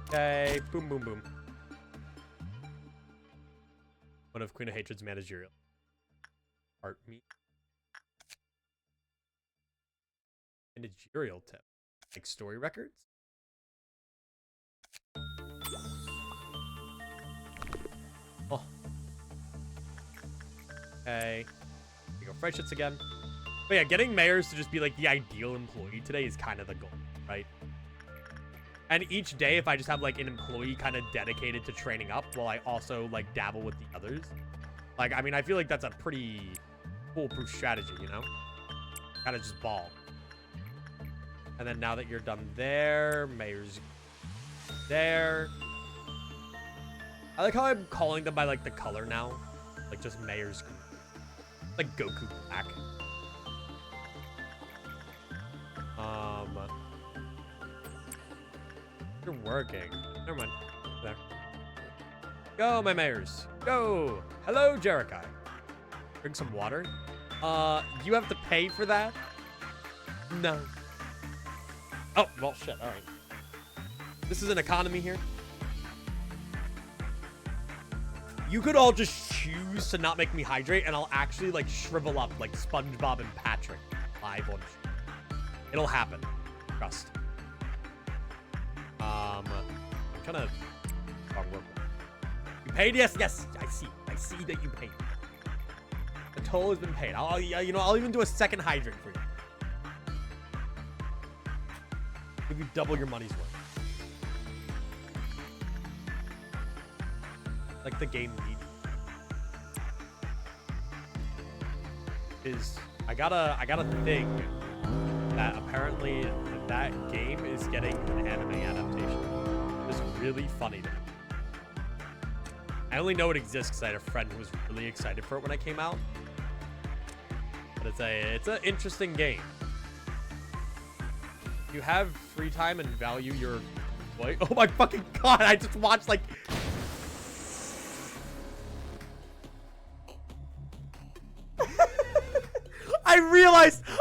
Okay, boom, boom, boom. One of Queen of Hatred's managerial. Art me. Managerial tip. Like story records? Oh. Okay. We go Freischutz again. But yeah, getting mayors to just be like the ideal employee today is kind of the goal, right? And each day, if I just have like an employee kind of dedicated to training up while I also like dabble with the others. Like, I mean, I feel like that's a pretty foolproof strategy, you know? Kind of just ball. And then now that you're done there, mayor's there. I like how I'm calling them by like the color now. Like just mayor's. Like Goku Black. You're working. Never mind. There. Go, my mayors. Go. Hello, Jericho. Bring some water. You have to pay for that? No. Oh, well, shit. All right. This is an economy here. You could all just choose to not make me hydrate, and I'll actually, like, shrivel up like SpongeBob and Patrick live on. It'll happen. Trust. I'm kind of... You paid? Yes, yes. I see. I see that you paid. The toll has been paid. I'll even do a second hydrate for you. Give you double your money's worth. Like the game needs. is I got a thing that apparently that game is getting an anime adaptation. It's really funny to me. I only know it exists because I had a friend who was really excited for it when it came out. But it's an interesting game. You have free time and value your employee. Oh my fucking god! I just watched like.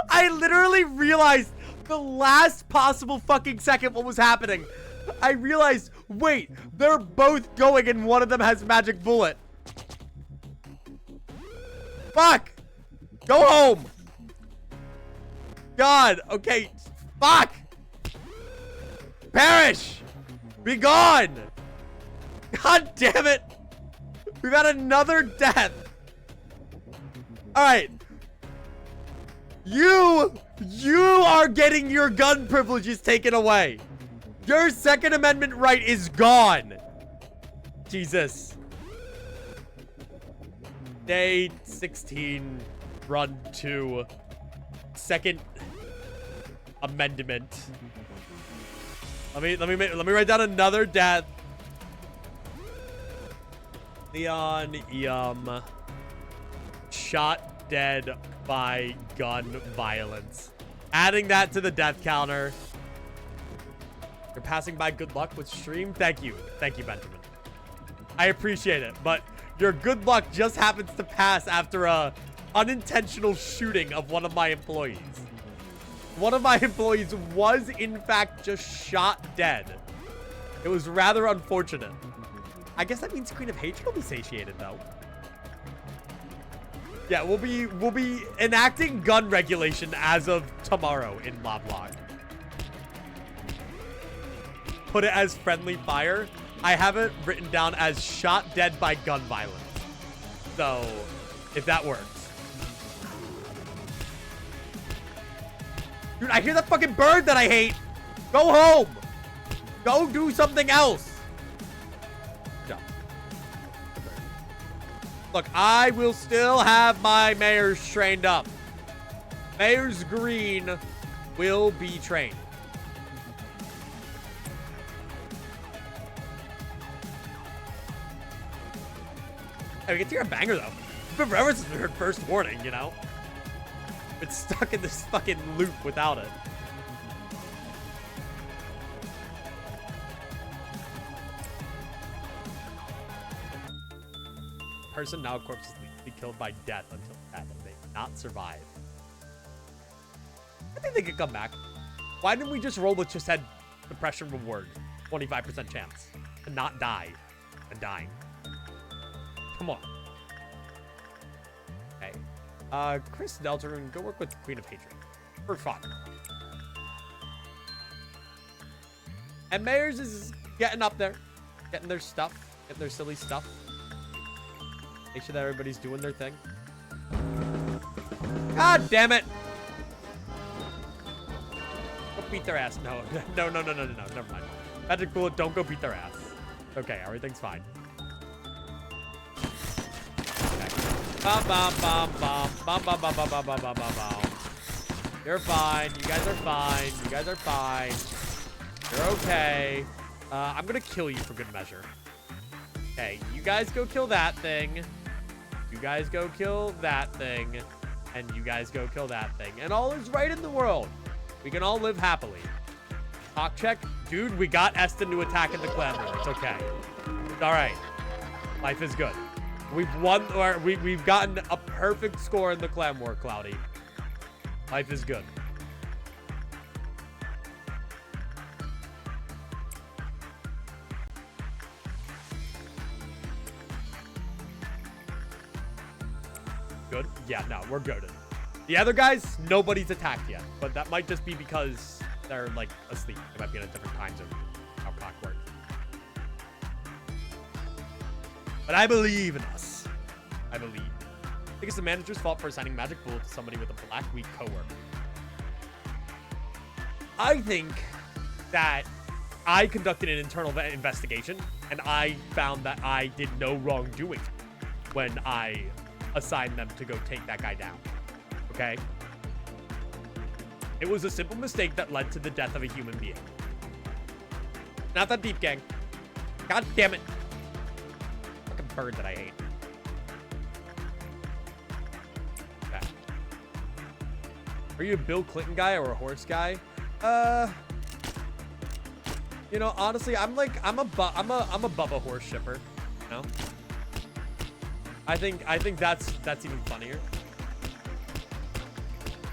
I literally realized the last possible fucking second what was happening. I realized, wait, they're both going and one of them has magic bullet. Fuck! Go home! God, okay, fuck! Perish! Be gone! God damn it! We've had another death! Alright. You are getting your gun privileges taken away. Your Second Amendment right is gone. Jesus. Day 16, run 2. Second Amendment. Let me write down another death. Leon shot dead by gun violence. Adding that to the death counter. You're passing by good luck with stream. Thank you, Benjamin. I appreciate it, but your good luck just happens to pass after a unintentional shooting of one of my employees. One of my employees was in fact just shot dead. It was rather unfortunate. I guess that means Queen of Hatred will be satiated though. Yeah, we'll be enacting gun regulation as of tomorrow in Loblocke. Put it as friendly fire. I have it written down as shot dead by gun violence. So, if that works. Dude, I hear that fucking bird that I hate. Go home. Go do something else. Look, I will still have my mayors trained up. Mayor's Green will be trained. Hey, we get to hear a banger, though. It's been forever since we heard First Warning, you know? It's stuck in this fucking loop without it. Person now corpse is be killed by death until death and they not survive. I think they could come back. Why didn't we just roll with just had suppression reward? 25% chance to not die and dying. Come on. Okay. Chris Deltarune, go work with Queen of Hatred. For fun. And Mayors is getting up there. Getting their stuff. Getting their silly stuff. Make sure that everybody's doing their thing. God damn it! Go beat their ass. No. No. Never mind. Magic bullet, don't go beat their ass. Okay, everything's fine. Bum, bum, bum, bum, bum, bum, bum, bum, bum, bum, bum, bum. You're fine. You guys are fine. You guys are fine. You're okay. I'm gonna kill you for good measure. Okay, you guys go kill that thing. You guys go kill that thing. And you guys go kill that thing. And all is right in the world. We can all live happily. Talk check. Dude, we got Eston to attack in the clan war. It's okay. It's all right. Life is good. We've won, or we've gotten a perfect score in the clan war, Cloudy. Life is good. Good? Yeah, no, we're good. The other guys, nobody's attacked yet. But that might just be because they're, like, asleep. They might be in a different time zone. How clock works. But I believe in us. I believe. I think it's the manager's fault for assigning magic bullet to somebody with a Black Week coworker. I think that I conducted an internal investigation, and I found that I did no wrongdoing when I assigned them to go take that guy down. Okay? It was a simple mistake that led to the death of a human being. Not that deep, gang. God damn it. Fucking bird that I hate. Okay. Are you a Bill Clinton guy or a horse guy? You know, honestly, I'm a Bubba horse shipper. You know? I think that's even funnier.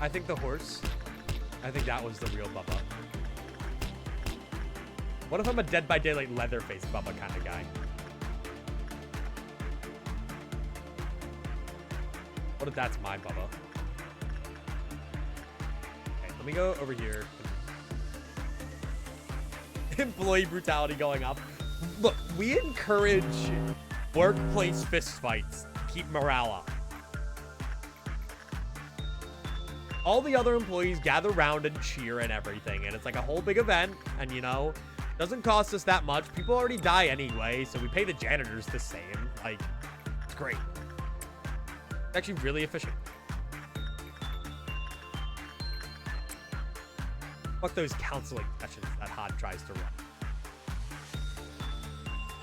I think the horse, I think that was the real Bubba. What if I'm a Dead by Daylight Leatherface Bubba kind of guy? What if that's my Bubba? Okay, let me go over here. Employee brutality going up. Look, we encourage workplace fistfights to keep morale up. All the other employees gather around and cheer and everything, and it's like a whole big event, and you know, doesn't cost us that much. People already die anyway, so we pay the janitors the same. Like, it's great. It's actually really efficient. Fuck those counseling sessions that Hod tries to run.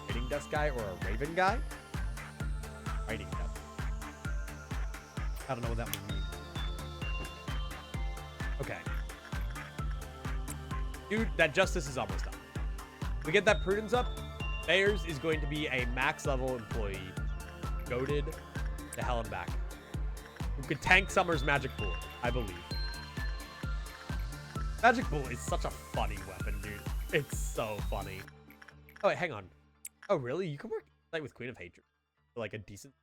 Writing desk guy or a Raven guy? Writing desk. I don't know what that one means. Okay. Dude, that justice is almost done. We get that prudence up. Mayors is going to be a max level employee. Goated to hell and back. Who could tank Summer's magic bullet, I believe. Magic bullet is such a funny weapon, dude. It's so funny. Oh, wait, hang on. Oh, really? You can work like with Queen of Hatred for like a decent.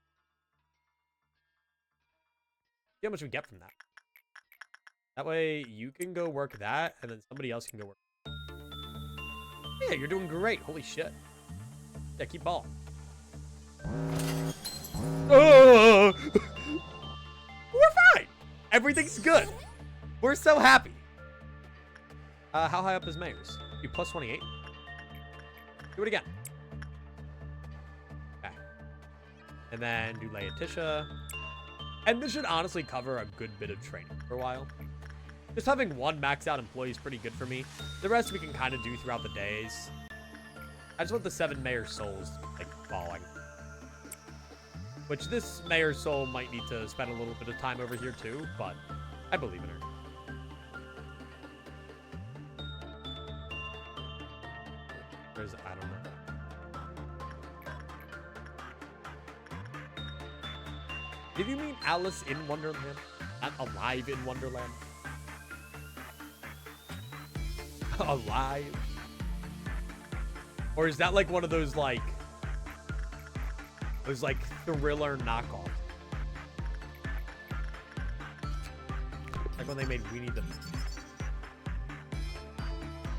See how much we get from that. That way you can go work that, and then somebody else can go work. Yeah, you're doing great. Holy shit. Yeah, keep ball. Oh! We're fine. Everything's good. We're so happy. How high up is Mayor's? You plus 28. Do it again. Okay. And then do Laetitia. And this should honestly cover a good bit of training for a while. Just having one maxed out employee is pretty good for me. The rest we can kind of do throughout the days. I just want the 7 Mayor Souls, like, falling. Which this Mayor Soul might need to spend a little bit of time over here too, but I believe in her. There's, I don't know. Did you mean Alice in Wonderland? Not Alive in Wonderland? Alive? Or is that like one of those like thriller knockoffs? Like when they made Weenie the...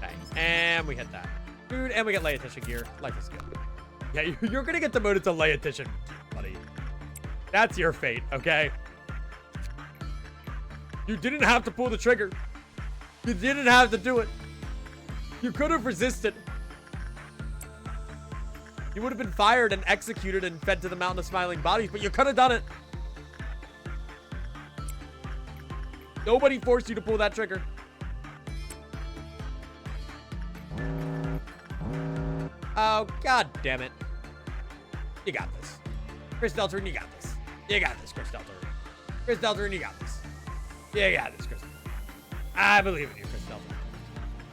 Okay, and we hit that. Dude, and we get Laetitia gear. Life is good. Yeah, you're gonna get demoted to Laetitia, buddy. That's your fate, okay? You didn't have to pull the trigger. You didn't have to do it. You could have resisted. You would have been fired and executed and fed to the Mountain of Smiling Bodies, but you could have done it. Nobody forced you to pull that trigger. Oh, god damn it. You got this. Chris Deltarune, you got this. You got this, Chris Deltarune. Chris Deltarune, you got this. You got this, Chris. I believe in you, Chris Deltarune.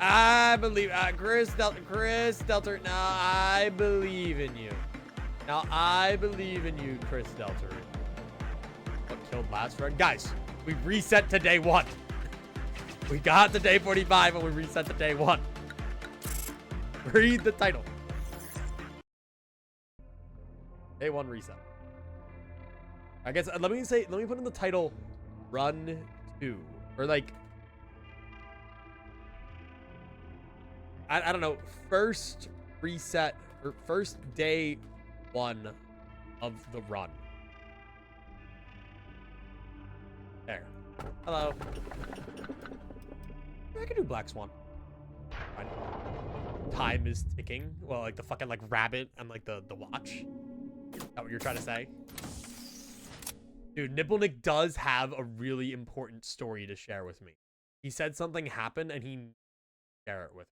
I believe, Chris Deltarune. Now I believe in you. Now I believe in you, Chris Deltarune. What killed last run? Guys, we reset to day 1. We got to day 45 and we reset to day 1. Read the title. Day 1 reset. I guess, let me put in the title Run 2. Or like, I don't know, first reset, or first day 1 of the run. There. Hello. I can do Black Swan. Fine. Time is ticking. Well, like the fucking like rabbit and like the watch. Is that what you're trying to say? Dude, Nipplenik does have a really important story to share with me. He said something happened and he share it with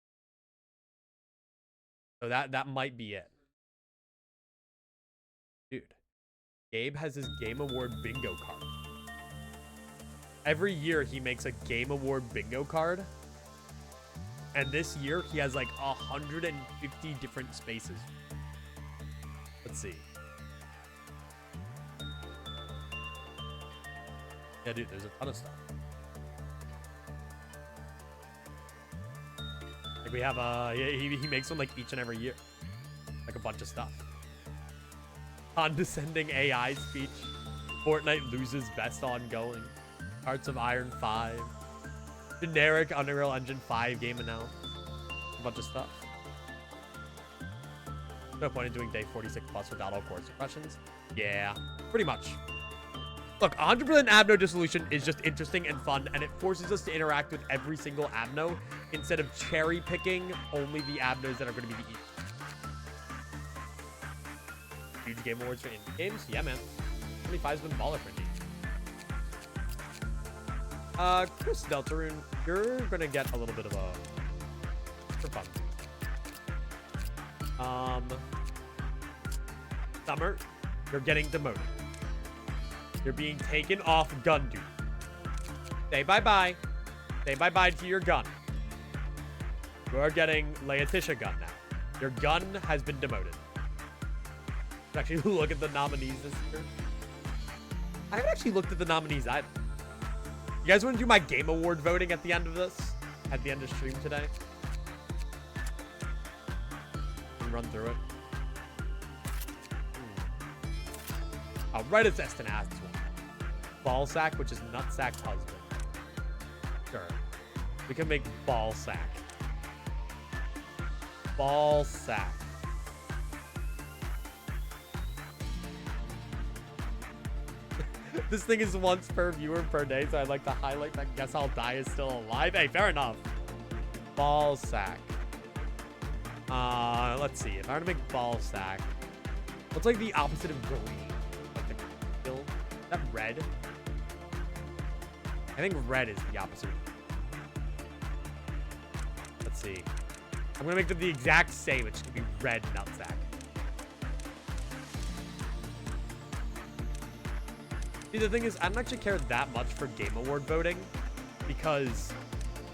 me. So that might be it. Dude, Gabe has his Game Award bingo card. Every year he makes a Game Award bingo card. And this year he has like 150 different spaces. Let's see. Yeah, dude, there's a ton of stuff. Like we have he makes one like each and every year. Like a bunch of stuff. Condescending AI speech. Fortnite loses best ongoing. Hearts of Iron 5. Generic Unreal Engine 5 game announced. A bunch of stuff. No point in doing day 46 plus without all core suppressions. Yeah, pretty much. Look, 100% Abno dissolution is just interesting and fun, and it forces us to interact with every single Abno instead of cherry picking only the Abnos that are going to be the easiest. Huge game awards for indie games? Yeah, man. 25's been baller for indie. Chris Deltarune, you're going to get a little bit of a... for fun. Summer, you're getting demoted. You're being taken off gun duty. Say bye-bye. Say bye-bye to your gun. You are getting Laetitia gun now. Your gun has been demoted. Let's actually look at the nominees this year. I haven't actually looked at the nominees either. You guys want to do my Game Award voting at the end of this? At the end of stream today? Run through it. I'll write its Eston asks one. Ballsack, which is Nutsack's husband. Sure. We can make Ballsack. Ballsack. This thing is once per viewer per day, so I'd like to highlight that Guess I'll Die is still alive. Hey, fair enough. Ballsack. Let's see. If I were to make Ballsack, what's like the opposite of green? Like the bill? Is that red? I think red is the opposite. Let's see. I'm gonna make them the exact same. It's gonna be red Nutsack. See, the thing is, I don't actually care that much for Game Award voting because,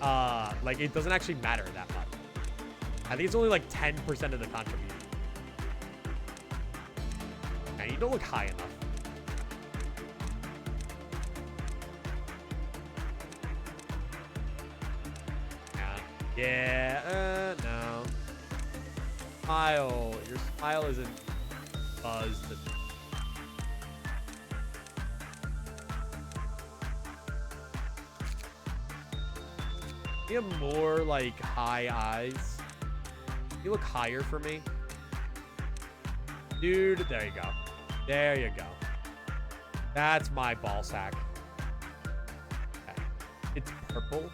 like, it doesn't actually matter that much. I think it's only like 10% of the contribution. And you don't look high enough. Yeah, no. Smile. Your smile isn't buzzed. You have more like high eyes. You look higher for me. Dude, there you go. There you go. That's my ball sack. Okay. It's purple.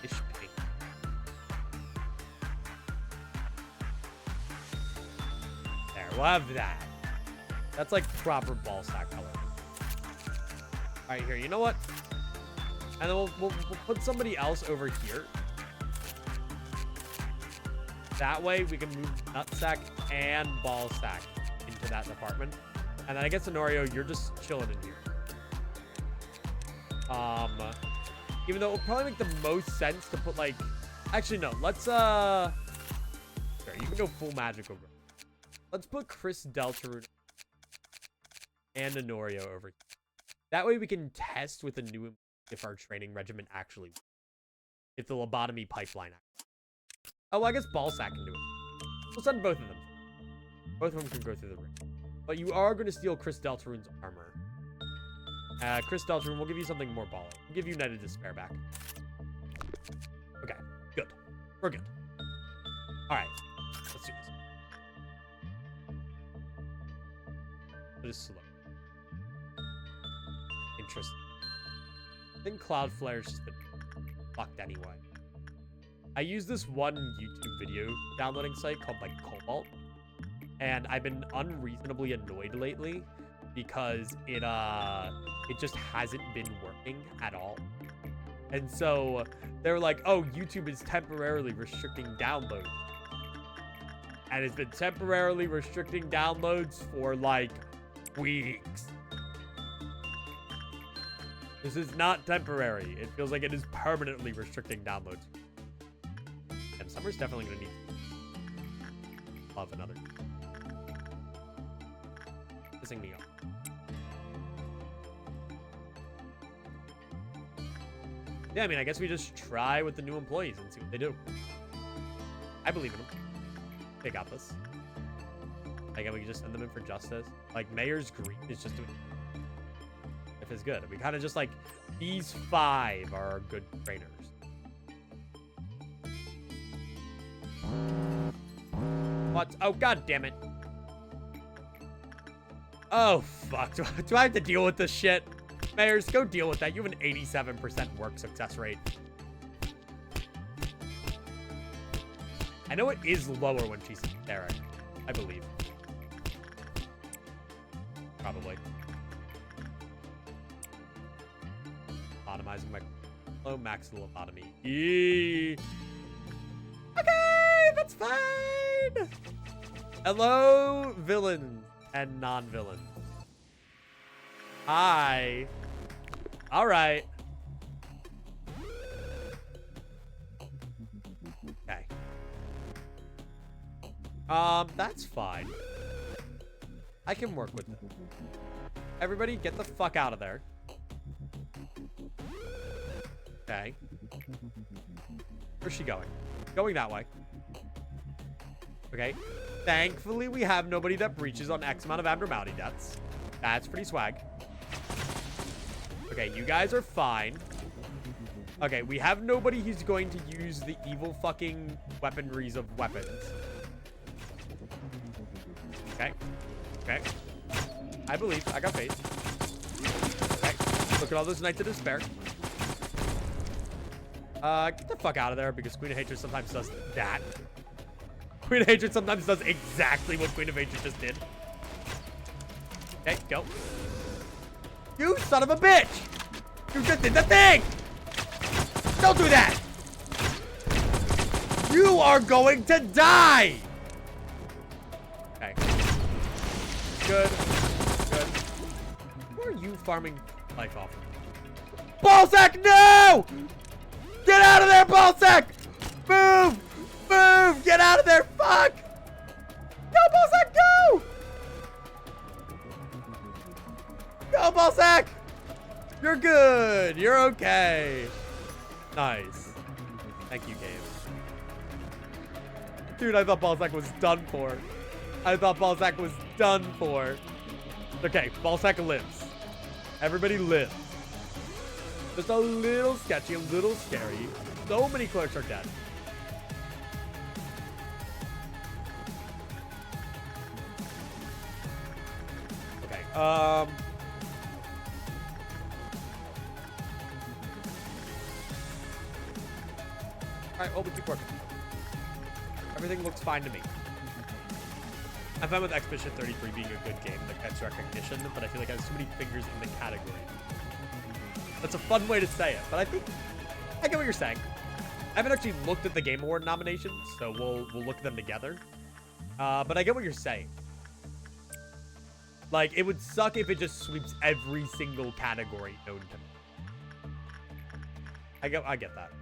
Ish pink. There, we'll have that. That's like proper ball sack color. Alright, here, you know what? And then we'll put somebody else over here. That way we can move Nutsack and Ballsack into that department. And then I guess Honorio, you're just chilling in here. Even though it will probably make the most sense to put like, actually no, let's sure, you can go full magic over. Let's put Chris Deltarune and Honorio over here. That way we can test with a new if our training regimen actually, if the lobotomy pipeline. Oh, well, I guess Ballsack can do it. We'll send both of them. Both of them can go through the ring. But you are going to steal Chris Deltarune's armor. Chris Deltarune, we'll give you something more baller. We'll give you United Despair back. Okay, good. We're good. All right, let's do this. It is slow. Interesting. I think Cloudflare's just been fucked anyway. I use this one YouTube video downloading site called like Cobalt, and I've been unreasonably annoyed lately because it just hasn't been working at all. And so they're like, oh, YouTube is temporarily restricting downloads. And it's been temporarily restricting downloads for like weeks. This is not temporary. It feels like it is permanently restricting downloads. And Summer's definitely gonna need love another. Pissing me off. Yeah, I mean, I guess we just try with the new employees and see what they do. I believe in them. They got this. Like, we can just send them in for justice. Like, Mayor's Green is just doing... If it's good. We kind of just, like, these 5 are our good trainers. What? Oh, god damn it. Oh, fuck. Do I have to deal with this shit? Mayors, go deal with that. You have an 87% work success rate. I know it is lower when she's there, I believe. Probably. Lobotomizing my... Oh, max lobotomy. Eee. Okay, that's fine. Hello, villains and non-villains. Hi. All right. Okay. That's fine. I can work with it. Everybody, get the fuck out of there. Okay. Where's she going? Going that way. Okay. Thankfully, we have nobody that breaches on X amount of abnormality deaths. That's pretty swag. Okay, you guys are fine. Okay, we have nobody who's going to use the evil fucking weaponries of weapons. Okay. Okay. I believe. I got faith. Okay. Look at all those Knights of Despair. Get the fuck out of there, because Queen of Hatred sometimes does that. Queen of Hatred sometimes does exactly what Queen of Hatred just did. Okay, go. You son of a bitch! You just did the thing! Don't do that! You are going to die! Okay. Good. Good. Who are you farming life off of? Ballsack, no! Get out of there, Ballsack! Move! Move! Get out of there! Fuck! Go, Ballsack, go! Go, Ballsack! You're good. You're okay. Nice. Thank you, Gabe. Dude, I thought Ballsack was done for. I thought Ballsack was done for. Okay, Ballsack lives. Everybody lives. Just a little sketchy, a little scary. So many clerks are dead. Okay, Alright, well, we keep working. Everything looks fine to me. I'm fine with Expedition 33 being a good game that gets recognition, but I feel like it has too many fingers in the category. That's a fun way to say it, but I think I get what you're saying. I haven't actually looked at the Game Award nominations, so we'll look at them together. But I get what you're saying. Like, it would suck if it just sweeps every single category known to me. I get that.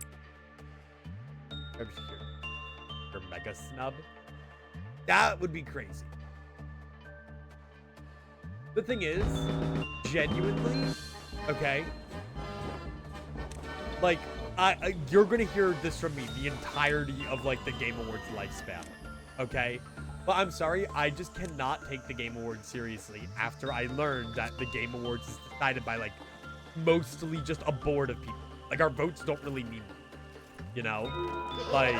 Your mega snub. That would be crazy. The thing is, genuinely, okay, like, you're gonna hear this from me the entirety of, like, the Game Awards lifespan, okay? But I'm sorry, I just cannot take the Game Awards seriously after I learned that the Game Awards is decided by, like, mostly just a board of people. Like, our votes don't really mean much. You know, like,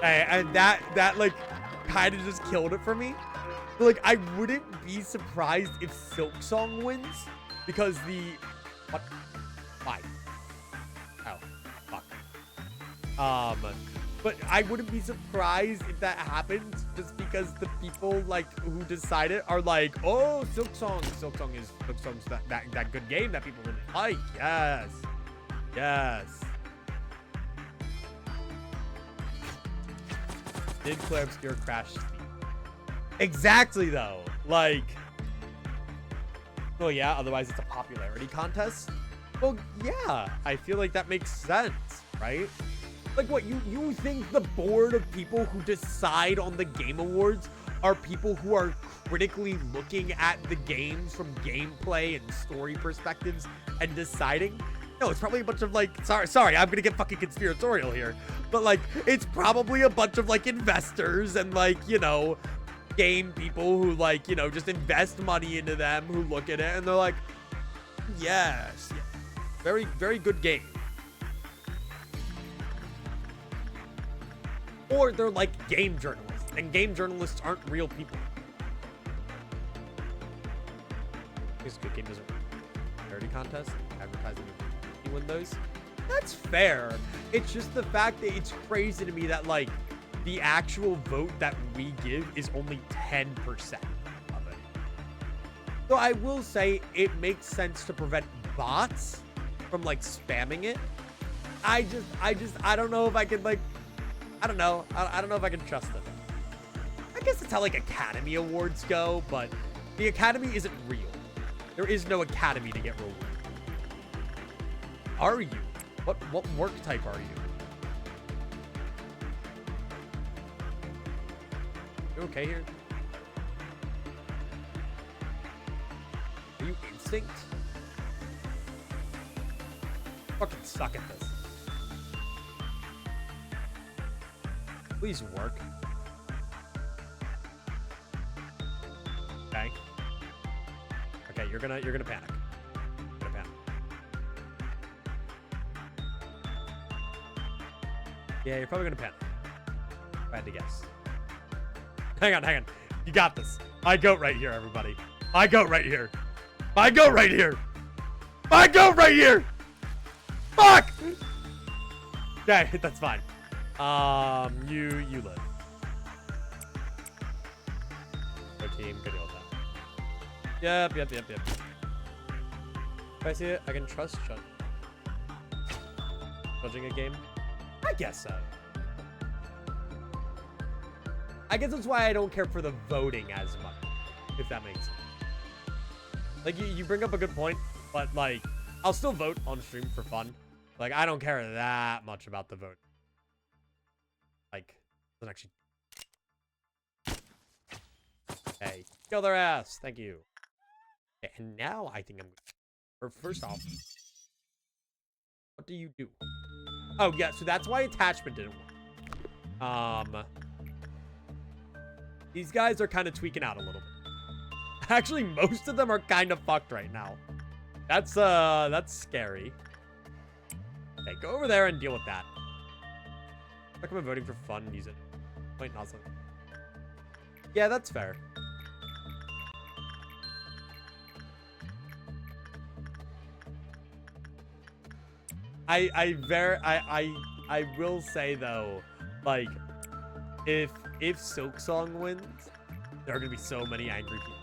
and that like kind of just killed it for me. But, like, I wouldn't be surprised if Silk Song wins, because what? Why? Oh, fuck. But I wouldn't be surprised if that happens, just because the people like who decide it are like, oh, Silksong's that good game that people really like. Yes. Yes. Did Claire Obscure crash Steam? Exactly though. Like, well, yeah, otherwise it's a popularity contest. Well, yeah, I feel like that makes sense, right? Like, what, you think the board of people who decide on the Game Awards are people who are critically looking at the games from gameplay and story perspectives and deciding? No, it's probably a bunch of, like, sorry, I'm gonna get fucking conspiratorial here, but, like, it's probably a bunch of, like, investors and, like, you know, game people who, like, you know, just invest money into them, who look at it and they're like, yes, very, very good game. Or they're like game journalists, and game journalists aren't real people. This good game doesn't charity contest, advertising windows. That's fair. It's just the fact that it's crazy to me that like the actual vote that we give is only 10% of it. So I will say it makes sense to prevent bots from like spamming it. I don't know if I can like, I don't know if I can trust it. I guess it's how like Academy Awards go, but the Academy isn't real. There is no Academy to get rewarded. Are you? What work type are you? You okay here? Are you instinct? Fucking suck at this. Please work. Okay. Okay, you're gonna panic. You're gonna panic. Yeah, you're probably gonna panic. If I had to guess. Hang on. You got this. My goat right here, everybody. My goat right here. My goat right here. My goat right here. Fuck! Okay, that's fine. You live. Our team, good deal with that. Yep. If I see it, I can trust judging a game. I guess so. I guess that's why I don't care for the voting as much, if that makes sense. Like, you bring up a good point, but, like, I'll still vote on stream for fun. Like, I don't care that much about the vote. Like, doesn't actually... Hey, kill their ass. Thank you. Okay, and now I think I'm... Or first off, what do you do? Oh, yeah, so that's why attachment didn't work. These guys are kind of tweaking out a little bit. Actually, most of them are kind of fucked right now. That's scary. Okay, go over there and deal with that. I recommend voting for fun and use it. Wait, not something. Yeah, that's fair. I will say though, like, if Silksong wins, there are gonna be so many angry people.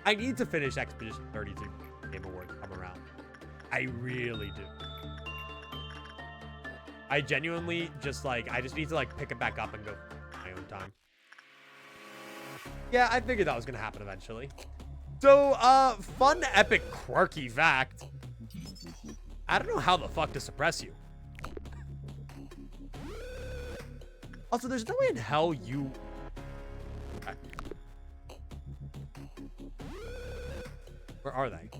I need to finish Expedition 33 Game Awards come around. I really do. I genuinely just like, I just need to like pick it back up and go my own time. Yeah, I figured that was gonna happen eventually. So, fun, epic, quirky fact. I don't know how the fuck to suppress you. Also, there's no way in hell you... Okay. Where are they?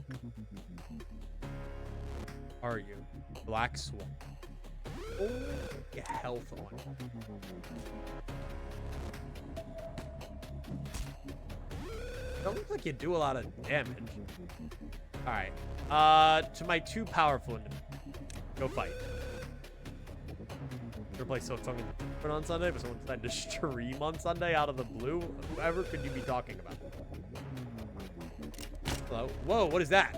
Are you? Black Swan. Oh, get health on. Don't look like you do a lot of damage. Alright. To my two powerful enemies. Go fight. Play Silksong on Sunday, but someone decided to stream on Sunday out of the blue. Whoever could you be talking about? Hello? Whoa, what is that?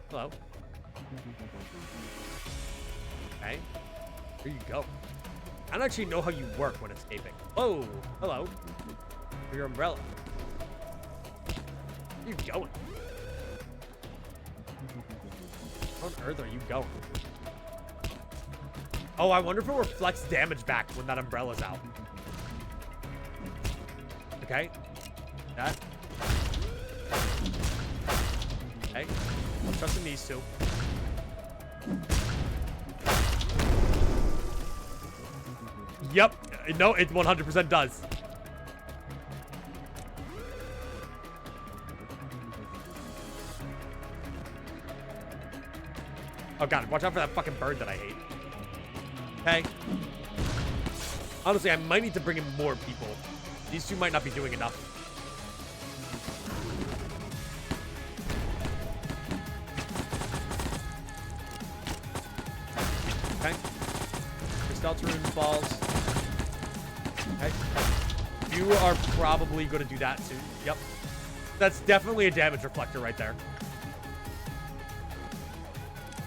Hello? Okay. Where you go? I don't actually know how you work when escaping. Oh, hello. For your umbrella. Where are you going? Where on earth are you going? Oh, I wonder if it reflects damage back when that umbrella's out. Okay. That. Okay. I'm trusting these two. Yep. No, it 100% does. Oh, God. Watch out for that fucking bird that I hate. Okay. Honestly, I might need to bring in more people. These two might not be doing enough. Okay. Crystal runes balls. Okay. You are probably going to do that soon. Yep. That's definitely a damage reflector right there.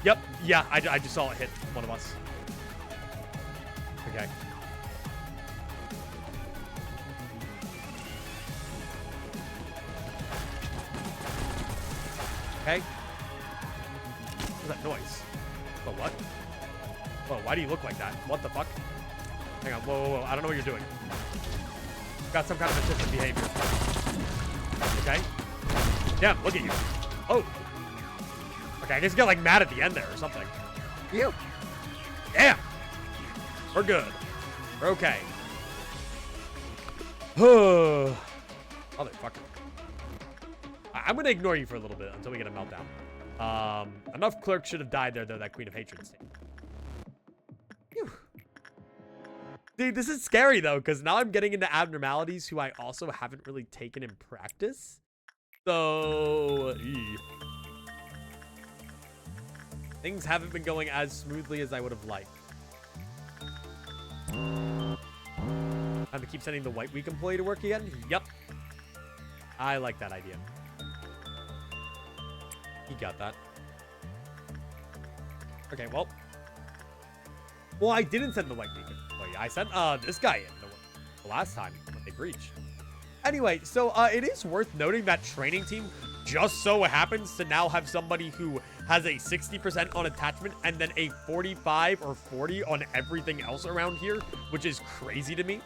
Yep. Yeah, I just saw it hit one of us. Okay. Okay. What's that noise? Oh, what? Whoa, why do you look like that? What the fuck? Hang on, whoa, whoa, whoa. I don't know what you're doing. Got some kind of assistant behavior. Okay. Damn, look at you. Oh. Okay, I guess you got like mad at the end there or something. You. Damn. We're good. We're okay. Motherfucker. I'm going to ignore you for a little bit until we get a meltdown. Enough clerks should have died there, though, that Queen of Hatred state. Phew. Dude, this is scary, though, because now I'm getting into abnormalities who I also haven't really taken in practice. So, things haven't been going as smoothly as I would have liked. Time to keep sending the White Week employee to work again? Yep. I like that idea. He got that. Okay, well. Well, I didn't send the White Week employee. I sent this guy in the last time when they breached. Anyway, so it is worth noting that training team just so happens to now have somebody who has a 60% on attachment and then a 45 or 40 on everything else around here, which is crazy to me.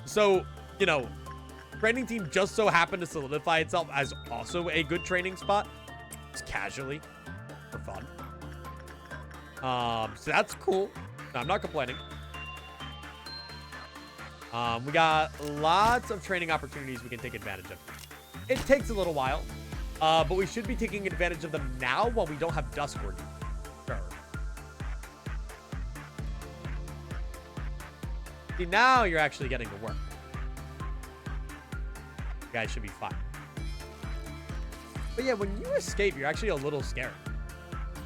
So, you know, training team just so happened to solidify itself as also a good training spot. Just casually for fun. So that's cool. No, I'm not complaining. We got lots of training opportunities we can take advantage of. It takes a little while, but we should be taking advantage of them now while we don't have dusk working. Sure. See, now you're actually getting to work. You guys should be fine. But yeah, when you escape, you're actually a little scary.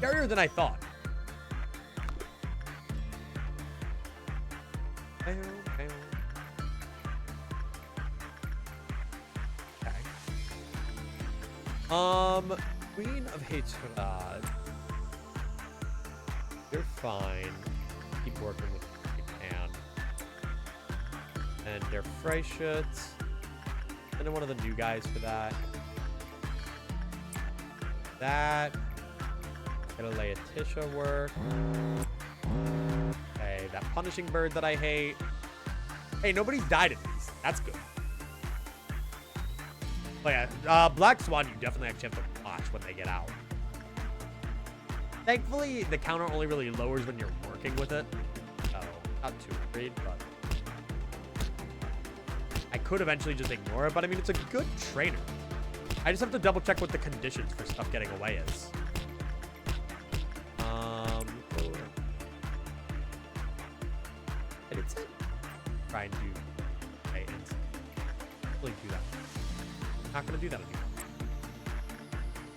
Scarier than I thought. Okay. Queen of Hatred. You're fine. Keep working with what you can. And they're Freischutz. And then one of the new guys for that. That. Gonna lay a Tisha work. Okay, that punishing bird that I hate. Hey, nobody's died at least. That's good. But yeah, Black Swan, you definitely actually have to watch when they get out. Thankfully, the counter only really lowers when you're working with it. So, not too worried, but I could eventually just ignore it, but I mean, it's a good trainer. I just have to double check what the conditions for stuff getting away is. I did say try and do really do that. Not gonna do that anymore.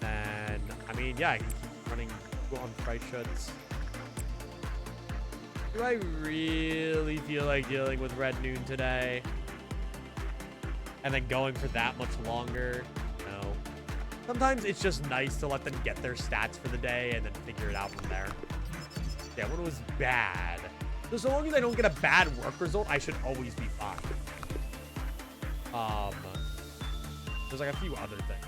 And I mean, yeah, I can keep running on Freischutz. Do I really feel like dealing with Red Noon today? And then going for that much longer? No. Sometimes it's just nice to let them get their stats for the day and then figure it out from there. That one was bad. So long as I don't get a bad work result, I should always be fine. There's like a few other things.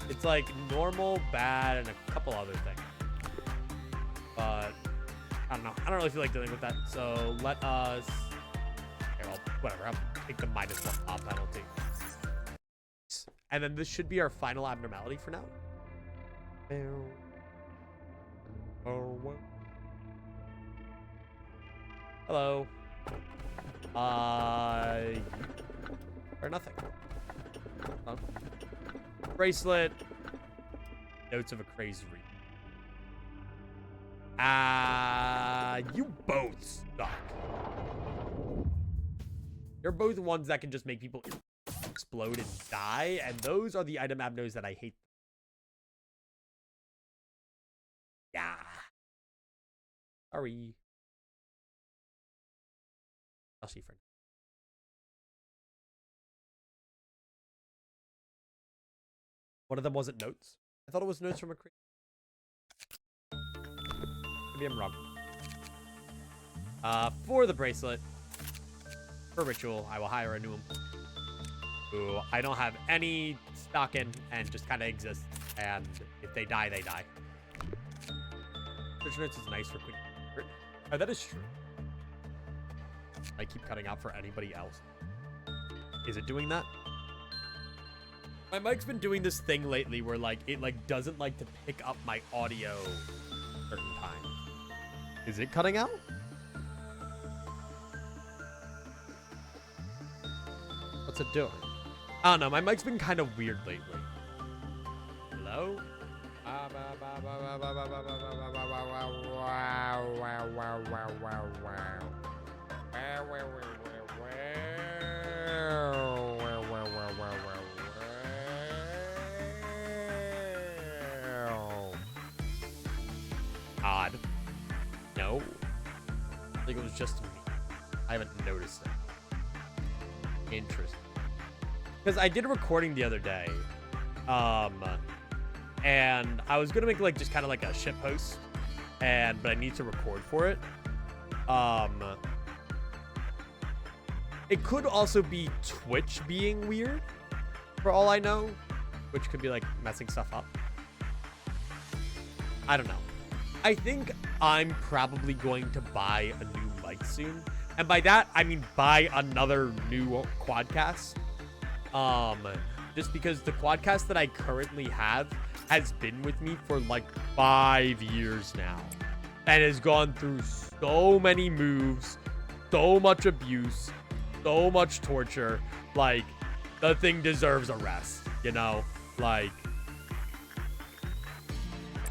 It's like normal, bad, and a couple other things. But I don't know. I don't really feel like dealing with that. So let us. Okay, well, whatever. I'll take the -1 op penalty. And then this should be our final abnormality for now. Hello. Or nothing. Oh. Bracelet. Notes of a crazy read. You both suck. You're both ones that can just make people explode and die, and those are the item abnos that I hate. Yeah. Sorry. I'll see for now. One of them wasn't notes. I thought it was notes from a creature. Maybe I'm wrong. For the bracelet, for ritual, I will hire a new one. Who I don't have any stock in and just kind of exists. And if they die, they die. Creature notes is nice for quick. Oh, that is true. I keep cutting out for anybody else. Is it doing that? My mic's been doing this thing lately where like it like doesn't like to pick up my audio certain times. Is it cutting out? What's it doing? I don't know. My mic's been kind of weird lately. Hello? Odd. No. I think it was just me. I haven't noticed it. Interesting. Because I did a recording the other day. And I was gonna make like just kind of like a shit post. But I need to record for it. It could also be Twitch being weird, for all I know, which could be like messing stuff up. I don't know. I think I'm probably going to buy a new mic soon. And by that, I mean buy another new quadcast. Just because the quadcast that I currently have has been with me for like 5 years now. And has gone through so many moves, so much abuse, so much torture. Like, the thing deserves a rest, you know? Like...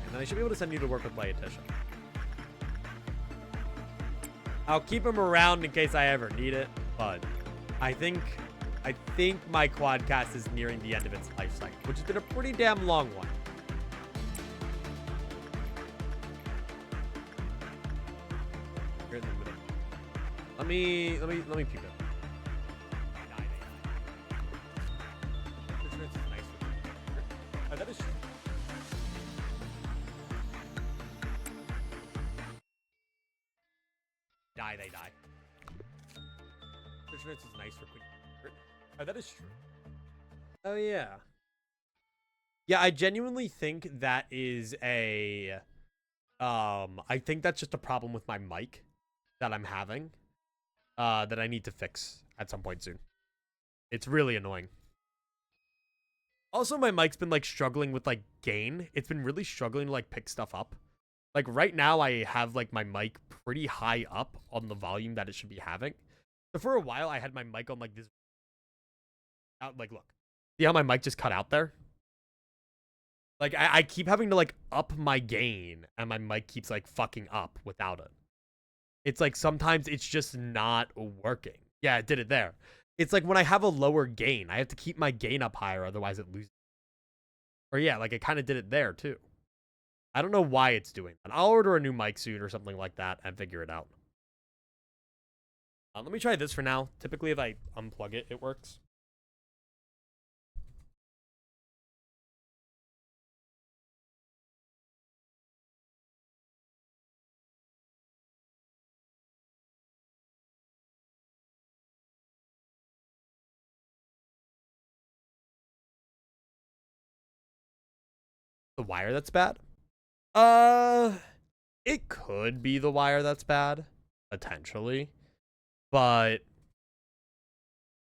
And then I should be able to send you to work with Laetitia. I'll keep him around in case I ever need it, but I think my quadcast is nearing the end of its life cycle, which has been a pretty damn long one. You're in the middle. Let me peep it. Oh, that is true. Die, they die. Creature notes is nice for quick. Oh, that is true. Oh, yeah. Yeah, I genuinely think that is a... I think that's just a problem with my mic that I'm having. That I need to fix at some point soon. It's really annoying. Also, my mic's been, like, struggling with, like, gain. It's been really struggling to, like, pick stuff up. Like, right now, I have, like, my mic pretty high up on the volume that it should be having. So, for a while, I had my mic on, like, this... Like, look. See how my mic just cut out there? Like, I keep having to, like, up my gain, and my mic keeps, like, fucking up without it. It's, like, sometimes it's just not working. Yeah, it did it there. It's, like, when I have a lower gain, I have to keep my gain up higher, otherwise it loses. Or, yeah, like, it kind of did it there, too. I don't know why it's doing that. I'll order a new mic soon or something like that and figure it out. Let me try this for now. Typically, if I unplug it, it works. The wire that's bad? It could be the wire that's bad, potentially. But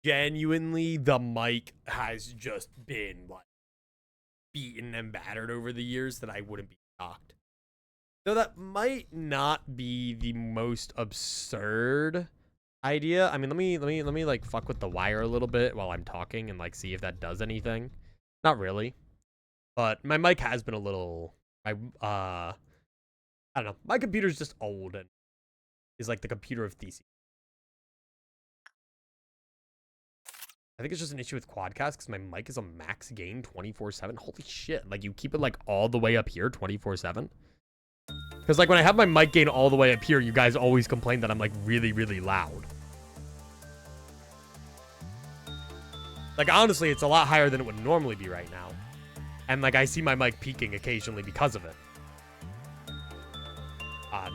genuinely, the mic has just been like beaten and battered over the years that I wouldn't be shocked. So that might not be the most absurd idea. I mean, let me like fuck with the wire a little bit while I'm talking and like see if that does anything. Not really. But my mic has been a little I don't know. My computer's just old and is like the computer of theses. I think it's just an issue with Quadcast because my mic is a max gain 24/7. Holy shit. Like, you keep it, like, all the way up here 24/7? Because, like, when I have my mic gain all the way up here, you guys always complain that I'm, like, really, really loud. Like, honestly, it's a lot higher than it would normally be right now. And, like, I see my mic peaking occasionally because of it. Odd.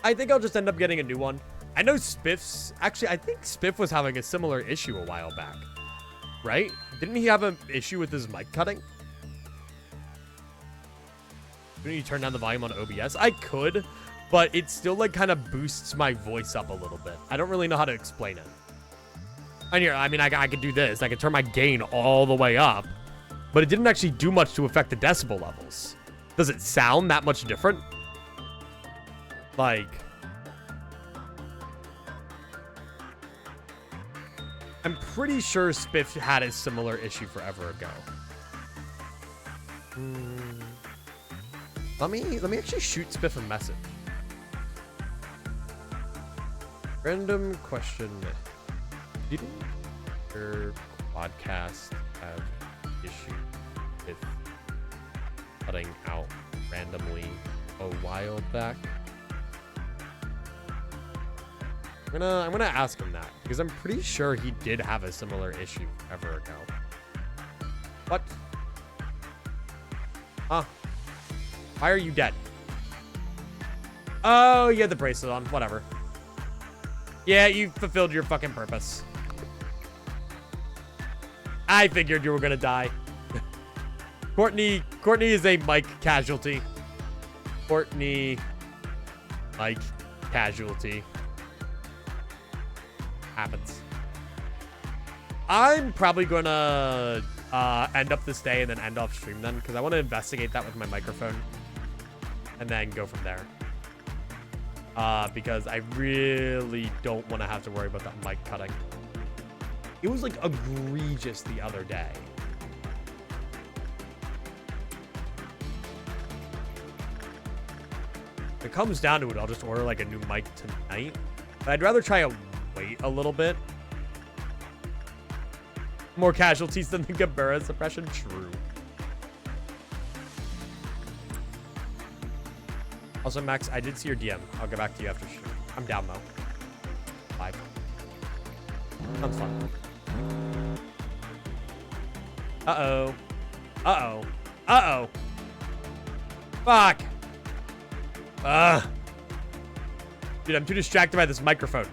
I think I'll just end up getting a new one. I know Spiff's... Actually, I think Spiff was having a similar issue a while back. Right? Didn't he have an issue with his mic cutting? Couldn't you turn down the volume on OBS? I could, but it still, like, kind of boosts my voice up a little bit. I don't really know how to explain it. And here, I mean, I could do this. I could turn my gain all the way up, but it didn't actually do much to affect the decibel levels. Does it sound that much different? Like... I'm pretty sure Spiff had a similar issue forever ago. Let me actually shoot Spiff a message. Random question. Didn't your podcast have issue with cutting out randomly a while back? I'm gonna ask him that because I'm pretty sure he did have a similar issue ever ago. What? Huh? Why are you dead? Oh, you had the bracelet on. Whatever. Yeah, you fulfilled your fucking purpose. I figured you were gonna die. Courtney is a mic casualty. Courtney, mic casualty. Happens. I'm probably gonna end up this day and then end off stream then, because I want to investigate that with my microphone and then go from there. Because I really don't want to have to worry about that mic cutting. It was like egregious the other day. If it comes down to it, I'll just order like a new mic tonight. But I'd rather try a wait a little bit. More casualties than the Gabura suppression? True. Also, Max, I did see your DM. I'll get back to you after stream. I'm down, though. Bye. Sounds fun. Uh-oh. Uh-oh. Uh-oh. Fuck. Dude, I'm too distracted by this microphone.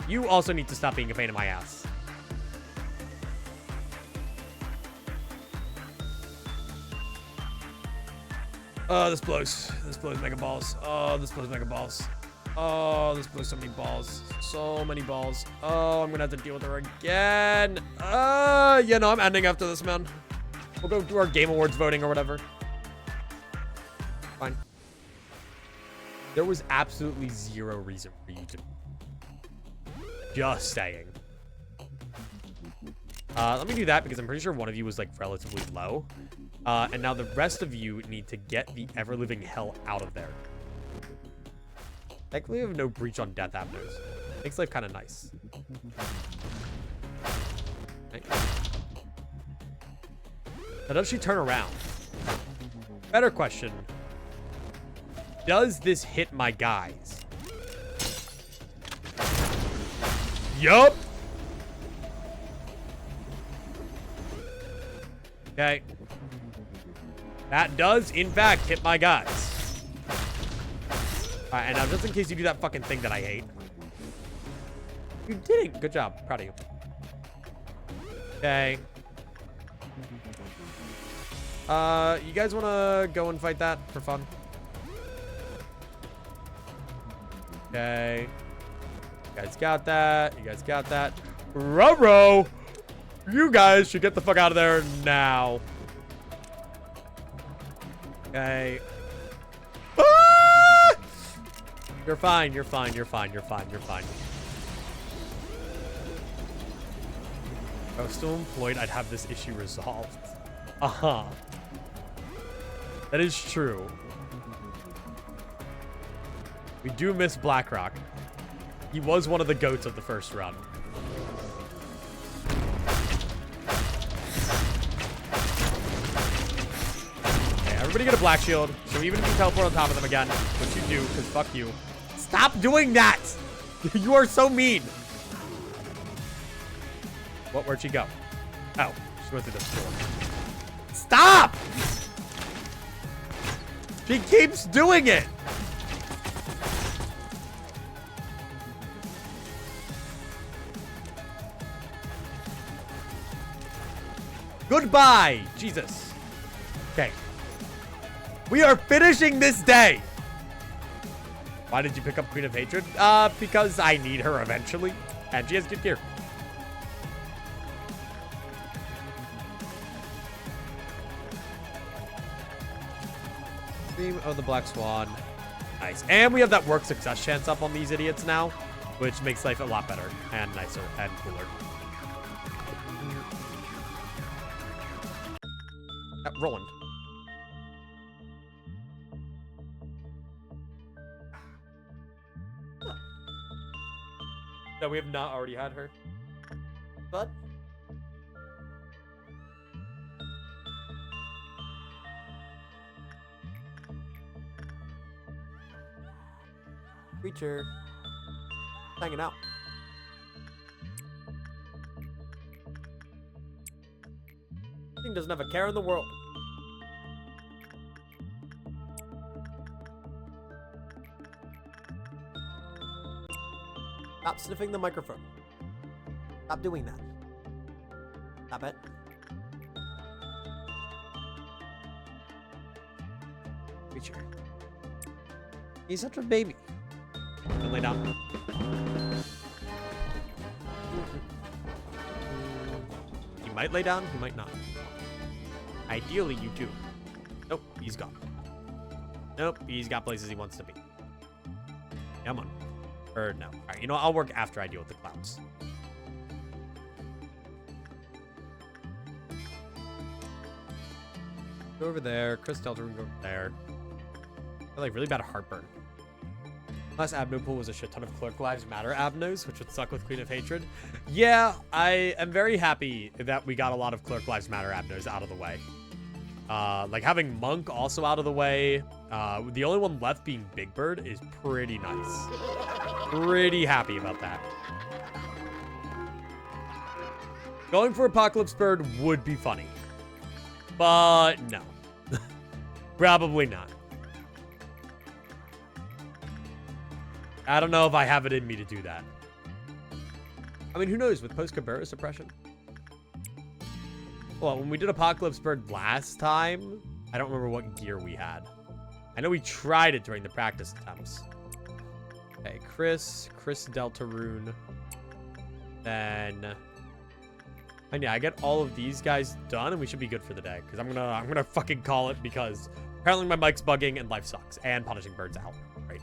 You also need to stop being a pain in my ass. Oh, this blows. This blows mega balls. Oh, this blows mega balls. Oh, this blows so many balls. So many balls. Oh, I'm gonna have to deal with her again. Yeah, no, I'm ending after this, man. We'll go do our Game Awards voting or whatever. Fine. There was absolutely zero reason for you to... Just saying. Let me do that because I'm pretty sure one of you was like relatively low. And now the rest of you need to get the ever-living hell out of there. Thankfully, we have no breach on death avenues. Makes life kind of nice. Right. Now, does she turn around? Better question. Does this hit my guys? Yup. Okay. That does, in fact, hit my guys. Alright, and now just in case you do that fucking thing that I hate. You didn't. Good job. Proud of you. Okay. You guys want to go and fight that for fun? Okay. You guys got that. You guys got that. Ruh-roh! You guys should get the fuck out of there now. Okay. Ah! You're fine. You're fine. You're fine. You're fine. You're fine. If I was still employed, I'd have this issue resolved. Uh-huh. That is true. We do miss Blackrock. He was one of the goats of the first run. Okay, everybody get a black shield. So even if you teleport on top of them again, which you do, because fuck you. Stop doing that! You are so mean. What? Where'd she go? Oh, she went through this door. Stop! She keeps doing it. Goodbye, Jesus. Okay. We are finishing this day. Why did you pick up Queen of Hatred? Because I need her eventually. And she has good gear. Theme of the Black Swan. Nice. And we have that work success chance up on these idiots now, which makes life a lot better and nicer and cooler. Roland. No, we have not already had her. But creature hanging out. Thing doesn't have a care in the world. Stop sniffing the microphone. Stop doing that. Stop it. Creature. He's such a baby. Lay down. He might lay down, he might not. Ideally, you do. Nope, he's gone. Nope, he's got places he wants to be. Come on. Or no. Alright, you know what? I'll work after I deal with the clouds. Go over there. Chris Delta can go over there. I feel like really bad heartburn. Last Abno pool was a shit ton of Clerk Lives Matter Abnos, which would suck with Queen of Hatred. Yeah, I am very happy that we got a lot of Clerk Lives Matter Abnos out of the way. Like having Monk also out of the way. The only one left being Big Bird is pretty nice. Pretty happy about that. Going for Apocalypse Bird would be funny. But no. Probably not. I don't know if I have it in me to do that. I mean, who knows with post-Cabrera suppression? Well, when we did Apocalypse Bird last time, I don't remember what gear we had. I know we tried it during the practice attempts. Okay, Chris Deltarune. Then, and yeah, I get all of these guys done, and we should be good for the day. Because I'm gonna fucking call it because apparently my mic's bugging and life sucks, and Punishing Bird's out. Right?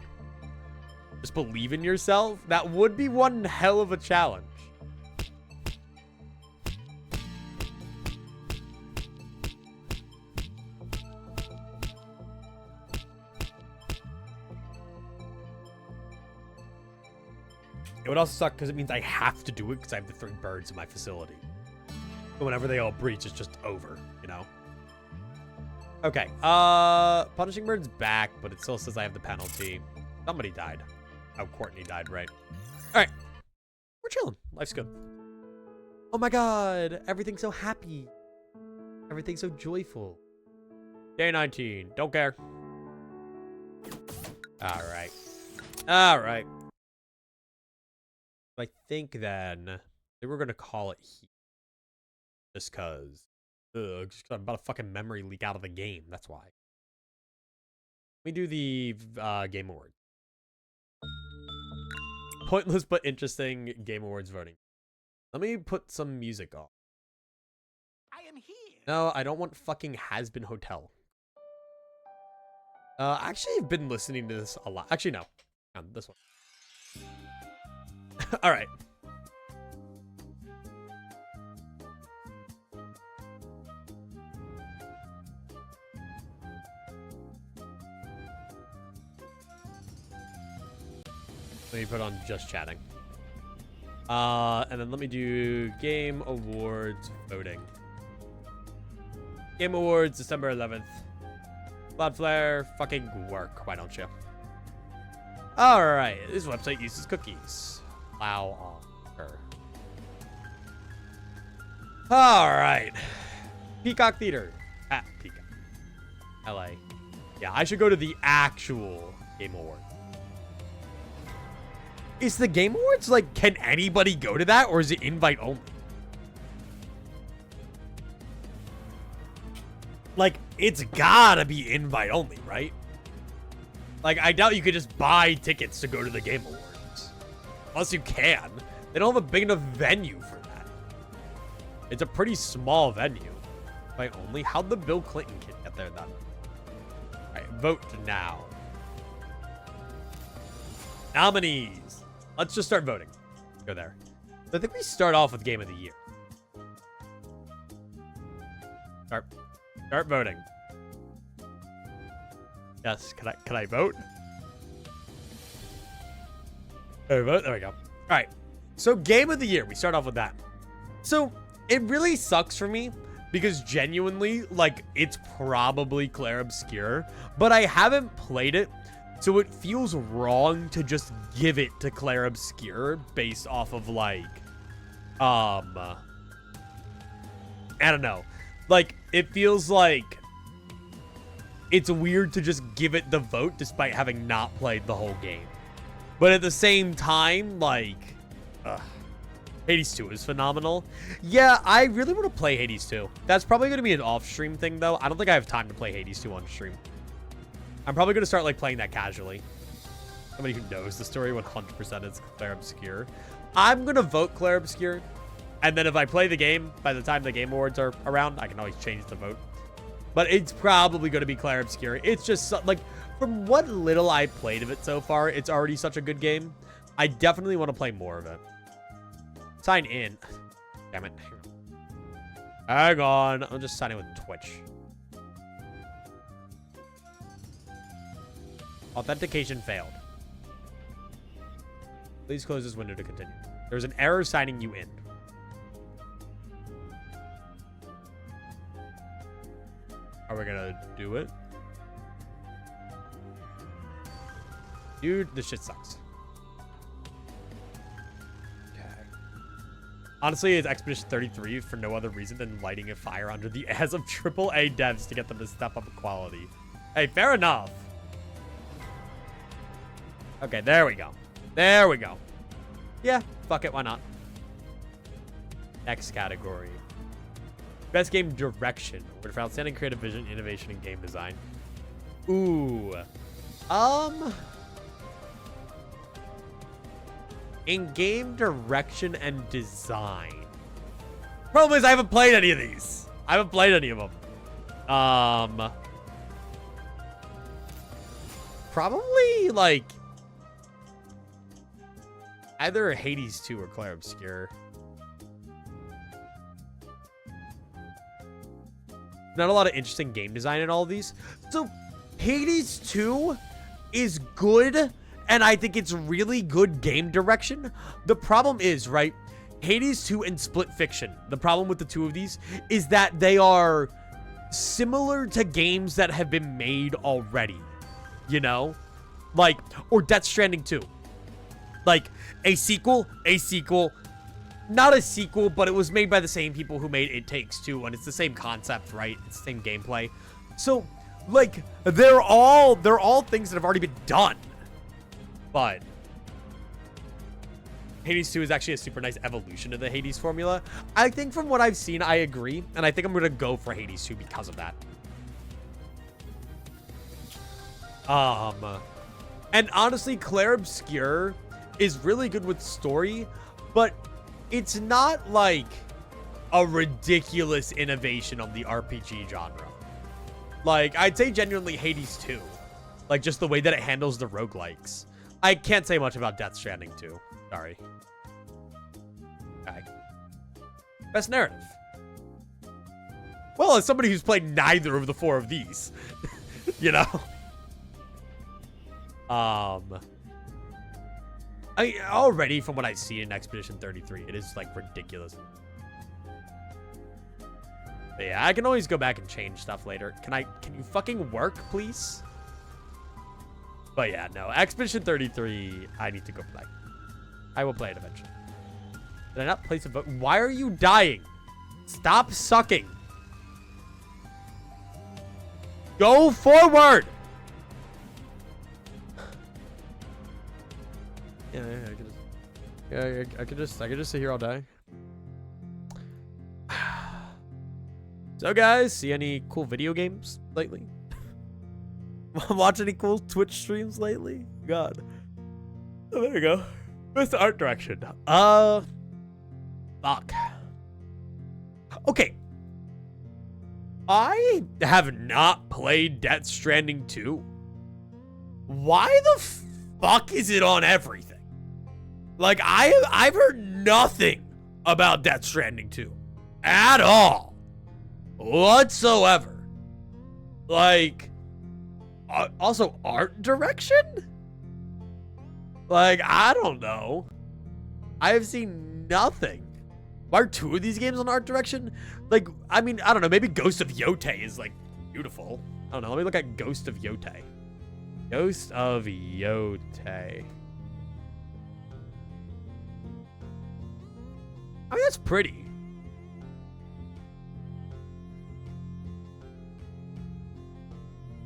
Just believe in yourself. That would be one hell of a challenge. It would also suck because it means I have to do it because I have the 3 birds in my facility. But whenever they all breach, it's just over, you know? Okay, Punishing Bird's back, but it still says I have the penalty. Somebody died. Oh, Courtney died, right? All right, we're chilling. Life's good. Oh my God, everything's so happy. Everything's so joyful. Day 19, don't care. All right. All right. I think then they were going to call it here. Just because Ugh, just 'cause I'm about to fucking memory leak out of the game. That's why. Let me do the Game Awards. Pointless but interesting Game Awards voting. Let me put some music on. I am here. No, I don't want fucking Has Been Hotel. Actually, I've been listening to this a lot. Actually, no. This one. All right. Let me put on just chatting. And then let me do Game Awards voting. Game Awards, December 11th. Cloudflare, fucking work. Why don't you? Alright, this website uses cookies. Allow on. Alright. Peacock Theater. At Peacock. LA. Yeah, I should go to the actual Game Awards. Is the Game Awards, like, can anybody go to that, or is it invite only? Like, it's gotta be invite only, right? Like, I doubt you could just buy tickets to go to the Game Awards. Unless you can. They don't have a big enough venue for that. It's a pretty small venue. Invite only? How'd the Bill Clinton kid get there then? Alright, vote now. Nominees. Let's just start voting. Go there. I think we start off with Game of the Year. Start voting. Yes, can I vote? Can I vote? There we go. All right. So Game of the Year, we start off with that. So it really sucks for me because genuinely, like, it's probably Claire Obscure, but I haven't played it. So it feels wrong to just give it to Claire Obscure based off of, like, I don't know. Like, it feels like it's weird to just give it the vote despite having not played the whole game. But at the same time, like, Hades 2 is phenomenal. Yeah, I really want to play Hades 2. That's probably going to be an off-stream thing, though. I don't think I have time to play Hades 2 on stream. I'm probably going to start, like, playing that casually. Somebody who knows the story 100% is Claire Obscure. I'm going to vote Claire Obscure. And then if I play the game, by the time the Game Awards are around, I can always change the vote. But it's probably going to be Claire Obscure. It's just, like, from what little I played of it so far, it's already such a good game. I definitely want to play more of it. Sign in. Damn it. Hang on. I'm just signing with Twitch. Authentication failed. Please close this window to continue. There's an error signing you in. Are we gonna do it? Dude, this shit sucks. Okay. Honestly, it's Expedition 33 for no other reason than lighting a fire under the ass of AAA devs to get them to step up quality. Hey, fair enough. Okay, there we go. There we go. Yeah, fuck it, why not? Next category. Best game direction. Award for outstanding creative vision, innovation, and game design. Ooh. In game direction and design. Problem is I haven't played any of these. I haven't played any of them. Probably, like, either Hades 2 or Claire Obscure. Not a lot of interesting game design in all of these. So, Hades 2 is good, and I think it's really good game direction. The problem is, right, Hades 2 and Split Fiction, the problem with the two of these is that they are similar to games that have been made already, you know? Like, or Death Stranding 2. Like, a sequel, not a sequel, but it was made by the same people who made It Takes Two, and it's the same concept, right? It's the same gameplay. So, like, they're all things that have already been done. But Hades 2 is actually a super nice evolution of the Hades formula. I think from what I've seen, I agree. And I think I'm going to go for Hades 2 because of that. And honestly, Claire Obscure is really good with story, but it's not like a ridiculous innovation of the RPG genre. Like, I'd say genuinely Hades 2. Like, just the way that it handles the roguelikes. I can't say much about Death Stranding 2. Sorry. Okay. Best narrative. Well, as somebody who's played neither of the 4 of these, you know? I mean, already from what I see in Expedition 33, it is, like, ridiculous. But yeah, I can always go back and change stuff later. Can you fucking work, please? But yeah, no. Expedition 33, I need to go play. I will play it eventually. Did I not place a vote? Why are you dying? Stop sucking. Go forward! I could just sit here all day. So guys, see any cool video games lately? Watch any cool Twitch streams lately? God. Oh, there you go. Best art direction. Fuck. Okay. I have not played Death Stranding 2. Why the fuck is it on everything? Like, I've heard nothing about Death Stranding 2 at all, whatsoever. Like, also art direction? Like, I don't know. I have seen nothing. Why are 2 of these games on art direction? Like, I mean, I don't know. Maybe Ghost of Yote is, like, beautiful. I don't know. Let me look at Ghost of Yote. Ghost of Yote. I mean, that's pretty.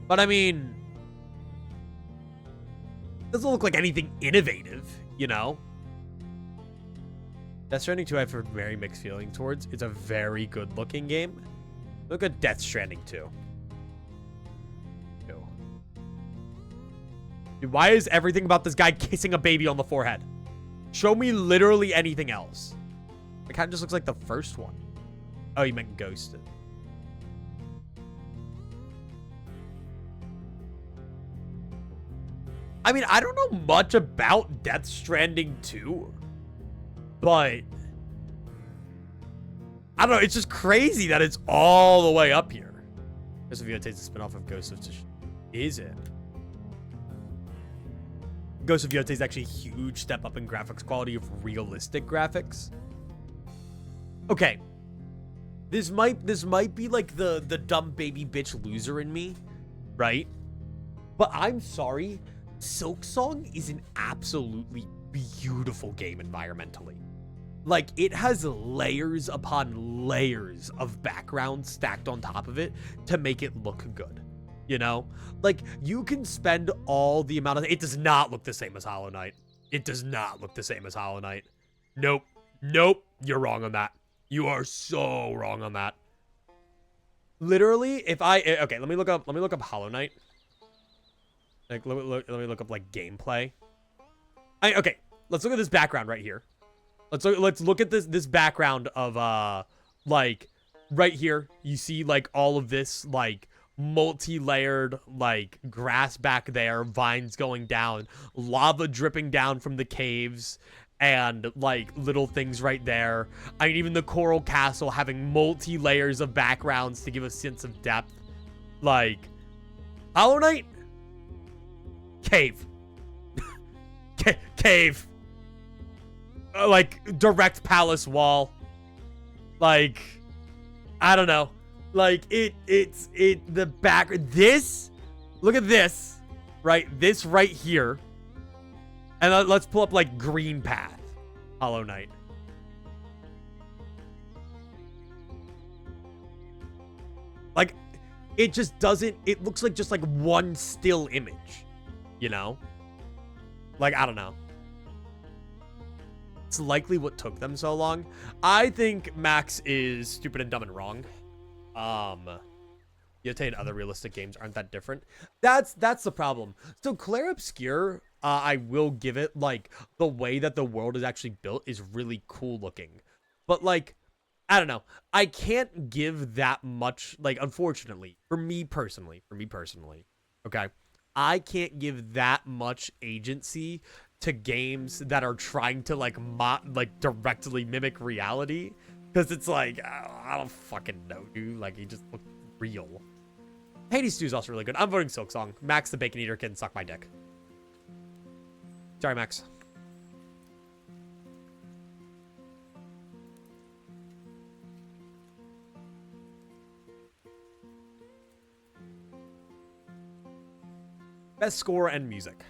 But I mean, doesn't look like anything innovative, you know? Death Stranding 2 I've heard very mixed feelings towards. It's a very good looking game. Look at Death Stranding 2. Dude, why is everything about this guy kissing a baby on the forehead? Show me literally anything else. It kind of just looks like the first one. Oh, you meant Ghosted. I mean, I don't know much about Death Stranding 2, but I don't know. It's just crazy that it's all the way up here. Ghost of Yote is a spinoff of Ghost of Tsushima. Is it? Ghost of Yote is actually a huge step up in graphics quality of realistic graphics. Okay. This might be like the dumb baby bitch loser in me, right? But I'm sorry. Silksong is an absolutely beautiful game environmentally. Like, it has layers upon layers of background stacked on top of it to make it look good. You know? Like, you can spend all the amount of... It does not look the same as Hollow Knight. It does not look the same as Hollow Knight. Nope. Nope. You're wrong on that. You are so wrong on that. Literally, if I... Okay, let me look up Hollow Knight. Like, let me look up, like, gameplay. Okay, let's look at this background right here. Let's look at this background of, like, right here. You see, like, all of this, like, multi-layered, like, grass back there, vines going down, lava dripping down from the caves, and, like, little things right there. I mean, even the Coral Castle having multi-layers of backgrounds to give a sense of depth. Like, Hollow Knight? Cave. Cave. Like, direct palace wall. Like, I don't know. Like, the back, this, look at this, right? This right here. And let's pull up, like, Green Path, Hollow Knight. Like, it just doesn't, it looks like just, like, one still image, you know? Like, I don't know. It's likely what took them so long. I think Max is stupid and dumb and wrong. Yotei and other realistic games aren't that different. That's the problem. So Clair Obscur, I will give it, like, the way that the world is actually built is really cool looking. But, like, I don't know. I can't give that much, like, unfortunately, for me personally, okay? I can't give that much agency to games that are trying to, like, directly mimic reality. Because it's like, I don't fucking know, dude. Like, he just looked real. Hades 2 is also really good. I'm voting Silksong. Max the Bacon Eater can suck my dick. Sorry, Max. Best score and music.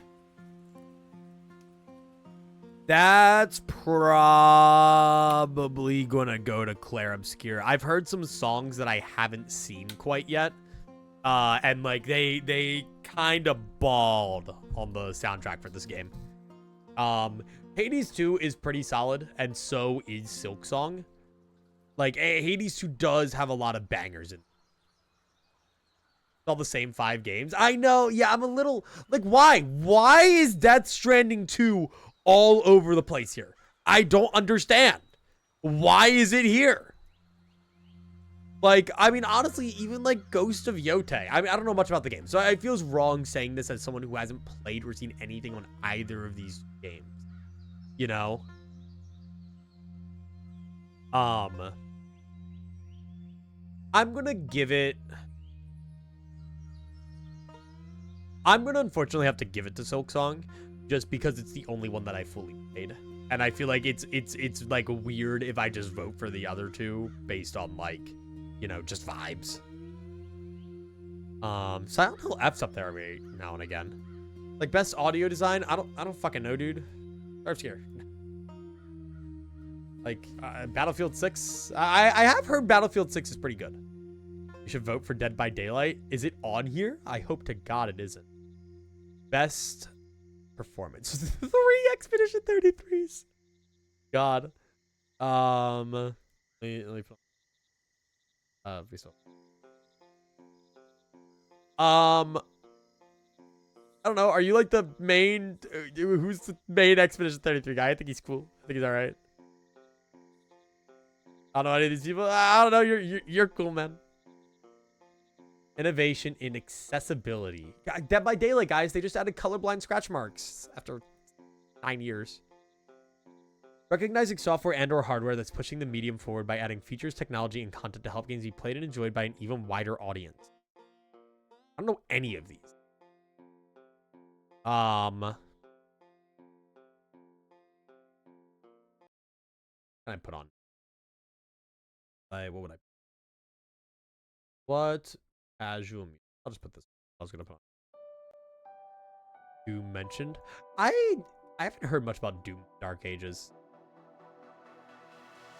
That's probably gonna go to Clair Obscur. I've heard some songs that I haven't seen quite yet. And like they kind of balled on the soundtrack for this game. Hades 2 is pretty solid, and so is Silksong. Like, Hades 2 does have a lot of bangers in it. It's all the same 5 games. I know, yeah, I'm a little... Like, why? Why is Death Stranding 2 all over the place here? I don't understand. Why is it here? Like, I mean, honestly, even, like, Ghost of Yotei. I mean, I don't know much about the game, so it feels wrong saying this as someone who hasn't played or seen anything on either of these games. You know? I'm gonna give it... I'm gonna unfortunately have to give it to Silksong, just because it's the only one that I fully played. And I feel like it's like weird if I just vote for the other two based on, like, you know, just vibes. Silent Hill F's up there every now and again. Like, best audio design, I don't fucking know, dude. I'm scared. Like, Battlefield 6. I have heard Battlefield 6 is pretty good. You should vote for Dead by Daylight. Is it on here? I hope to God it isn't. Best performance. 3 Expedition 33s. God. Let me put please don't. I don't know. Are you like the main? Who's the main Expedition 33 guy? I think he's cool. I think he's all right. I don't know any of these people. I don't know. You're cool, man. Innovation in accessibility. Dead by Daylight, guys. They just added colorblind scratch marks after 9 years. Recognizing software and or hardware that's pushing the medium forward by adding features, technology, and content to help games be played and enjoyed by an even wider audience. I don't know any of these. What can I put on? What would I? What casual music? I'll just put this. I was gonna put on. Doom mentioned. I haven't heard much about Doom Dark Ages.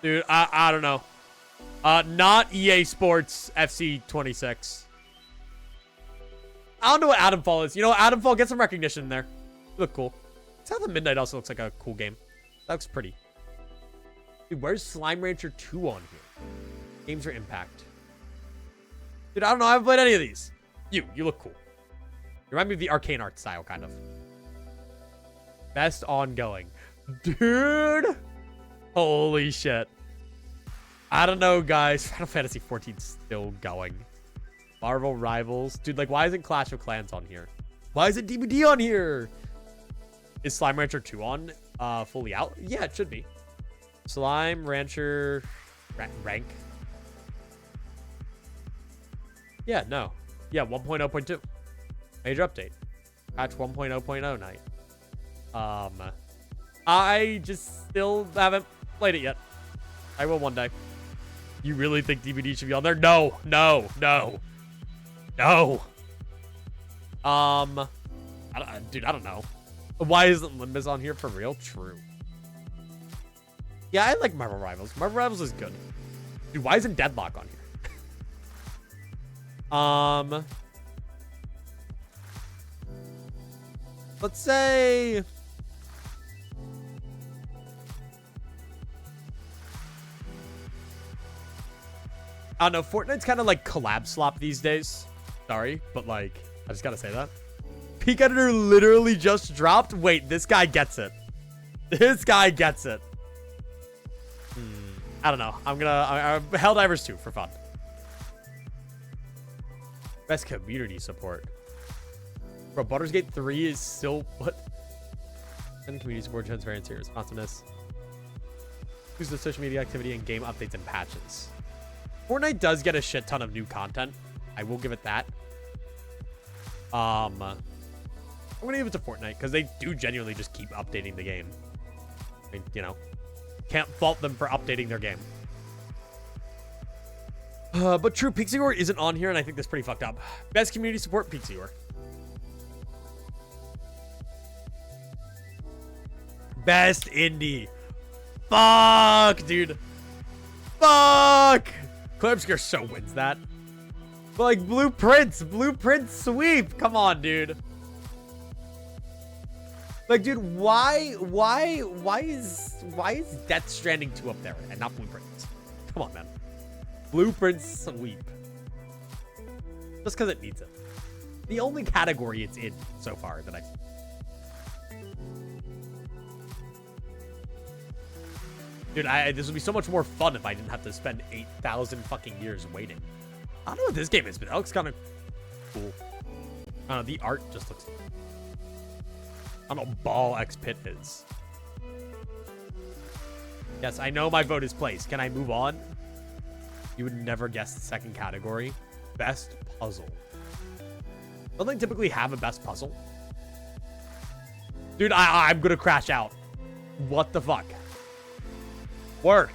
Dude, I don't know. Not EA Sports FC 26. I don't know what Adamfall is. You know, Adamfall, get some recognition in there. You look cool. South of Midnight also looks like a cool game. That looks pretty. Dude, where's Slime Rancher 2 on here? Games or Impact? Dude, I don't know. I haven't played any of these. You look cool. You remind me of the Arcane art style, kind of. Best ongoing. Dude! Holy shit. I don't know, guys. Final Fantasy 14's still going. Marvel Rivals. Dude, like, why isn't Clash of Clans on here? Why isn't DBD on here? Is Slime Rancher 2 on fully out? Yeah, it should be. Slime Rancher rank. Yeah, no. Yeah, 1.0.2. Major update. Patch 1.0.0 night. I just still haven't played it yet. I will one day. You really think DBD should be on there? No. Dude, I don't know. Why isn't Limbus on here for real? True. Yeah, I like Marvel Rivals. Marvel Rivals is good. Dude, why isn't Deadlock on here? Let's say... I don't know. Fortnite's kind of like collab slop these days. Sorry, but like, I just gotta say that. Peak Editor literally just dropped. Wait, this guy gets it. This guy gets it. I don't know. I'm gonna Helldivers 2 for fun. Best community support. Bro, Baldur's Gate 3 is still what? And community support, transparency, responsiveness. Use the social media activity and game updates and patches. Fortnite does get a shit ton of new content. I will give it that. I'm gonna give it to Fortnite because they do genuinely just keep updating the game. I mean, you know, can't fault them for updating their game. But true, Pixior isn't on here, and I think that's pretty fucked up. Best community support, Pixior. Best indie. Fuck, dude. Fuck. Claire Obscure so wins that. But like Blueprints sweep. Come on, dude. Like, dude, why is Death Stranding 2 up there and not Blueprints? Come on, man. Blueprints sweep. Just because it needs it. The only category it's in so far that I... Dude, this would be so much more fun if I didn't have to spend 8,000 fucking years waiting. I don't know what this game is, but that looks kind of cool. I don't know, the art just looks... I don't know what Ball X Pit is. Yes, I know my vote is placed. Can I move on? You would never guess the second category. Best puzzle. Don't they typically have a best puzzle? Dude, I'm gonna crash out. What the fuck? Work.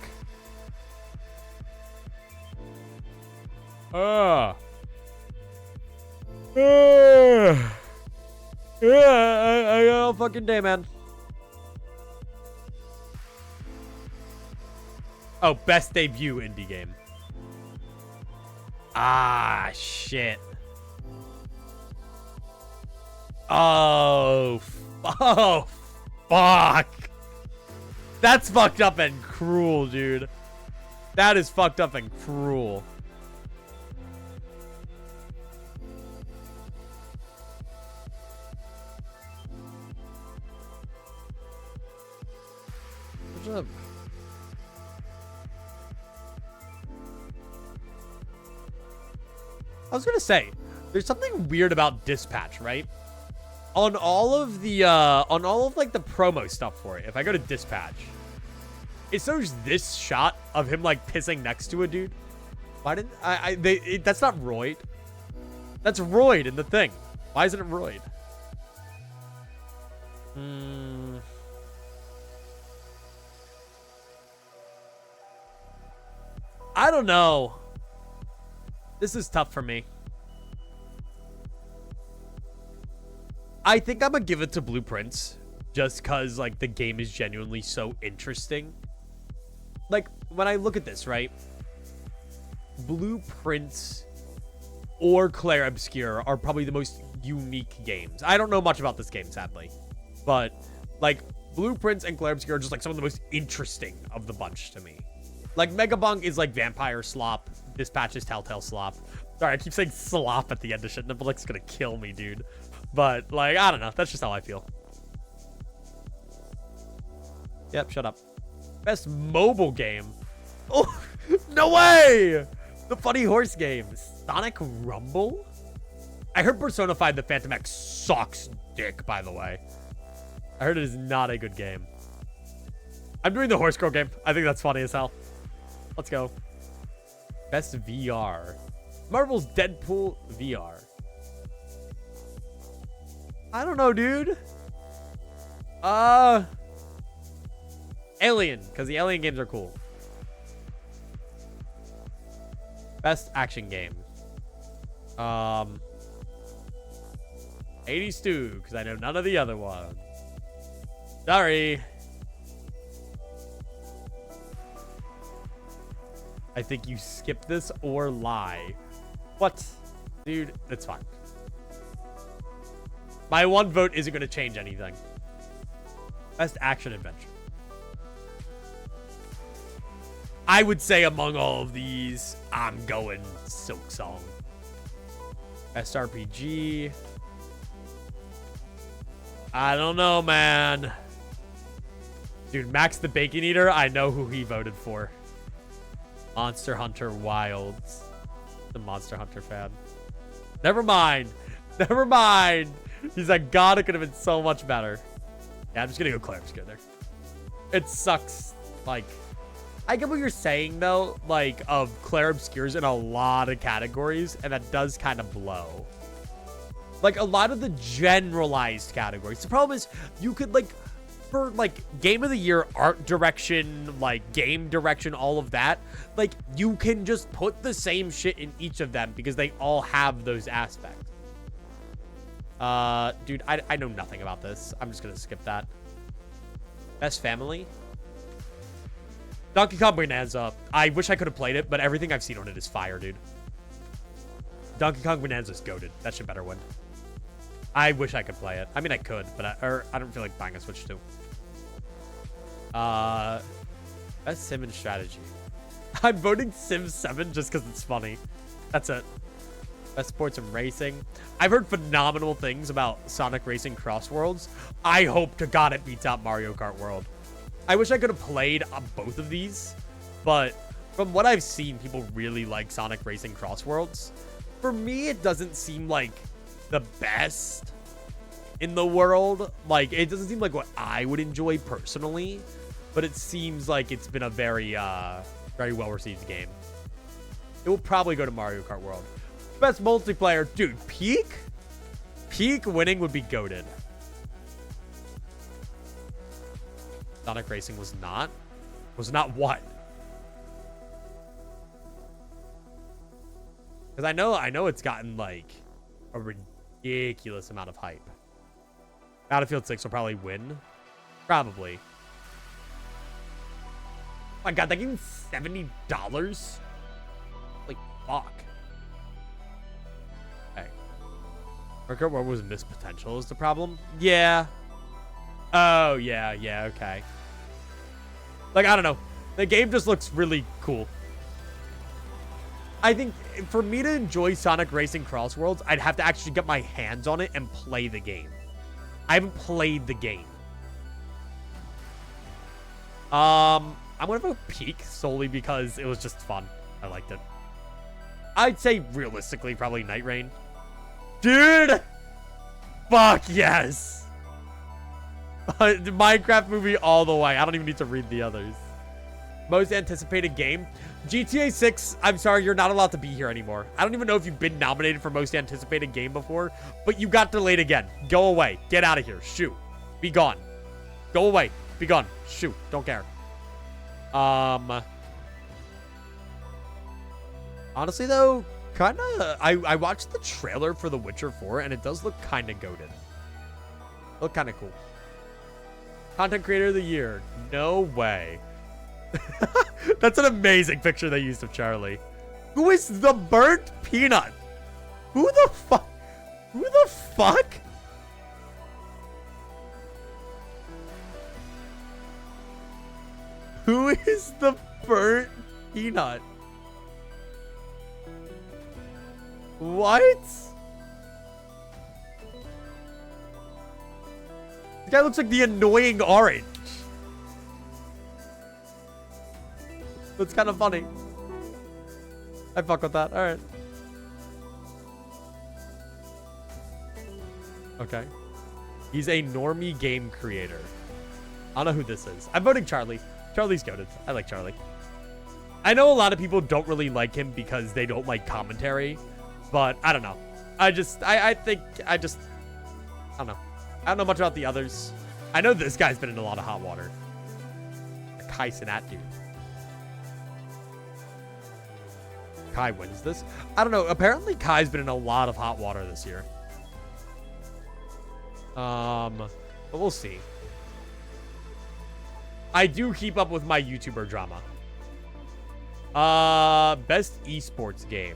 Yeah, I got all fucking day, man. Oh, best debut indie game. Ah, shit. Oh, fuck. That's fucked up and cruel, dude. That is fucked up and cruel. What's up? I was gonna say, there's something weird about Dispatch, right? On all of the like the promo stuff for it, if I go to Dispatch, it shows this shot of him like pissing next to a dude. Why didn't that's not Royd. That's Royd in the thing. Why isn't it Royd? I don't know. This is tough for me. I think I'm gonna give it to Blueprints just because like the game is genuinely so interesting. Like when I look at this, right? Blueprints or Claire Obscure are probably the most unique games. I don't know much about this game, sadly, but like Blueprints and Claire Obscure are just like some of the most interesting of the bunch to me. Like Megabunk is like vampire slop. Dispatch is Telltale slop. Sorry, I keep saying slop at the end of shit. Nibble's gonna kill me, dude. But like, I don't know. That's just how I feel. Yep, shut up. Best mobile game. Oh, no way! The Funny Horse game. Sonic Rumble? I heard Persona 5 the Phantom X sucks dick, by the way. I heard it is not a good game. I'm doing the Horse Girl game. I think that's funny as hell. Let's go. Best VR. Marvel's Deadpool VR. I don't know, dude. Alien, because the Alien games are cool. Best action game. 80 Stew, because I know none of the other ones. Sorry. I think you skip this or lie. What? Dude, that's fine. My one vote isn't going to change anything. Best action adventure. I would say among all of these, I'm going Silk Song. Best RPG. I don't know, man. Dude, Max the Bacon Eater, I know who he voted for. Monster Hunter Wilds. The Monster Hunter fan. Never mind. Never mind. He's like, God, it could have been so much better. Yeah, I'm just gonna go Claire. I'm just gonna go there. It sucks. Like, I get what you're saying, though. Like, of Claire obscures in a lot of categories, and that does kind of blow. Like, a lot of the generalized categories. The problem is, you could, like, for, like, Game of the Year, art direction, like, game direction, all of that, like, you can just put the same shit in each of them because they all have those aspects. Dude, I know nothing about this. I'm just gonna skip that. Best Family? Donkey Kong Bonanza. I wish I could have played it, but everything I've seen on it is fire, dude. Donkey Kong Bonanza's goated. That should better win. I wish I could play it. I mean, I could, but I don't feel like buying a Switch 2. Best Sim and Strategy. I'm voting Sim 7 just because it's funny. That's it. Best Sports and Racing. I've heard phenomenal things about Sonic Racing Cross Worlds. I hope to God it beats out Mario Kart World. I wish I could have played both of these, but from what I've seen, people really like Sonic Racing Cross Worlds. For me, it doesn't seem like the best in the world. Like, it doesn't seem like what I would enjoy personally, but it seems like it's been a very well-received game. It will probably go to Mario Kart World. Best multiplayer. Dude, Peak winning would be goated. Sonic Racing was not? Was not what? Because I know it's gotten, like, a ridiculous amount of hype. Battlefield 6 will probably win. Probably. Oh my God, that game's $70? Like, fuck. Okay. Workout what was missed potential is the problem? Yeah. Oh, yeah, okay. Like, I don't know. The game just looks really cool. I think for me to enjoy Sonic Racing Cross Worlds, I'd have to actually get my hands on it and play the game. I haven't played the game. I'm gonna vote Peak solely because it was just fun. I liked it. I'd say realistically probably Night Rain. Dude! Fuck yes! The Minecraft movie all the way. I don't even need to read the others. Most anticipated game. GTA 6, I'm sorry, you're not allowed to be here anymore. I don't even know if you've been nominated for most anticipated game before, but you got delayed again. Go away. Get out of here. Shoot. Be gone. Go away. Be gone. Shoot. Don't care. Honestly, though, kind of, I watched the trailer for The Witcher 4, and it does look kind of goated. Look kind of cool. Content Creator of the Year. No way. That's an amazing picture they used of Charlie. Who is the burnt peanut? Who the fuck? Who the fuck? Who is the burnt peanut? What? This guy looks like the annoying orange. That's kind of funny. I fuck with that. All right. Okay. He's a normie game creator. I don't know who this is. I'm voting Charlie. Charlie's goated. I like Charlie. I know a lot of people don't really like him because they don't like commentary, but I don't know. I don't know. I don't know much about the others. I know this guy's been in a lot of hot water. Kai Sinat, dude. Kai wins this. I don't know. Apparently, Kai's been in a lot of hot water this year. But we'll see. I do keep up with my YouTuber drama. Best esports game.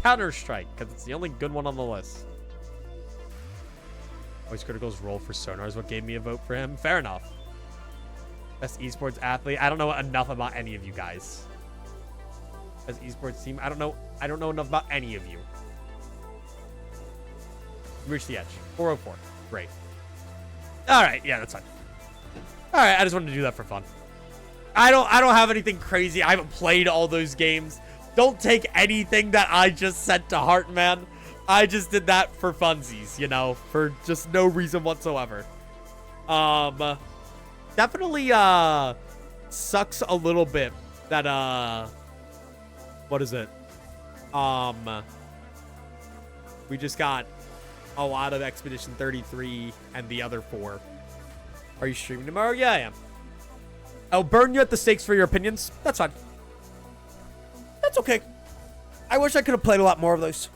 Counter-Strike, because it's the only good one on the list. Voice Critical's role for Sonar is what gave me a vote for him. Fair enough. Best esports athlete. I don't know enough about any of you guys. Best esports team. I don't know enough about any of you. Reach the edge. 404. Great. All right. Yeah, that's fine. All right. I just wanted to do that for fun. I don't have anything crazy. I haven't played all those games. Don't take anything that I just said to heart, man. I just did that for funsies, you know, for just no reason whatsoever. Definitely sucks a little bit that what is it? We just got a lot of Expedition 33 and the other 4. Are you streaming tomorrow? Yeah, I am. I'll burn you at the stakes for your opinions. That's fine. That's okay. I wish I could have played a lot more of those.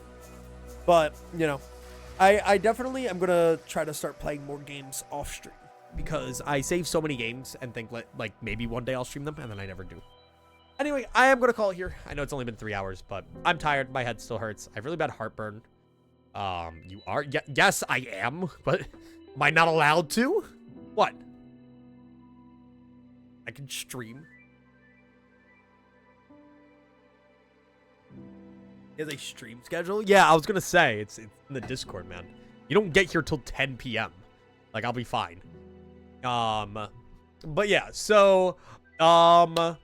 But, you know, I definitely am going to try to start playing more games off stream. Because I save so many games and think, like, maybe one day I'll stream them, and then I never do. Anyway, I am going to call it here. I know it's only been 3 hours, but I'm tired. My head still hurts. I have really bad heartburn. You are? Yes, I am. But am I not allowed to? What? I can stream. He has a stream schedule? Yeah, I was going to say. It's in the Discord, man. You don't get here till 10 p.m. Like, I'll be fine. But yeah, so, yeah.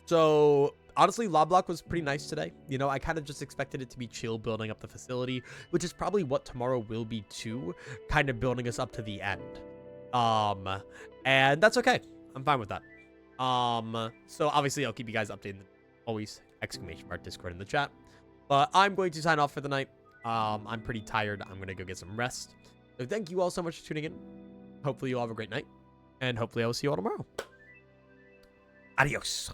So, honestly, Loblocke was pretty nice today. You know, I kind of just expected it to be chill building up the facility, which is probably what tomorrow will be too, kind of building us up to the end. And that's okay. I'm fine with that. So obviously I'll keep you guys updated always, !Discord in the chat. But I'm going to sign off for the night. I'm pretty tired. I'm going to go get some rest. So thank you all so much for tuning in. Hopefully you all have a great night. And hopefully I will see you all tomorrow. Adios.